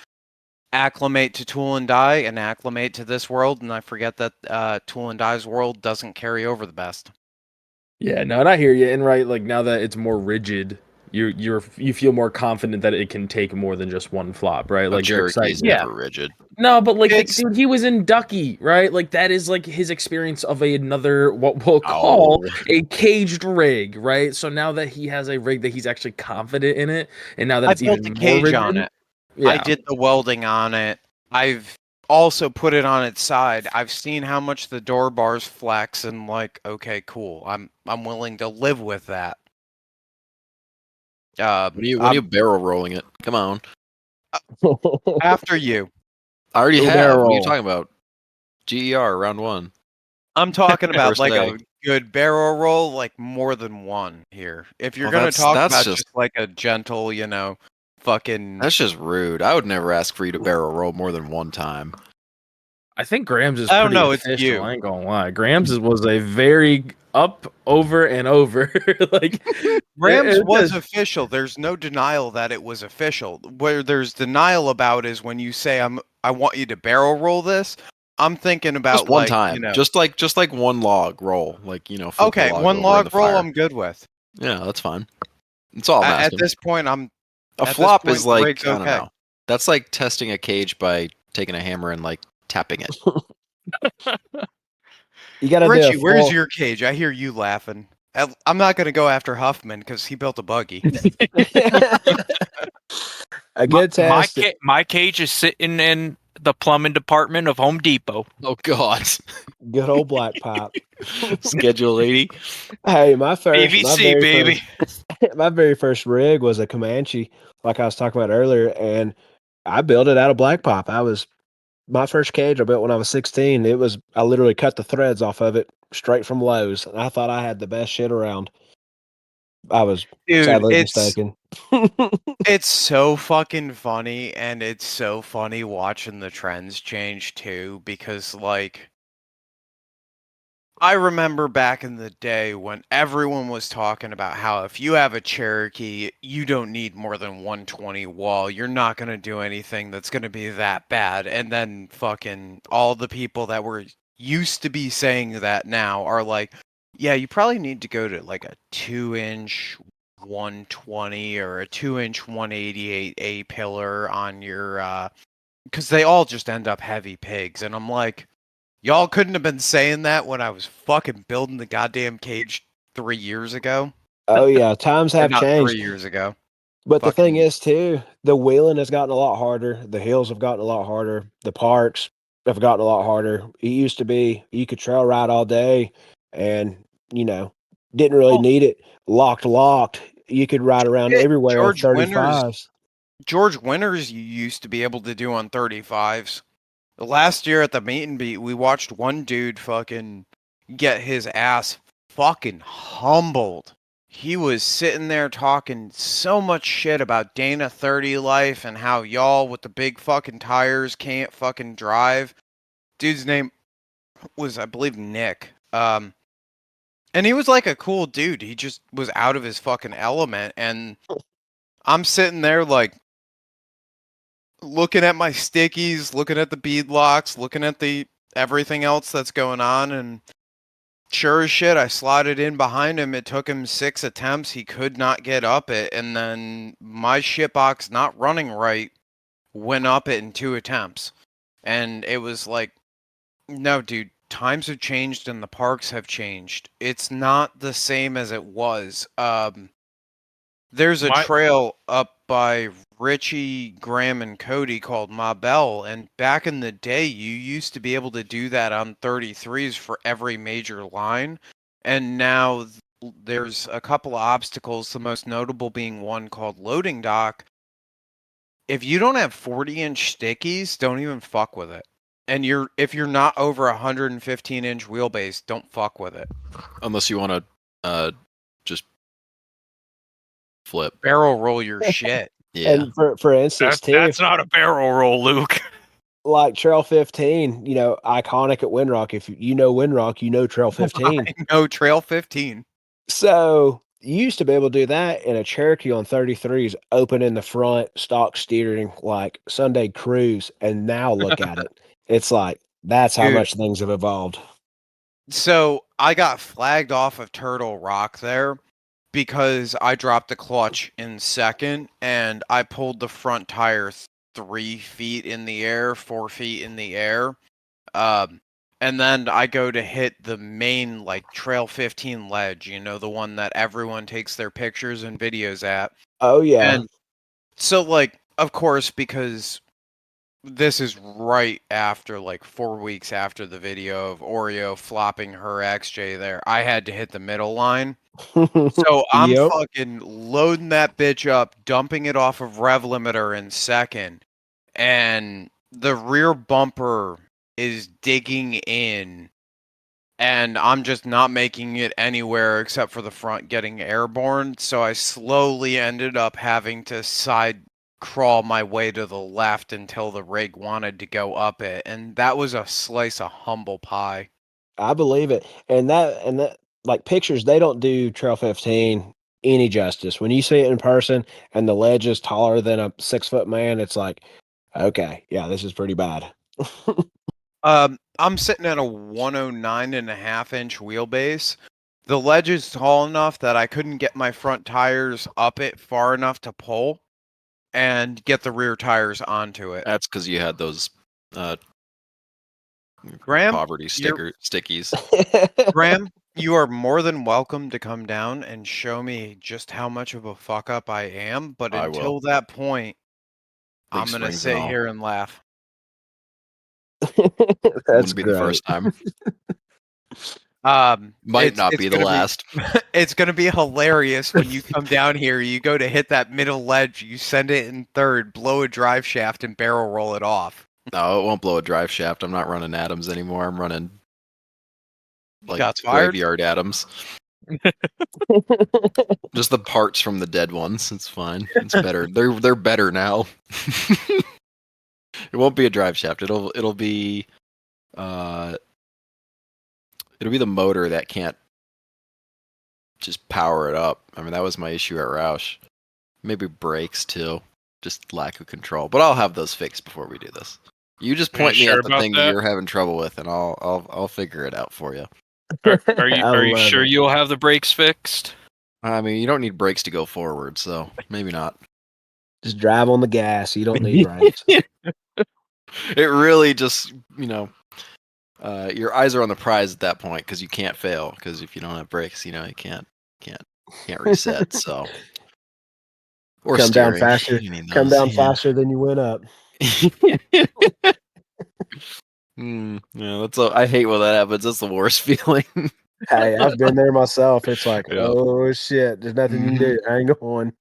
Speaker 3: acclimate to tool and die and acclimate to this world, and I forget that tool and die's world doesn't carry over the best.
Speaker 7: yeah, no, and I hear you. And right, like now that it's more rigid, you feel more confident that it can take more than just one flop, right?
Speaker 1: Like
Speaker 7: Like you're
Speaker 1: Cherokee's
Speaker 7: excited.
Speaker 1: never rigid.
Speaker 7: No, but like,
Speaker 3: It's-
Speaker 7: dude, he was in Ducky, right? Like that is like his experience of another what we'll call a caged rig, right? So now that he has a rig that he's actually confident in it, and now that
Speaker 3: I
Speaker 7: it's
Speaker 3: built
Speaker 7: even
Speaker 3: the
Speaker 7: more
Speaker 3: cage
Speaker 7: rigid,
Speaker 3: on it.
Speaker 7: yeah.
Speaker 3: I did the welding on it. I've also put it on its side. I've seen how much the door bars flex, and like, okay, cool. I'm willing to live with that.
Speaker 1: When are you barrel rolling it? Come on.
Speaker 3: After you,
Speaker 1: I already
Speaker 2: Go
Speaker 1: have.
Speaker 2: barrel
Speaker 1: What are you
Speaker 2: roll.
Speaker 1: talking about? GER round 1.
Speaker 3: I'm talking about
Speaker 1: First
Speaker 3: like
Speaker 1: day.
Speaker 3: a good barrel roll, like more than one here. If you're
Speaker 1: Well,
Speaker 3: gonna talk
Speaker 1: that's
Speaker 3: about
Speaker 1: just-
Speaker 3: just like a gentle, fucking.
Speaker 1: That's just rude. I would never ask for you to barrel roll more than one time.
Speaker 7: I think Grams is
Speaker 3: I don't
Speaker 7: pretty
Speaker 3: know, it's
Speaker 7: official.
Speaker 3: you.
Speaker 7: I ain't gonna lie. Grams was a very up, over, and over. Like
Speaker 3: Rams
Speaker 7: it
Speaker 3: was
Speaker 7: just-
Speaker 3: official. There's no denial that it was official. Where there's denial about is when you say I want you to barrel roll this. I'm thinking about
Speaker 1: Just one
Speaker 3: like,
Speaker 1: time. Just like one log roll. Like, flip
Speaker 3: okay,
Speaker 1: the log
Speaker 3: one
Speaker 1: over in
Speaker 3: log
Speaker 1: the
Speaker 3: roll
Speaker 1: fire.
Speaker 3: I'm good with.
Speaker 1: Yeah, that's fine. That's all I'm
Speaker 3: At
Speaker 1: asking.
Speaker 3: this point,
Speaker 1: A
Speaker 3: at this
Speaker 1: flop
Speaker 3: point,
Speaker 1: is like,
Speaker 3: rig's
Speaker 1: I don't
Speaker 3: okay.
Speaker 1: know. That's like testing a cage by taking a hammer and like tapping it.
Speaker 2: You got to do
Speaker 3: Richie,
Speaker 2: a
Speaker 3: where's
Speaker 2: full-
Speaker 3: your cage? I hear you laughing. I'm not gonna go after Huffman because he built a buggy.
Speaker 2: a good test.
Speaker 5: My cage is sitting in the plumbing department of Home Depot.
Speaker 1: Oh God.
Speaker 2: Good old black pipe.
Speaker 1: Schedule 80.
Speaker 2: Hey, my
Speaker 5: PVC, baby.
Speaker 2: my very first rig was a Comanche, like I was talking about earlier, and I built it out of black pipe. My first cage I built when I was 16. I literally cut the threads off of it straight from Lowe's, and I thought I had the best shit around. I was
Speaker 3: Dude,
Speaker 2: sadly
Speaker 3: it's
Speaker 2: mistaken.
Speaker 3: it's so fucking funny, and it's so funny watching the trends change too, because like I remember back in the day when everyone was talking about how if you have a Cherokee, you don't need more than 120 wall. You're not going to do anything that's going to be that bad. And then fucking all the people that were used to be saying that now are like, yeah, you probably need to go to like a 2-inch 120 or a 2-inch 188 A pillar on your because they all just end up heavy pigs. And I'm like, y'all couldn't have been saying that when I was fucking building the goddamn cage 3 years ago.
Speaker 2: Oh yeah, times
Speaker 3: Or
Speaker 2: have
Speaker 3: not
Speaker 2: changed.
Speaker 3: 3 years ago.
Speaker 2: But the thing
Speaker 3: fucking-
Speaker 2: is too, the wheeling has gotten a lot harder. The hills have gotten a lot harder. The parks have gotten a lot harder. It used to be you could trail ride all day and, didn't really
Speaker 3: Oh.
Speaker 2: need it. Locked. You could ride around
Speaker 3: Shit,
Speaker 2: everywhere on
Speaker 3: George Winters.
Speaker 2: 35s.
Speaker 3: George Winters you used to be able to do on 35s. Last year at the meet and beat, we watched one dude fucking get his ass fucking humbled. He was sitting there talking so much shit about Dana 30 life and how y'all with the big fucking tires can't fucking drive. Dude's name was, I believe, Nick. And he was like a cool dude. He just was out of his fucking element. And I'm sitting there like looking at my stickies, looking at the bead locks, looking at the everything else that's going on, and sure as shit, I slotted in behind him. It took him 6 attempts. He could not get up it, and then my shitbox not running right went up it in 2 attempts. And it was like, no, dude, times have changed and the parks have changed. It's not the same as it was. There's a trail up by Richie, Graham, and Cody called Ma Bell, and back in the day, you used to be able to do that on 33s for every major line, and now there's a couple of obstacles, the most notable being one called Loading Dock. If you don't have 40-inch stickies, don't even fuck with it. And if you're not over 115-inch wheelbase, don't fuck with it.
Speaker 1: Unless you want to just flip.
Speaker 3: Barrel roll your shit.
Speaker 1: Yeah.
Speaker 2: And for instance, too,
Speaker 5: That's not a barrel roll, Luke.
Speaker 2: like Trail 15, iconic at Windrock. If you know Windrock, you know Trail 15.
Speaker 3: No, Trail 15.
Speaker 2: So you used to be able to do that in a Cherokee on 33s, open in the front, stock steering, like Sunday cruise. And now look at it. It's like, that's how
Speaker 3: Dude.
Speaker 2: much things have evolved.
Speaker 3: So I got flagged off of Turtle Rock there because I dropped the clutch in second, and I pulled the front tire 3 feet in the air, 4 feet in the air. And then I go to hit the main, like, Trail 15 ledge, you know, the one that everyone takes their pictures and videos at.
Speaker 2: Oh yeah.
Speaker 3: And so, like, of course, because this is right after, like, 4 weeks after the video of Oreo flopping her XJ there, I had to hit the middle line. So I'm
Speaker 2: Yep.
Speaker 3: fucking loading that bitch up, dumping it off of rev limiter in second, and the rear bumper is digging in, and I'm just not making it anywhere except for the front getting airborne. So I slowly ended up having to side crawl my way to the left until the rig wanted to go up it, and that was a slice of humble pie.
Speaker 2: I believe it. And that like pictures, they don't do Trail 15 any justice. When you see it in person and the ledge is taller than a 6-foot man, it's like, okay, yeah, this is pretty bad.
Speaker 3: I'm sitting at a 109.5-inch wheelbase. The ledge is tall enough that I couldn't get my front tires up it far enough to pull and get the rear tires onto it.
Speaker 1: That's because you had those
Speaker 3: Graham,
Speaker 1: poverty stickies.
Speaker 3: Graham, you are more than welcome to come down and show me just how much of a fuck up I am. But
Speaker 1: I
Speaker 3: until
Speaker 1: will.
Speaker 3: that point,
Speaker 1: Big
Speaker 3: I'm gonna
Speaker 1: springs
Speaker 3: sit
Speaker 1: and all.
Speaker 3: here and laugh.
Speaker 2: That's
Speaker 1: Wouldn't be
Speaker 2: great.
Speaker 1: the first time. Might
Speaker 3: It's-
Speaker 1: not
Speaker 3: it's
Speaker 1: be the
Speaker 3: gonna
Speaker 1: last.
Speaker 3: It's gonna be hilarious when you come down here. You go to hit that middle ledge, you send it in third, blow a drive shaft, and barrel roll it off.
Speaker 1: No, it won't blow a drive shaft. I'm not running Adams anymore. I'm running like
Speaker 3: Shots fired?
Speaker 1: graveyard Adams. Just the parts from the dead ones. It's fine. It's better. They're better now. It won't be a drive shaft. It'll be the motor that can't just power it up. I mean, that was my issue at Roush. Maybe brakes too. Just lack of control. But I'll have those fixed before we do this. You just
Speaker 5: Are you
Speaker 1: point me
Speaker 5: sure
Speaker 1: at the
Speaker 5: about
Speaker 1: thing that
Speaker 5: that?
Speaker 1: you're having trouble with, and I'll figure it out for you.
Speaker 5: Are
Speaker 2: I
Speaker 5: you
Speaker 2: love
Speaker 5: sure
Speaker 2: it.
Speaker 5: you'll have the brakes fixed?
Speaker 1: I mean, you don't need brakes to go forward, so maybe not.
Speaker 2: Just drive on the gas. You don't need brakes.
Speaker 1: It really just, your eyes are on the prize at that point because you can't fail. Because if you don't have brakes, you can't reset. So, or
Speaker 2: Come down
Speaker 1: steering.
Speaker 2: faster.
Speaker 1: You need
Speaker 2: Come
Speaker 1: those,
Speaker 2: down
Speaker 1: yeah.
Speaker 2: faster than you went up.
Speaker 1: Yeah, I hate when that happens. That's the worst feeling.
Speaker 2: Hey, I've been there myself. It's like,
Speaker 1: Yeah.
Speaker 2: oh shit, there's nothing you can do. Hang on.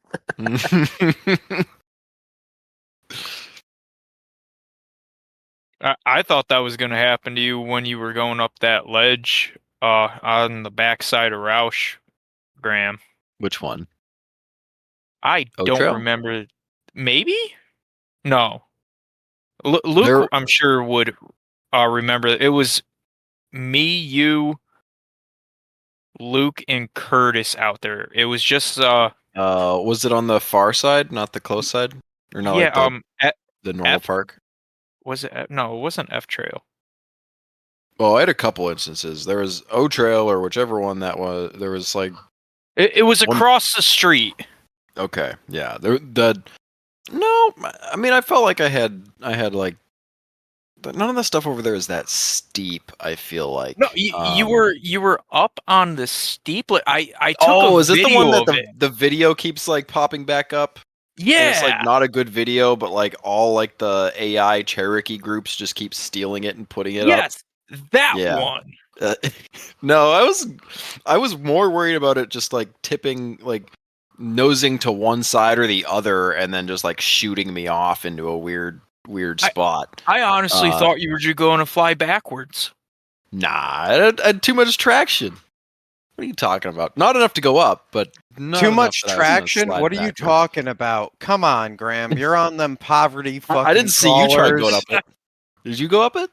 Speaker 5: I thought that was going to happen to you when you were going up that ledge on the backside of Roush, Graham.
Speaker 1: Which one?
Speaker 5: I
Speaker 1: Oak
Speaker 5: don't
Speaker 1: Trail?
Speaker 5: remember. Maybe? No. Luke,
Speaker 1: There-
Speaker 5: I'm sure, would remember. It was me, you, Luke, and Curtis out there. It was just
Speaker 1: Was it on the far side, not the close side, or not
Speaker 5: yeah,
Speaker 1: like the normal
Speaker 5: F-
Speaker 1: park?
Speaker 5: was it no, it wasn't F Trail.
Speaker 1: Well, I had a couple instances. There was O Trail or whichever one that was. There was like,
Speaker 5: It was
Speaker 1: One-
Speaker 5: across the street.
Speaker 1: okay, yeah. No, I mean, I felt like I had like, none of the stuff over there is that steep. I feel like.
Speaker 5: No, you were up on the steep. I took
Speaker 1: Oh,
Speaker 5: a
Speaker 1: is it the
Speaker 5: video
Speaker 1: one that
Speaker 5: of it.
Speaker 1: the video keeps like popping back up? And
Speaker 5: Yeah,
Speaker 1: it's like not a good video, but like all like the AI Cherokee groups just keep stealing it and putting it up.
Speaker 5: yes, that
Speaker 1: Yeah.
Speaker 5: one.
Speaker 1: No, I was more worried about it just like tipping, like nosing to one side or the other, and then just like shooting me off into a weird spot.
Speaker 5: I honestly thought you were just going to fly backwards.
Speaker 1: Nah, I had too much traction. What are you talking about? Not enough to go up, but not
Speaker 3: Too
Speaker 1: enough
Speaker 3: much
Speaker 1: that I was gonna
Speaker 3: traction?
Speaker 1: slide
Speaker 3: What are you
Speaker 1: backwards.
Speaker 3: talking about? Come on, Graham. You're on them poverty fucking
Speaker 1: I didn't see you try
Speaker 3: crawlers.
Speaker 1: going up it. Did you go up it?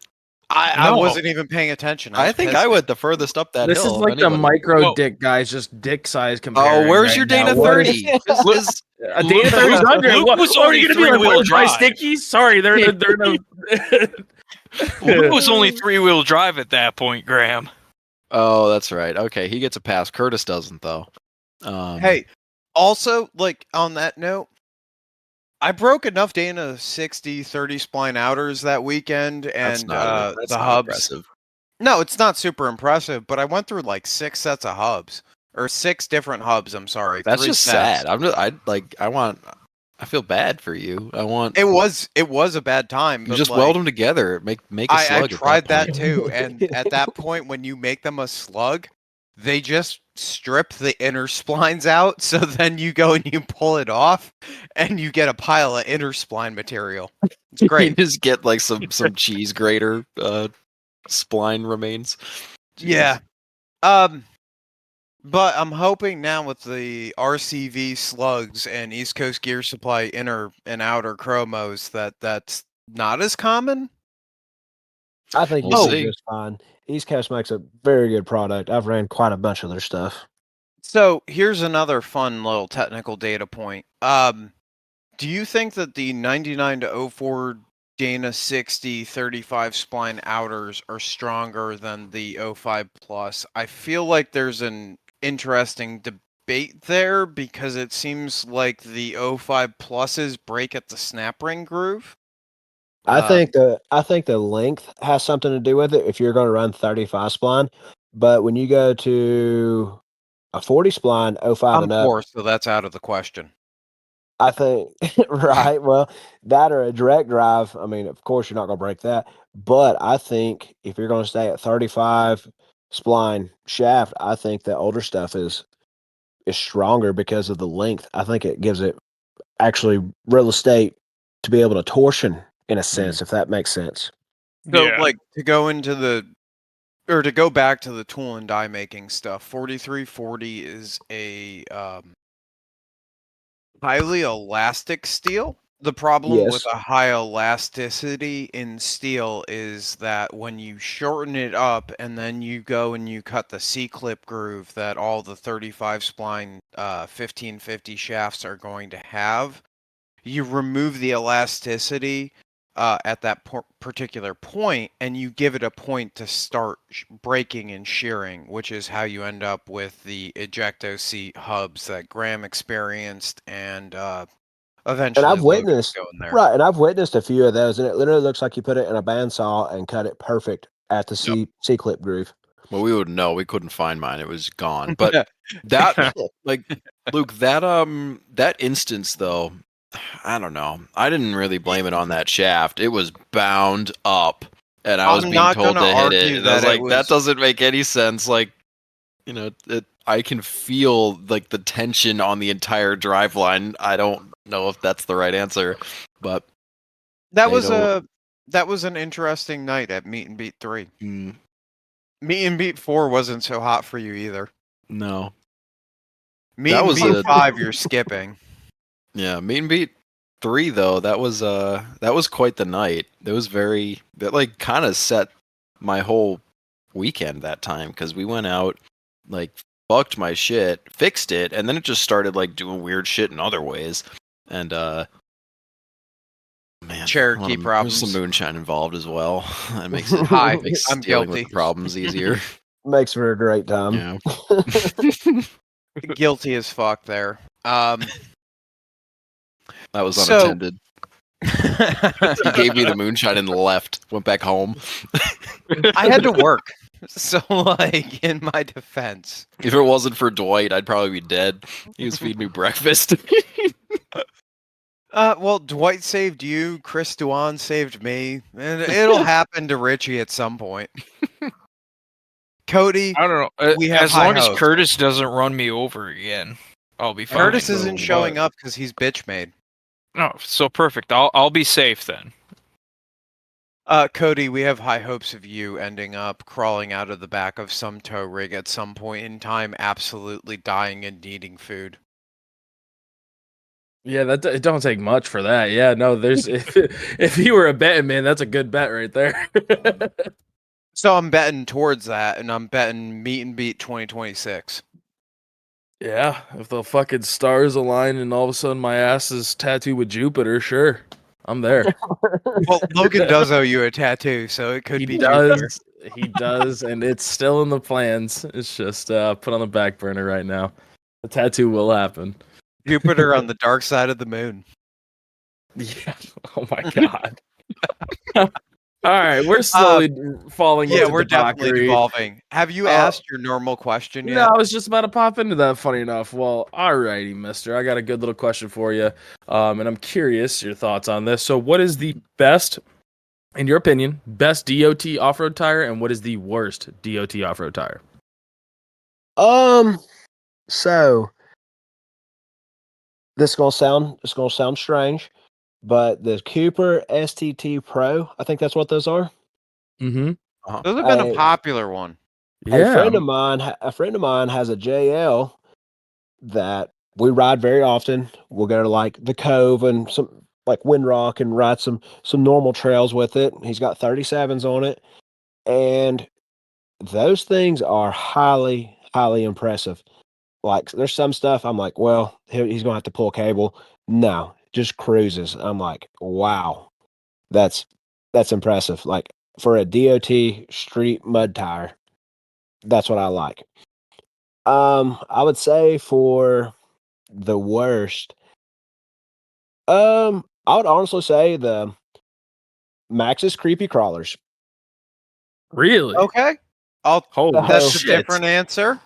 Speaker 3: I
Speaker 5: No.
Speaker 3: wasn't even paying attention.
Speaker 1: I
Speaker 3: was
Speaker 1: think
Speaker 3: pissed.
Speaker 1: I went the furthest up that
Speaker 7: This
Speaker 1: hill.
Speaker 7: is
Speaker 1: of
Speaker 7: like the
Speaker 1: anybody.
Speaker 7: micro
Speaker 5: Whoa.
Speaker 7: dick guys, just dick size comparing.
Speaker 1: Oh, where's
Speaker 7: right
Speaker 1: your
Speaker 7: now.
Speaker 1: Dana
Speaker 7: What
Speaker 1: 30?
Speaker 7: is-
Speaker 1: This is-
Speaker 7: A Dana 30's under.
Speaker 5: Luke
Speaker 7: What,
Speaker 5: was
Speaker 7: what are
Speaker 5: only
Speaker 7: you gonna be like?
Speaker 5: three-wheel
Speaker 7: What, dry
Speaker 5: drive.
Speaker 7: stickies? Sorry, they're in a.
Speaker 5: Luke was only 3-wheel drive at that point, Graham.
Speaker 1: Oh, that's right. Okay, he gets a pass. Curtis doesn't though.
Speaker 3: Hey, also, like, on that note, I broke enough Dana 60 30 spline outers that weekend,
Speaker 1: that's
Speaker 3: and
Speaker 1: not
Speaker 3: the hubs.
Speaker 1: impressive.
Speaker 3: No, it's not super impressive, but I went through like 6 sets of hubs. Or 6 different hubs, I'm sorry.
Speaker 1: That's
Speaker 3: 3
Speaker 1: just
Speaker 3: sets.
Speaker 1: sad. I feel bad for you.
Speaker 3: It was a bad time,
Speaker 1: You
Speaker 3: but
Speaker 1: just
Speaker 3: like,
Speaker 1: weld them together. Make a
Speaker 3: I
Speaker 1: slug.
Speaker 3: tried that
Speaker 1: point.
Speaker 3: too, and at that point, when you make them a slug, they just strip the inner splines out. So then you go and you pull it off, and you get a pile of inner spline material. It's
Speaker 1: You
Speaker 3: great.
Speaker 1: just get like some cheese grater spline remains. Jeez.
Speaker 3: Yeah. But I'm hoping now with the RCV slugs and East Coast Gear Supply inner and outer chromos that's not as common.
Speaker 2: I think
Speaker 1: We'll
Speaker 2: you'll
Speaker 1: see.
Speaker 2: do just fine. East Coast makes a very good product. I've ran quite a bunch of their stuff.
Speaker 3: So here's another fun little technical data point. Do you think that the 99 to 04 Dana 60 35 spline outers are stronger than the 05 plus? I feel like there's an interesting debate there because it seems like the 05 pluses break at the snap ring groove.
Speaker 2: I think the length has something to do with it if you're going to run 35 spline. But when you go to a 40 spline 05
Speaker 3: I'm
Speaker 2: and up,
Speaker 3: 4, so that's out of the question.
Speaker 2: I think right. Well, that or a direct drive. I mean, of course, you're not going to break that. But I think if you're going to stay at 35 spline shaft, I think the older stuff is stronger because of the length. I think it gives it actually real estate to be able to torsion in a sense, if that makes sense.
Speaker 3: So,
Speaker 5: Yeah.
Speaker 3: like, to go back to the tool and die making stuff, 4340 is a highly elastic steel. The problem with
Speaker 2: Yes.
Speaker 3: a high elasticity in steel is that when you shorten it up and then you go and you cut the C-clip groove that all the 35 spline 1550 shafts are going to have, you remove the elasticity at that particular point, and you give it a point to start breaking and shearing, which is how you end up with the ejecto seat hubs that Graham experienced, and eventually
Speaker 2: And I've
Speaker 3: Logan
Speaker 2: witnessed
Speaker 3: going there.
Speaker 2: right, and I've witnessed a few of those, and it literally looks like you put it in a bandsaw and cut it perfect at the C clip groove.
Speaker 1: Well, we would know. We couldn't find mine. It was gone. But that, like, Luke, that instance though, I don't know. I didn't really blame it on that shaft. It was bound up, and I was
Speaker 3: I'm
Speaker 1: being
Speaker 3: not
Speaker 1: told to
Speaker 3: gonna
Speaker 1: hit it.
Speaker 3: argue
Speaker 1: And I was
Speaker 3: that it
Speaker 1: like, that
Speaker 3: was-
Speaker 1: doesn't make any sense. Like, you know, I can feel like the tension on the entire drive line. I don't know if that's the right answer, but
Speaker 3: that was an interesting night at Meet and Beat 3.
Speaker 1: mm,
Speaker 3: Meet and Beat 4 wasn't so hot for you either.
Speaker 1: no.
Speaker 3: Meet
Speaker 1: That
Speaker 3: and
Speaker 1: was
Speaker 3: Beat
Speaker 1: a-
Speaker 3: 5 you're skipping.
Speaker 1: Yeah, Meet and Beat 3 though, that was quite the night. That like kind of set my whole weekend that time because we went out, like fucked my shit, fixed it, and then it just started like doing weird shit in other ways. And man,
Speaker 3: Cherokee problems.
Speaker 1: There's some moonshine involved as well. That makes it
Speaker 3: Hi,
Speaker 1: makes
Speaker 3: I'm
Speaker 1: dealing
Speaker 3: guilty.
Speaker 1: with the problems easier.
Speaker 2: Makes for a great time.
Speaker 1: Yeah.
Speaker 3: Guilty as fuck there.
Speaker 1: That was
Speaker 3: So-
Speaker 1: unattended. He gave me the moonshine and left. Went back home.
Speaker 3: I had to work. So, like, in my defense.
Speaker 1: If it wasn't for Dwight, I'd probably be dead. He was feeding me breakfast.
Speaker 3: Well, Dwight saved you, Chris Duan saved me, and it'll happen to Richie at some point. Cody,
Speaker 5: I don't know.
Speaker 3: We have
Speaker 5: As
Speaker 3: high
Speaker 5: long as
Speaker 3: hopes.
Speaker 5: Curtis doesn't run me over again, I'll be fine.
Speaker 3: Curtis isn't
Speaker 5: But-
Speaker 3: showing up because he's bitch made.
Speaker 5: No, so perfect. I'll be safe then.
Speaker 3: Cody, we have high hopes of you ending up crawling out of the back of some tow rig at some point in time, absolutely dying and needing food.
Speaker 7: Yeah, it don't take much for that. Yeah, no, there's if you were a betting man, that's a good bet right there.
Speaker 3: So I'm betting towards that, and I'm betting Meet and Beat 2026.
Speaker 7: Yeah, if the fucking stars align and all of a sudden my ass is tattooed with Jupiter, sure, I'm there.
Speaker 3: Well, Logan does owe you a tattoo, so it could
Speaker 7: He
Speaker 3: be Jupiter.
Speaker 7: does, he does, and it's still in the plans. It's just put on the back burner right now. The tattoo will happen.
Speaker 3: Jupiter on the dark side of the moon.
Speaker 7: Yeah. Oh my god. All right, we're slowly falling
Speaker 3: Yeah,
Speaker 7: into
Speaker 3: we're definitely
Speaker 7: debauchery.
Speaker 3: devolving. Have you asked your normal question
Speaker 7: No,
Speaker 3: yet?
Speaker 7: I was just about to pop into that. Funny enough. Well, alrighty, mister. I got a good little question for you. And I'm curious your thoughts on this. So, what is the best, in your opinion, best DOT off-road tire, and what is the worst DOT off-road tire?
Speaker 2: So it's gonna sound strange, but the Cooper STT Pro, I think that's what those are.
Speaker 7: Mm-hmm.
Speaker 3: Those have been a
Speaker 2: Hey.
Speaker 3: popular one.
Speaker 2: A
Speaker 7: Yeah.
Speaker 2: friend of mine has a JL that we ride very often. We'll go to like the Cove and some like Windrock and ride some normal trails with it. He's got 37s on it, and those things are highly impressive. Like there's some stuff I'm like, well, he's gonna have to pull cable. No, just cruises. I'm like, wow, that's impressive. Like for a DOT street mud tire, that's what I like. I would say for the worst, I would honestly say the Max's creepy crawlers.
Speaker 7: Really?
Speaker 3: Okay.
Speaker 7: Holy
Speaker 3: That's
Speaker 7: shit.
Speaker 3: a different answer.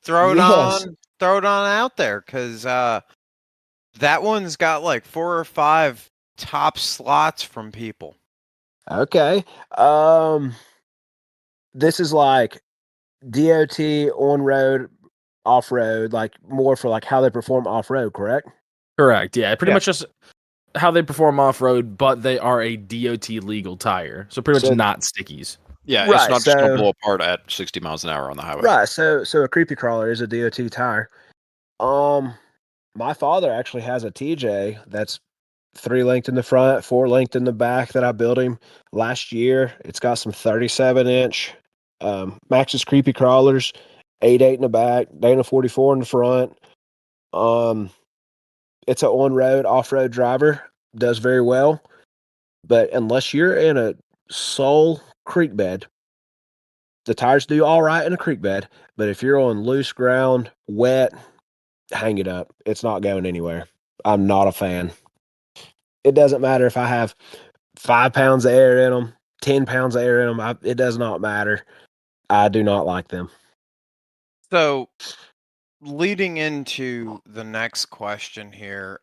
Speaker 3: Throw it
Speaker 2: Yes.
Speaker 3: on out there, because that one's got like 4 or 5 top slots from people.
Speaker 2: Okay. This is like DOT on road, off road, like more for like how they perform off road, correct?
Speaker 7: Correct. Yeah, pretty
Speaker 3: Yeah.
Speaker 7: much just how they perform off-road, but they are a DOT legal tire. So pretty much
Speaker 2: So-
Speaker 7: not stickies.
Speaker 1: Yeah,
Speaker 2: Right,
Speaker 1: it's not just gonna
Speaker 2: so-
Speaker 1: blow apart at 60 miles an hour on the highway.
Speaker 2: Right. So a creepy crawler is a DOT tire. My father actually has a TJ that's 3 length in the front, 4 length in the back that I built him last year. It's got some 37-inch Max's creepy crawlers, 8.8 in the back, Dana 44 in the front. It's an on-road, off-road driver, does very well. But unless you're in a sole creek bed, the tires do all right in a creek bed. But if you're on loose ground, wet, hang it up. It's not going anywhere. I'm not a fan. It doesn't matter if I have 5 pounds of air in them, 10 pounds of air in them. It does not matter. I do not like them.
Speaker 3: So, leading into the next question here,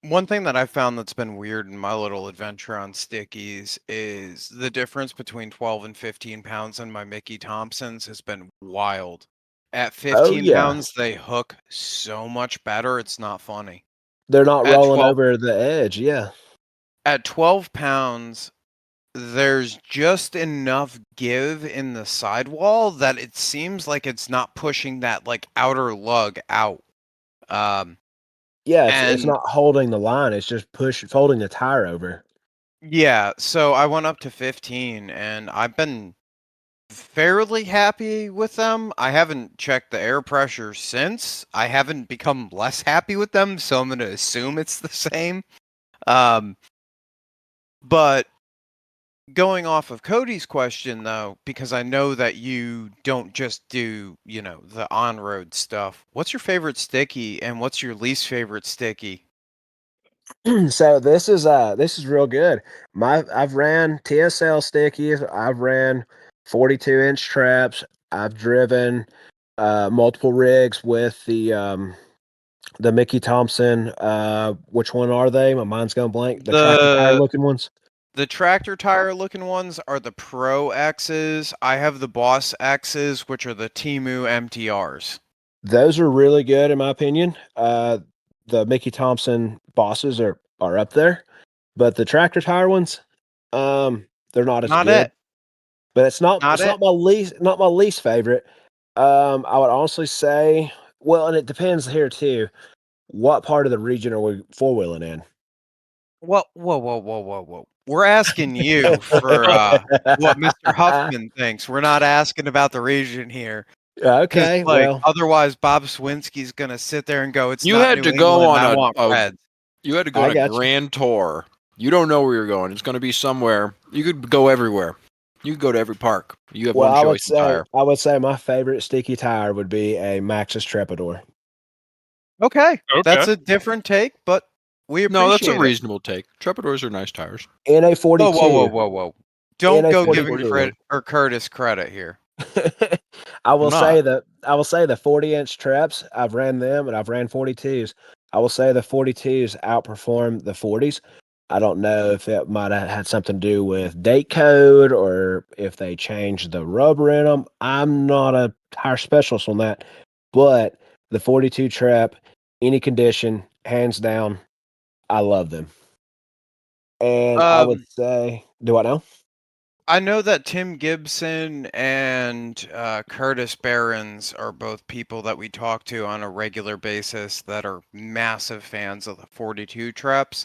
Speaker 3: one thing that I found that's been weird in my little adventure on stickies is the difference between 12 and 15 pounds in my Mickey Thompsons has been wild. At 15
Speaker 2: yeah.
Speaker 3: pounds, they hook so much better, it's not funny.
Speaker 2: They're not
Speaker 3: At
Speaker 2: rolling
Speaker 3: 12
Speaker 2: over the edge. Yeah.
Speaker 3: At 12 pounds, there's just enough give in the sidewall that it seems like it's not pushing that like outer lug out.
Speaker 2: Yeah, it's
Speaker 3: And-
Speaker 2: not holding the line. It's just folding the tire over.
Speaker 3: Yeah, so I went up to 15 and I've been fairly happy with them. I haven't checked the air pressure since. I haven't become less happy with them, so I'm going to assume it's the same. But going off of Cody's question, though, because I know that you don't just do, the on-road stuff. What's your favorite sticky and what's your least favorite sticky?
Speaker 2: So this is real good. I've ran TSL stickies. I've ran 42-inch traps. I've driven multiple rigs with the Mickey Thompson. Which one are they? My mind's going blank. The tractor tire looking ones.
Speaker 3: The tractor tire looking ones are the Pro X's. I have the Boss X's, which are the Temu MTRs.
Speaker 2: Those are really good in my opinion. The Mickey Thompson bosses are up there, but the tractor tire ones, they're not as
Speaker 3: Not
Speaker 2: good.
Speaker 3: it.
Speaker 2: But it's not
Speaker 3: Not it.
Speaker 2: not my least favorite. I would honestly say, well, and it depends here too. What part of the region are we four-wheeling in?
Speaker 3: Whoa. We're asking you for what Mr. Huffman thinks. We're not asking about the region here. 'Cause,
Speaker 2: Okay,
Speaker 3: like,
Speaker 2: well,
Speaker 3: otherwise Bob Swinski's gonna sit there and go, "It's
Speaker 1: You
Speaker 3: not
Speaker 1: had
Speaker 3: New
Speaker 1: to go
Speaker 3: England,
Speaker 1: on
Speaker 3: I
Speaker 1: a-
Speaker 3: want
Speaker 1: a-
Speaker 3: reds."
Speaker 1: You had to go
Speaker 2: I
Speaker 1: on a
Speaker 2: got you.
Speaker 1: grand tour. You don't know where you're going. It's going to be somewhere. You could go everywhere. You could go to every park. You have
Speaker 2: well,
Speaker 1: one choice in tire.
Speaker 2: I would say my favorite sticky tire would be a Maxxis Trepador.
Speaker 3: Okay,
Speaker 5: Okay.
Speaker 3: that's a different take, but we appreciate
Speaker 1: No, that's a
Speaker 3: it.
Speaker 1: reasonable take. Trappadors are nice tires.
Speaker 2: NA 42.
Speaker 3: Whoa! Don't
Speaker 2: NA
Speaker 3: go
Speaker 2: 42.
Speaker 3: giving Curtis credit here.
Speaker 2: I will
Speaker 1: I'm
Speaker 2: say that the 40-inch traps, I've ran them and I've ran 42s. I will say the 42s outperform the 40s. I don't know if it might have had something to do with date code or if they changed the rubber in them. I'm not a tire specialist on that, but the 42 trap, any condition, hands down, I love them. And I would say, do I know?
Speaker 3: I know that Tim Gibson and Curtis Behrens are both people that we talk to on a regular basis that are massive fans of the 42 traps.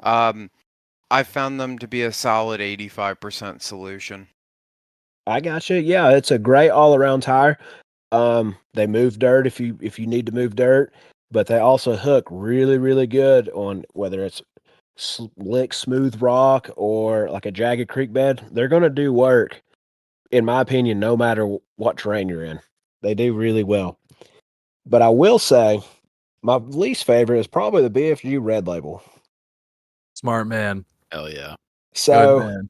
Speaker 3: I found them to be a solid 85% solution.
Speaker 2: I got you. Yeah, it's a great all-around tire. They move dirt if you need to move dirt, but they also hook really, really good on whether it's slick, smooth rock or like a jagged creek bed. They're going to do work, in my opinion, no matter what terrain you're in. They do really well. But I will say, my least favorite is probably the BFG Red Label.
Speaker 4: Smart man.
Speaker 1: Hell yeah.
Speaker 4: Good
Speaker 2: So,
Speaker 4: man.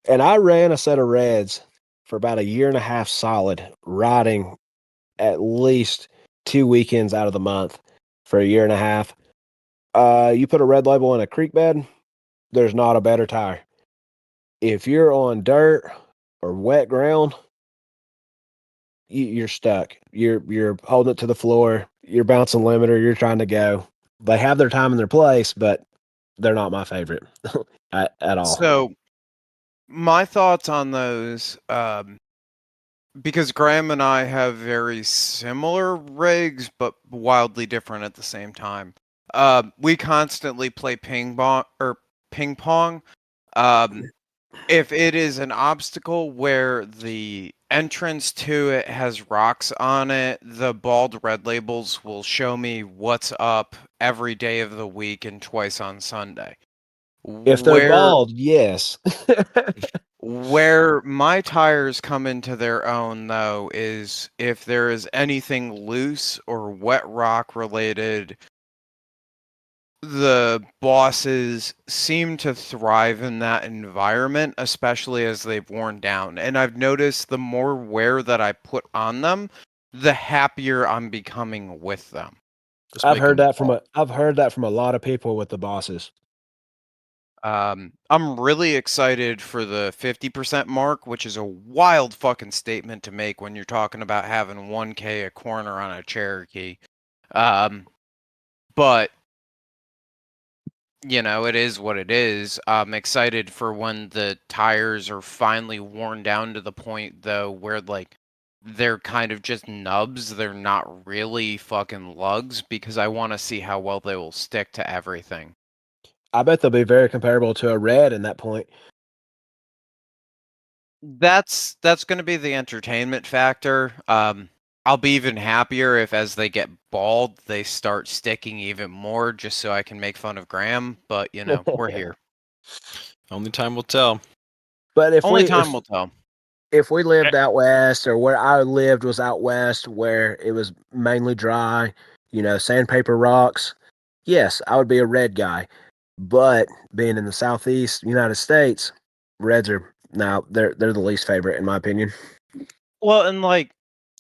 Speaker 2: and I ran a set of Reds for about a year and a half solid, riding at least 2 weekends out of the month for a year and a half. You put a Red Label in a creek bed, there's not a better tire. If you're on dirt or wet ground, you're stuck. You're holding it to the floor. You're bouncing limiter. You're trying to go. They have their time and their place, but they're not my favorite at all.
Speaker 3: So, my thoughts on those, because Graham and I have very similar rigs, but wildly different at the same time. We constantly play ping pong. If it is an obstacle where the entrance to it has rocks on it, the bald red labels will show me what's up every day of the week and twice on Sunday.
Speaker 2: If they're bald, yes.
Speaker 3: Where my tires come into their own, though, is if there is anything loose or wet rock related, the bosses seem to thrive in that environment, especially as they've worn down. And I've noticed the more wear that I put on them, the happier I'm becoming with them.
Speaker 2: I've heard that from a lot of people with the bosses.
Speaker 3: I'm really excited for the 50% mark, which is a wild fucking statement to make when you're talking about having 1K a corner on a Cherokee. But you know, it is what it is. I'm excited for when the tires are finally worn down to the point, though, where, like, they're kind of just nubs. They're not really fucking lugs, because I want to see how well they will stick to everything.
Speaker 2: I bet they'll be very comparable to a red in that point.
Speaker 3: That's going to be the entertainment factor. I'll be even happier if, as they get bald, they start sticking even more, just so I can make fun of Graham. But you know, we're here.
Speaker 1: Only time will tell.
Speaker 2: But if
Speaker 3: Only time will tell.
Speaker 2: If we lived out west, or where I lived was out west, where it was mainly dry, sandpaper rocks, yes, I would be a red guy. But being in the southeast United States, reds are they're the least favorite in my opinion.
Speaker 3: Well, and like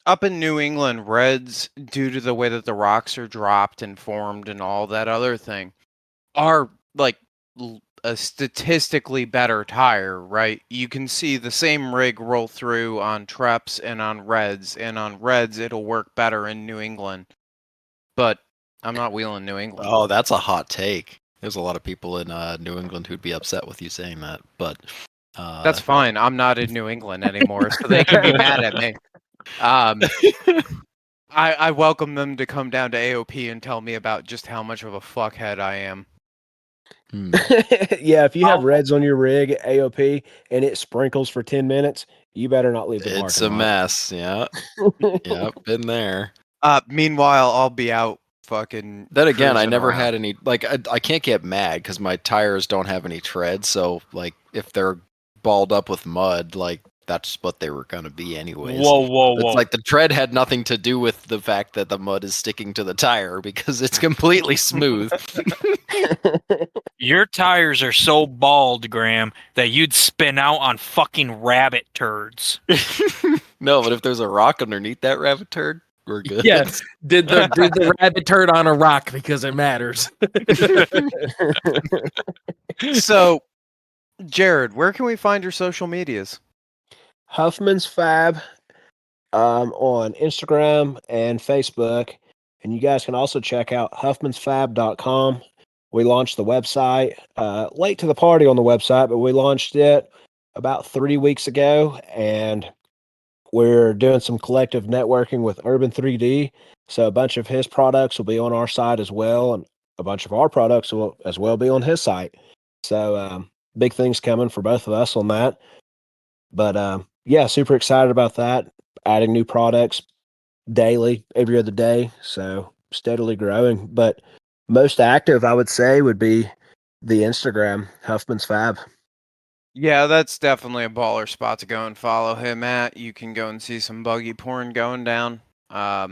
Speaker 3: up in New England, reds, due to the way that the rocks are dropped and formed and all that other thing, are like a statistically better tire, right? You can see the same rig roll through on Treps and on Reds it'll work better in New England. But I'm not wheeling New England.
Speaker 1: Oh, that's a hot take. There's a lot of people in New England who'd be upset with you saying that, but
Speaker 3: that's fine. I'm not in New England anymore, so they can be mad at me. I welcome them to come down to AOP and tell me about just how much of a fuckhead I am.
Speaker 2: Yeah, if you have reds on your rig at AOP and it sprinkles for 10 minutes, you better not leave the parking lot.
Speaker 1: It's a mess, yeah. Yep, been there.
Speaker 3: Meanwhile, I'll be out fucking.
Speaker 1: Then again, I never
Speaker 3: around.
Speaker 1: had any, like, I can't get mad because my tires don't have any tread, so, like, if they're balled up with mud, like, that's what they were going to be anyways.
Speaker 5: Whoa.
Speaker 1: It's like the tread had nothing to do with the fact that the mud is sticking to the tire because it's completely smooth.
Speaker 5: Your tires are so bald, Graham, that you'd spin out on fucking rabbit turds.
Speaker 1: No, but if there's a rock underneath that rabbit turd, we're good.
Speaker 7: Yeah, did the rabbit turd on a rock because it matters.
Speaker 3: So, Jared, where can we find your social medias?
Speaker 2: HuffmansFab on Instagram and Facebook. And you guys can also check out HuffmansFab.com. We launched the website late to the party on the website, but we launched it about 3 weeks ago. And we're doing some collective networking with Urban 3D. So a bunch of his products will be on our site as well. And a bunch of our products will as well be on his site. So big things coming for both of us on that. But yeah, super excited about that. Adding new products daily, every other day. So steadily growing. But most active, I would say, would be the Instagram, Huffman's Fab.
Speaker 3: Yeah, that's definitely a baller spot to go and follow him at. You can go and see some buggy porn going down. That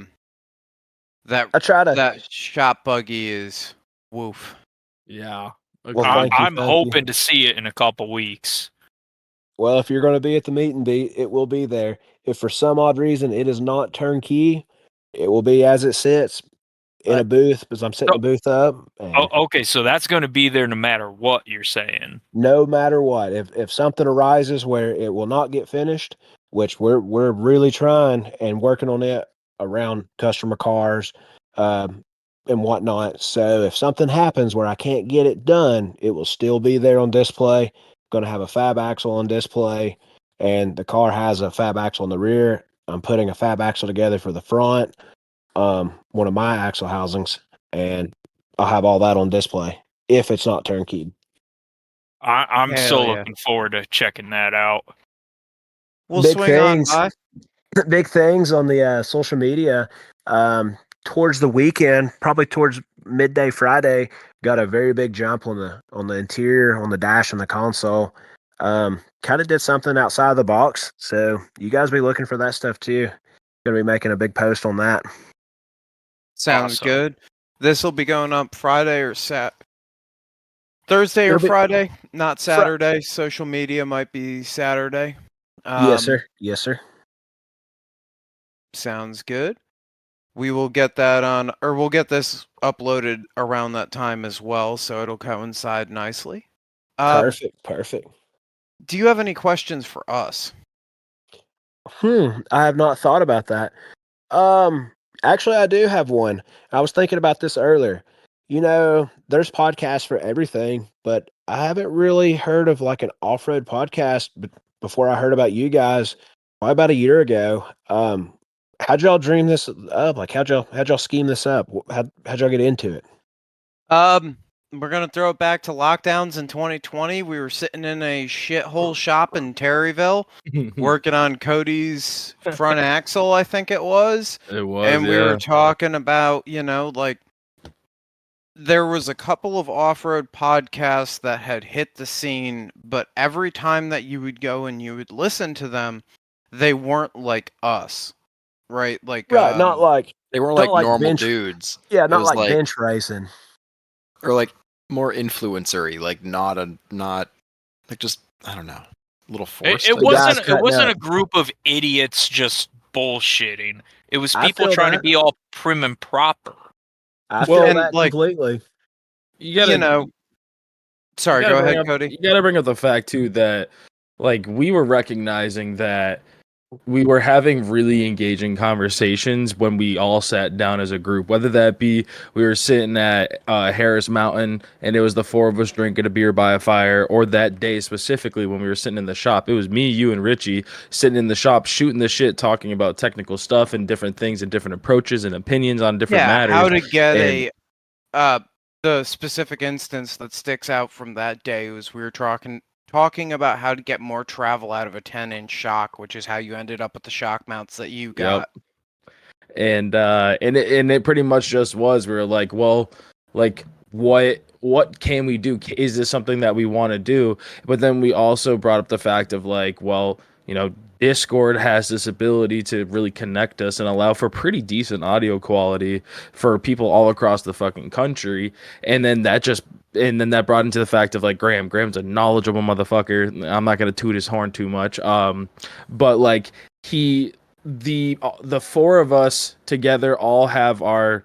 Speaker 2: I try to.
Speaker 3: that shop buggy is woof.
Speaker 7: Yeah.
Speaker 2: Well,
Speaker 7: agreed.
Speaker 2: thank you,
Speaker 5: I'm
Speaker 2: thank you.
Speaker 5: hoping to see it in a couple weeks.
Speaker 2: Well, if you're going to be at the meet and beat, it will be there. If for some odd reason it is not turnkey, it will be as it sits in a booth because I'm setting the booth up. And
Speaker 5: Okay, so that's going to be there no matter what you're saying.
Speaker 2: no matter what, if something arises where it will not get finished, which we're really trying and working on it around customer cars and whatnot. So if something happens where I can't get it done, it will still be there on display. Going to have a fab axle on display, and the car has a fab axle in the rear. I'm putting a fab axle together for the front, one of my axle housings, and I'll have all that on display if it's not turnkey.
Speaker 5: I'm
Speaker 3: Hell
Speaker 5: so
Speaker 3: yeah.
Speaker 5: looking forward to checking that out.
Speaker 3: We'll
Speaker 2: Big
Speaker 3: swing
Speaker 2: things.
Speaker 3: on by.
Speaker 2: Big things on the social media. Towards the weekend, probably towards midday Friday, got a very big jump on the interior, on the dash, and the console. Kind of did something outside of the box. So you guys be looking for that stuff too. Gonna be making a big post on that.
Speaker 3: Sounds
Speaker 5: Awesome.
Speaker 3: good. This will be going up Friday or Thursday or
Speaker 2: It'll be-
Speaker 3: Friday, not Saturday. Social media might be Saturday.
Speaker 2: Yes, sir. Yes, sir.
Speaker 3: Sounds good. We will get that on, or we'll get this uploaded around that time as well, so it'll coincide nicely.
Speaker 2: Perfect.
Speaker 3: Do you have any questions for us?
Speaker 2: I have not thought about that. Actually, I do have one. I was thinking about this earlier. You know, there's podcasts for everything, but I haven't really heard of like an off-road podcast before I heard about you guys probably about a year ago. How'd y'all dream this up? Like, how'd y'all scheme this up? How'd y'all get into it?
Speaker 3: We're gonna throw it back to lockdowns in 2020. We were sitting in a shithole shop in Terryville, working on Cody's front axle, I think it was.
Speaker 7: It was,
Speaker 3: And we were talking about, like there was a couple of off-road podcasts that had hit the scene, but every time that you would go and you would listen to them, they weren't like us, right? Like,
Speaker 2: Right, not like
Speaker 1: They weren't
Speaker 2: Not
Speaker 1: like
Speaker 2: like
Speaker 1: normal
Speaker 2: bench-
Speaker 1: dudes.
Speaker 2: yeah,
Speaker 1: It
Speaker 2: not
Speaker 1: was
Speaker 2: like bench racing.
Speaker 1: or like more influencery, like not like just I don't know, a little forced.
Speaker 5: It
Speaker 1: I guess.
Speaker 5: wasn't. It
Speaker 2: cutting
Speaker 5: wasn't
Speaker 2: up.
Speaker 5: a group of idiots just bullshitting. It was
Speaker 2: I
Speaker 5: people
Speaker 2: feel
Speaker 5: trying to
Speaker 2: that.
Speaker 5: be all prim and proper.
Speaker 2: I
Speaker 7: Well,
Speaker 2: feel
Speaker 3: and,
Speaker 2: that
Speaker 3: like,
Speaker 2: completely.
Speaker 7: you gotta,
Speaker 3: Sorry,
Speaker 7: you gotta
Speaker 3: go
Speaker 7: bring
Speaker 3: ahead,
Speaker 7: up-
Speaker 3: Cody.
Speaker 7: You gotta bring up the fact too that, like, we were recognizing that we were having really engaging conversations when we all sat down as a group. Whether that be we were sitting at Harris Mountain and it was the four of us drinking a beer by a fire, or that day specifically when we were sitting in the shop, it was me, you, and Richie sitting in the shop shooting the shit, talking about technical stuff and different things and different approaches and opinions on different matters.
Speaker 3: How to get
Speaker 7: And-
Speaker 3: the specific instance that sticks out from that day was we were talking about how to get more travel out of a 10-inch shock, which is how you ended up with the shock mounts that you got.
Speaker 7: And it pretty much just was, we were like, well, like what can we do? Is this something that we want to do? But then we also brought up the fact of like, well, Discord has this ability to really connect us and allow for pretty decent audio quality for people all across the fucking country. And then that brought into the fact of like Graham's a knowledgeable motherfucker. I'm not gonna toot his horn too much. But like the four of us together all have our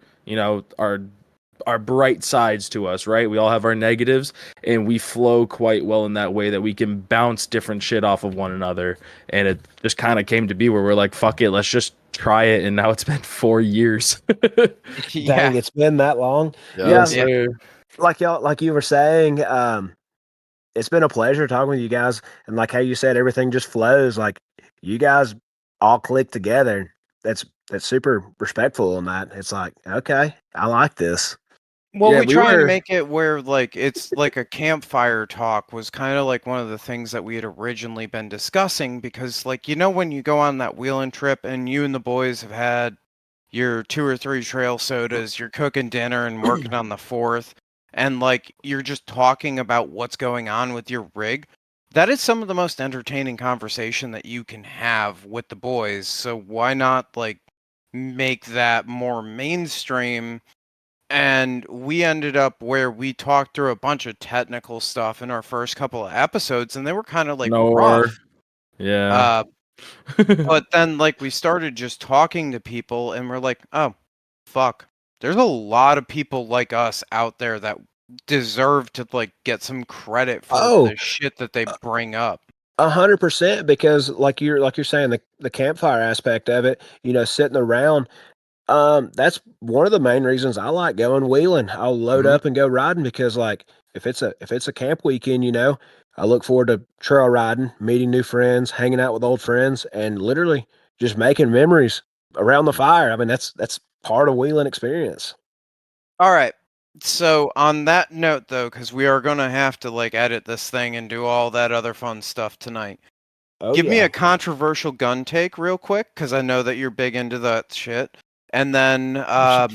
Speaker 7: bright sides to us, right? We all have our negatives, and we flow quite well in that way that we can bounce different shit off of one another. And it just kind of came to be where we're like, fuck it, let's just try it. And now it's been 4 years.
Speaker 2: Dang, it's been that long.
Speaker 1: Yeah.
Speaker 2: Like you were saying, it's been a pleasure talking with you guys. And like how you said, everything just flows. Like you guys all click together. That's super respectful on that. It's like, okay, I like this.
Speaker 3: Well,
Speaker 7: Yeah,
Speaker 3: we
Speaker 7: we
Speaker 3: try
Speaker 7: were-
Speaker 3: and make it where like it's like a campfire talk was kind of like one of the things that we had originally been discussing, because like when you go on that wheeling trip and you and the boys have had your 2 or 3 trail sodas, you're cooking dinner and working on the 4th, and like you're just talking about what's going on with your rig. That is some of the most entertaining conversation that you can have with the boys. So why not like make that more mainstream? And we ended up where we talked through a bunch of technical stuff in our first couple of episodes, and they were kind of like rough.
Speaker 7: Yeah.
Speaker 3: But then like we started just talking to people, and we're like, oh, fuck. There's a lot of people like us out there that deserve to like get some credit for the shit that they bring up.
Speaker 2: 100%, because like you're saying, the campfire aspect of it, sitting around. That's one of the main reasons I like going wheeling. I'll load up and go riding because like if it's a camp weekend, I look forward to trail riding, meeting new friends, hanging out with old friends, and literally just making memories around the fire. I mean, that's part of wheeling experience.
Speaker 3: All right. So on that note, though, because we are gonna have to like edit this thing and do all that other fun stuff tonight. Give me a controversial gun take real quick, because I know that you're big into that shit. And then I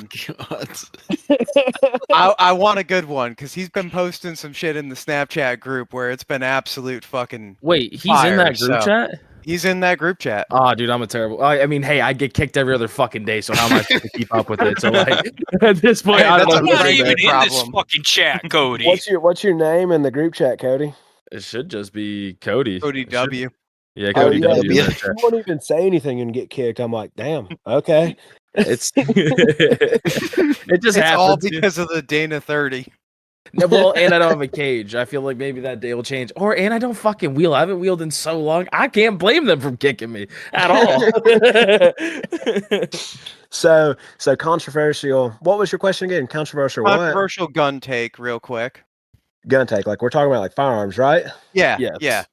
Speaker 3: want a good one, because he's been posting some shit in the Snapchat group where it's been absolute fucking.
Speaker 7: Wait, he's
Speaker 3: fire,
Speaker 7: in that group chat?
Speaker 3: He's in that group chat.
Speaker 7: Oh, dude, I'm a terrible. I mean, hey, I get kicked every other fucking day, so how am I supposed to keep up with it? So like, at this point,
Speaker 3: Hey,
Speaker 7: I don't
Speaker 3: that's
Speaker 7: know.
Speaker 5: I'm
Speaker 3: a
Speaker 5: not
Speaker 3: great
Speaker 5: even in this
Speaker 3: problem.
Speaker 5: fucking chat, Cody.
Speaker 2: What's your name in the group chat, Cody?
Speaker 7: It should just be Cody.
Speaker 3: Cody
Speaker 7: It should-
Speaker 3: W.
Speaker 7: Yeah,
Speaker 2: Oh
Speaker 7: Cody
Speaker 2: yeah,
Speaker 7: W.
Speaker 2: you
Speaker 7: in that chat.
Speaker 2: won't even say anything and get kicked. I'm like, damn, okay.
Speaker 7: It's it just
Speaker 3: It's
Speaker 7: happens.
Speaker 3: all because of the Dana 30.
Speaker 7: No, well, and I don't have a cage. I feel like maybe that day will change. And I don't fucking wheel. I haven't wheeled in so long. I can't blame them for kicking me at all.
Speaker 2: So controversial. What was your question again? Controversial what?
Speaker 3: Controversial gun take, real quick.
Speaker 2: Gun take. Like we're talking about like firearms, right?
Speaker 3: Yeah,
Speaker 7: Yes.
Speaker 3: yeah.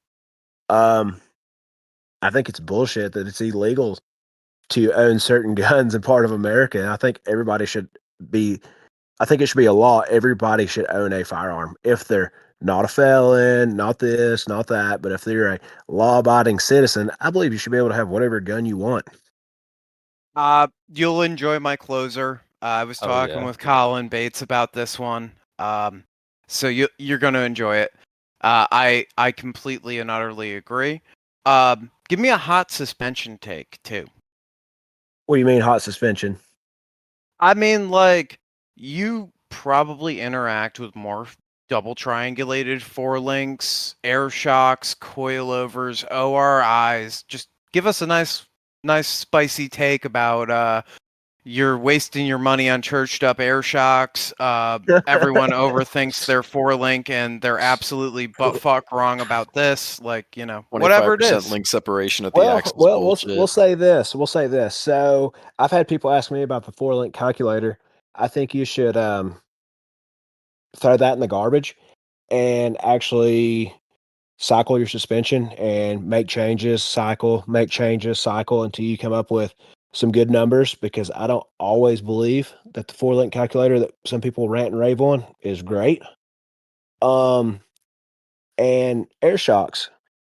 Speaker 2: I think it's bullshit that it's illegal to own certain guns in part of America. And I think it should be a law. Everybody should own a firearm if they're not a felon, not this, not that. But if they're a law-abiding citizen, I believe you should be able to have whatever gun you want.
Speaker 3: You'll enjoy my closer. I was talking with Colin Bates about this one. So you're gonna enjoy it. I completely and utterly agree. Give me a hot suspension take too.
Speaker 2: What do you mean hot suspension?
Speaker 3: I mean, like, you probably interact with more double triangulated 4-links, air shocks, coilovers, ORIs. Just give us a nice spicy take about you're wasting your money on churched up air shocks. Everyone overthinks their 4-link and they're absolutely buttfuck wrong about this. Like, whatever it
Speaker 1: 25%
Speaker 3: is.
Speaker 1: link separation at the axle.
Speaker 2: We'll say this. So I've had people ask me about the 4-link calculator. I think you should throw that in the garbage and actually cycle your suspension and make changes, cycle until you come up with some good numbers, because I don't always believe that the 4-link calculator that some people rant and rave on is great. And air shocks,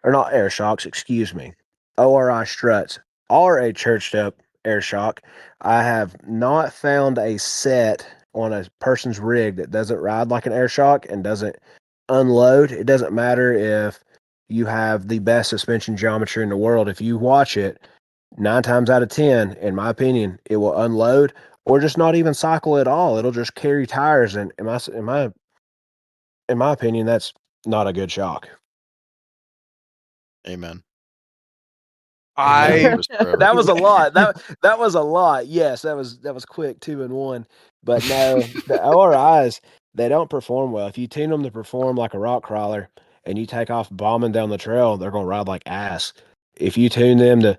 Speaker 2: or not air shocks, excuse me. ORI struts are a churched up air shock. I have not found a set on a person's rig that doesn't ride like an air shock and doesn't unload. It doesn't matter if you have the best suspension geometry in the world. If you watch it, 9 times out of 10, in my opinion, it will unload or just not even cycle at all. It'll just carry tires, and in my opinion, that's not a good shock.
Speaker 1: Amen.
Speaker 3: I
Speaker 2: That was a lot. That was a lot. Yes, that was quick, 2 and 1. But no, the ORIs, they don't perform well. If you tune them to perform like a rock crawler and you take off bombing down the trail, they're gonna ride like ass. If you tune them to,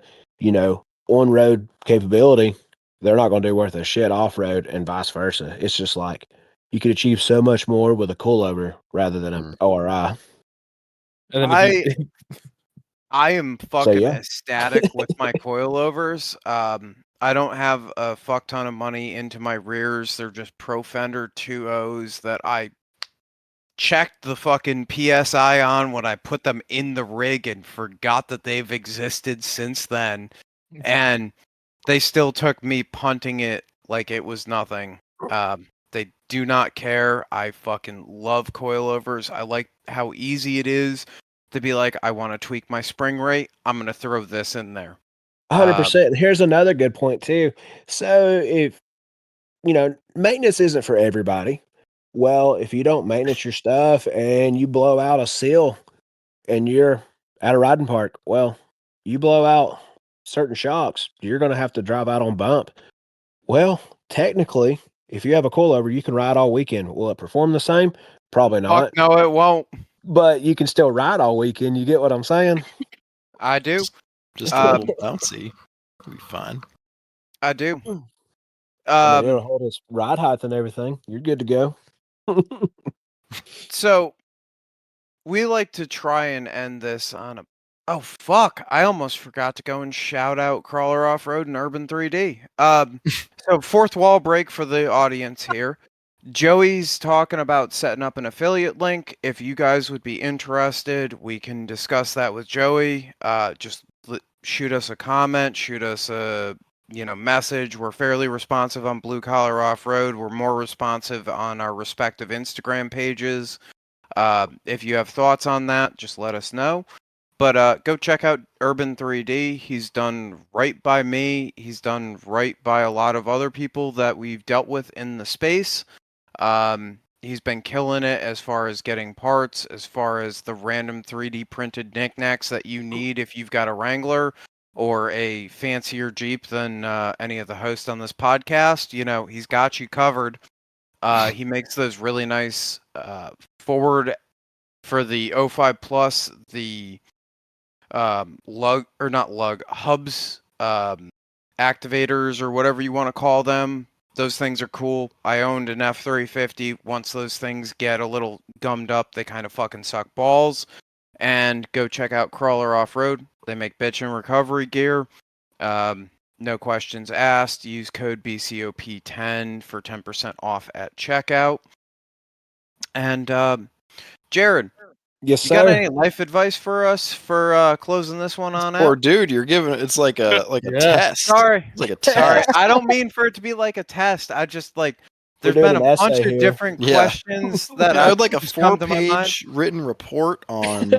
Speaker 2: on road capability, they're not gonna do worth a shit off road, and vice versa. It's just like you could achieve so much more with a coilover rather than an ORI.
Speaker 7: And then if you,
Speaker 3: I am fucking ecstatic with my coilovers. I don't have a fuck ton of money into my rears. They're just Pro Fender 2.0s that I checked the fucking PSI on when I put them in the rig and forgot that they've existed since then. And they still took me punting it like it was nothing. They do not care. I fucking love coilovers. I like how easy it is to be like, I want to tweak my spring rate. I'm going to throw this in there.
Speaker 2: 100%. Here's another good point too. So if maintenance isn't for everybody. Well, if you don't maintenance your stuff and you blow out a seal and you're at a riding park, well, you blow out certain shocks, you're going to have to drive out on bump. Well, technically, if you have a coilover, you can ride all weekend. Will it perform the same? Probably not.
Speaker 3: Fuck no, it won't.
Speaker 2: But you can still ride all weekend. You get what I'm saying?
Speaker 3: I do.
Speaker 1: Just a little bouncy. It'll be fine.
Speaker 3: I do.
Speaker 2: I mean, it'll hold its ride height and everything. You're good to go.
Speaker 3: So we like to try and end this on a. Oh fuck! I almost forgot to go and shout out Crawler Off Road and Urban 3D. So fourth wall break for the audience here. Joey's talking about setting up an affiliate link. If you guys would be interested, we can discuss that with Joey. Just shoot us a comment, shoot us a message. We're fairly responsive on Blue Collar Off Road. We're more responsive on our respective Instagram pages. If you have thoughts on that, just let us know. But go check out Urban 3D. He's done right by me. He's done right by a lot of other people that we've dealt with in the space. He's been killing it as far as getting parts, as far as the random 3D printed knickknacks that you need if you've got a Wrangler or a fancier Jeep than any of the hosts on this podcast. He's got you covered. He makes those really nice forward for the 05 Plus, the hubs, activators, or whatever you want to call them. Those things are cool. I owned an F350. Once those things get a little gummed up, they kind of fucking suck balls. And go check out Crawler Off Road. They make bitchin' recovery gear. No questions asked. Use code BCOP10 for 10% off at checkout. And Jared,
Speaker 2: yes,
Speaker 3: you
Speaker 2: sir.
Speaker 3: got any life advice for us for closing this one on
Speaker 1: Poor
Speaker 3: out?
Speaker 1: dude, you're giving it's like a test.
Speaker 3: Sorry.
Speaker 1: It's like a
Speaker 3: Sorry.
Speaker 1: test.
Speaker 3: I don't mean for it to be like a test. I just there's
Speaker 2: doing
Speaker 3: been a
Speaker 2: an
Speaker 3: bunch
Speaker 2: essay
Speaker 3: of
Speaker 2: here.
Speaker 3: different
Speaker 1: Yeah.
Speaker 3: questions that
Speaker 1: I would like a
Speaker 3: just come to my mind.
Speaker 1: 4-page written report on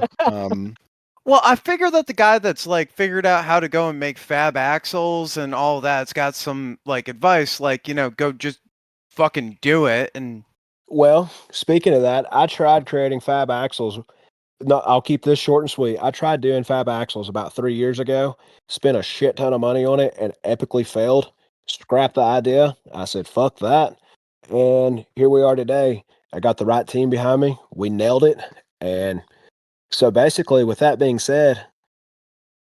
Speaker 3: Well, I figure that the guy that's figured out how to go and make fab axles and all that's got some advice, go just fucking do it. And
Speaker 2: Well, speaking of that, I tried creating fab axles. No, I'll keep this short and sweet. I tried doing fab axles about 3 years ago, spent a shit ton of money on it, and epically failed. Scrapped the idea. I said, fuck that. And here we are today. I got the right team behind me. We nailed it. And so basically, with that being said,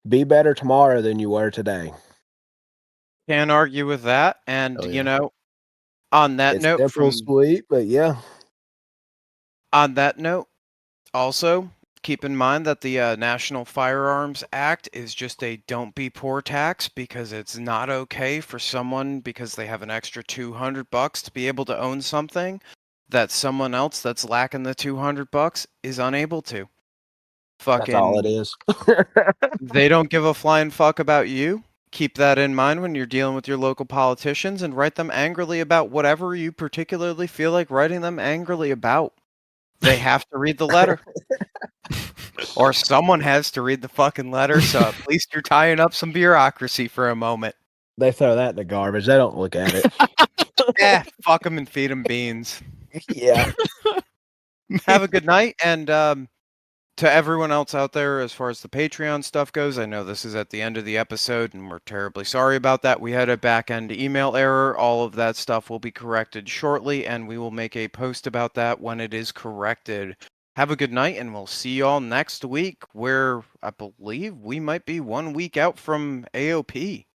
Speaker 2: be better tomorrow than you were today.
Speaker 3: can't argue with that. And,
Speaker 1: Hell yeah.
Speaker 3: on that
Speaker 2: It's
Speaker 3: note,
Speaker 2: simple, sweet, but yeah.
Speaker 3: on that note, also, keep in mind that the National Firearms Act is just a don't be poor tax, because it's not okay for someone, because they have an extra $200 to be able to own something that someone else that's lacking the $200 is unable to.
Speaker 2: That's all it is.
Speaker 3: They don't give a flying fuck about you. Keep that in mind when you're dealing with your local politicians, and write them angrily about whatever you particularly feel like writing them angrily about. They have to read the letter. Or someone has to read the fucking letter, so at least you're tying up some bureaucracy for a moment.
Speaker 2: They throw that in the garbage. They don't look at it.
Speaker 3: Fuck them and feed them beans.
Speaker 2: Yeah.
Speaker 3: Have a good night, and to everyone else out there, as far as the Patreon stuff goes, I know this is at the end of the episode, and we're terribly sorry about that. We had a back-end email error. All of that stuff will be corrected shortly, and we will make a post about that when it is corrected. Have a good night, and we'll see you all next week, where I believe we might be 1 week out from AOP.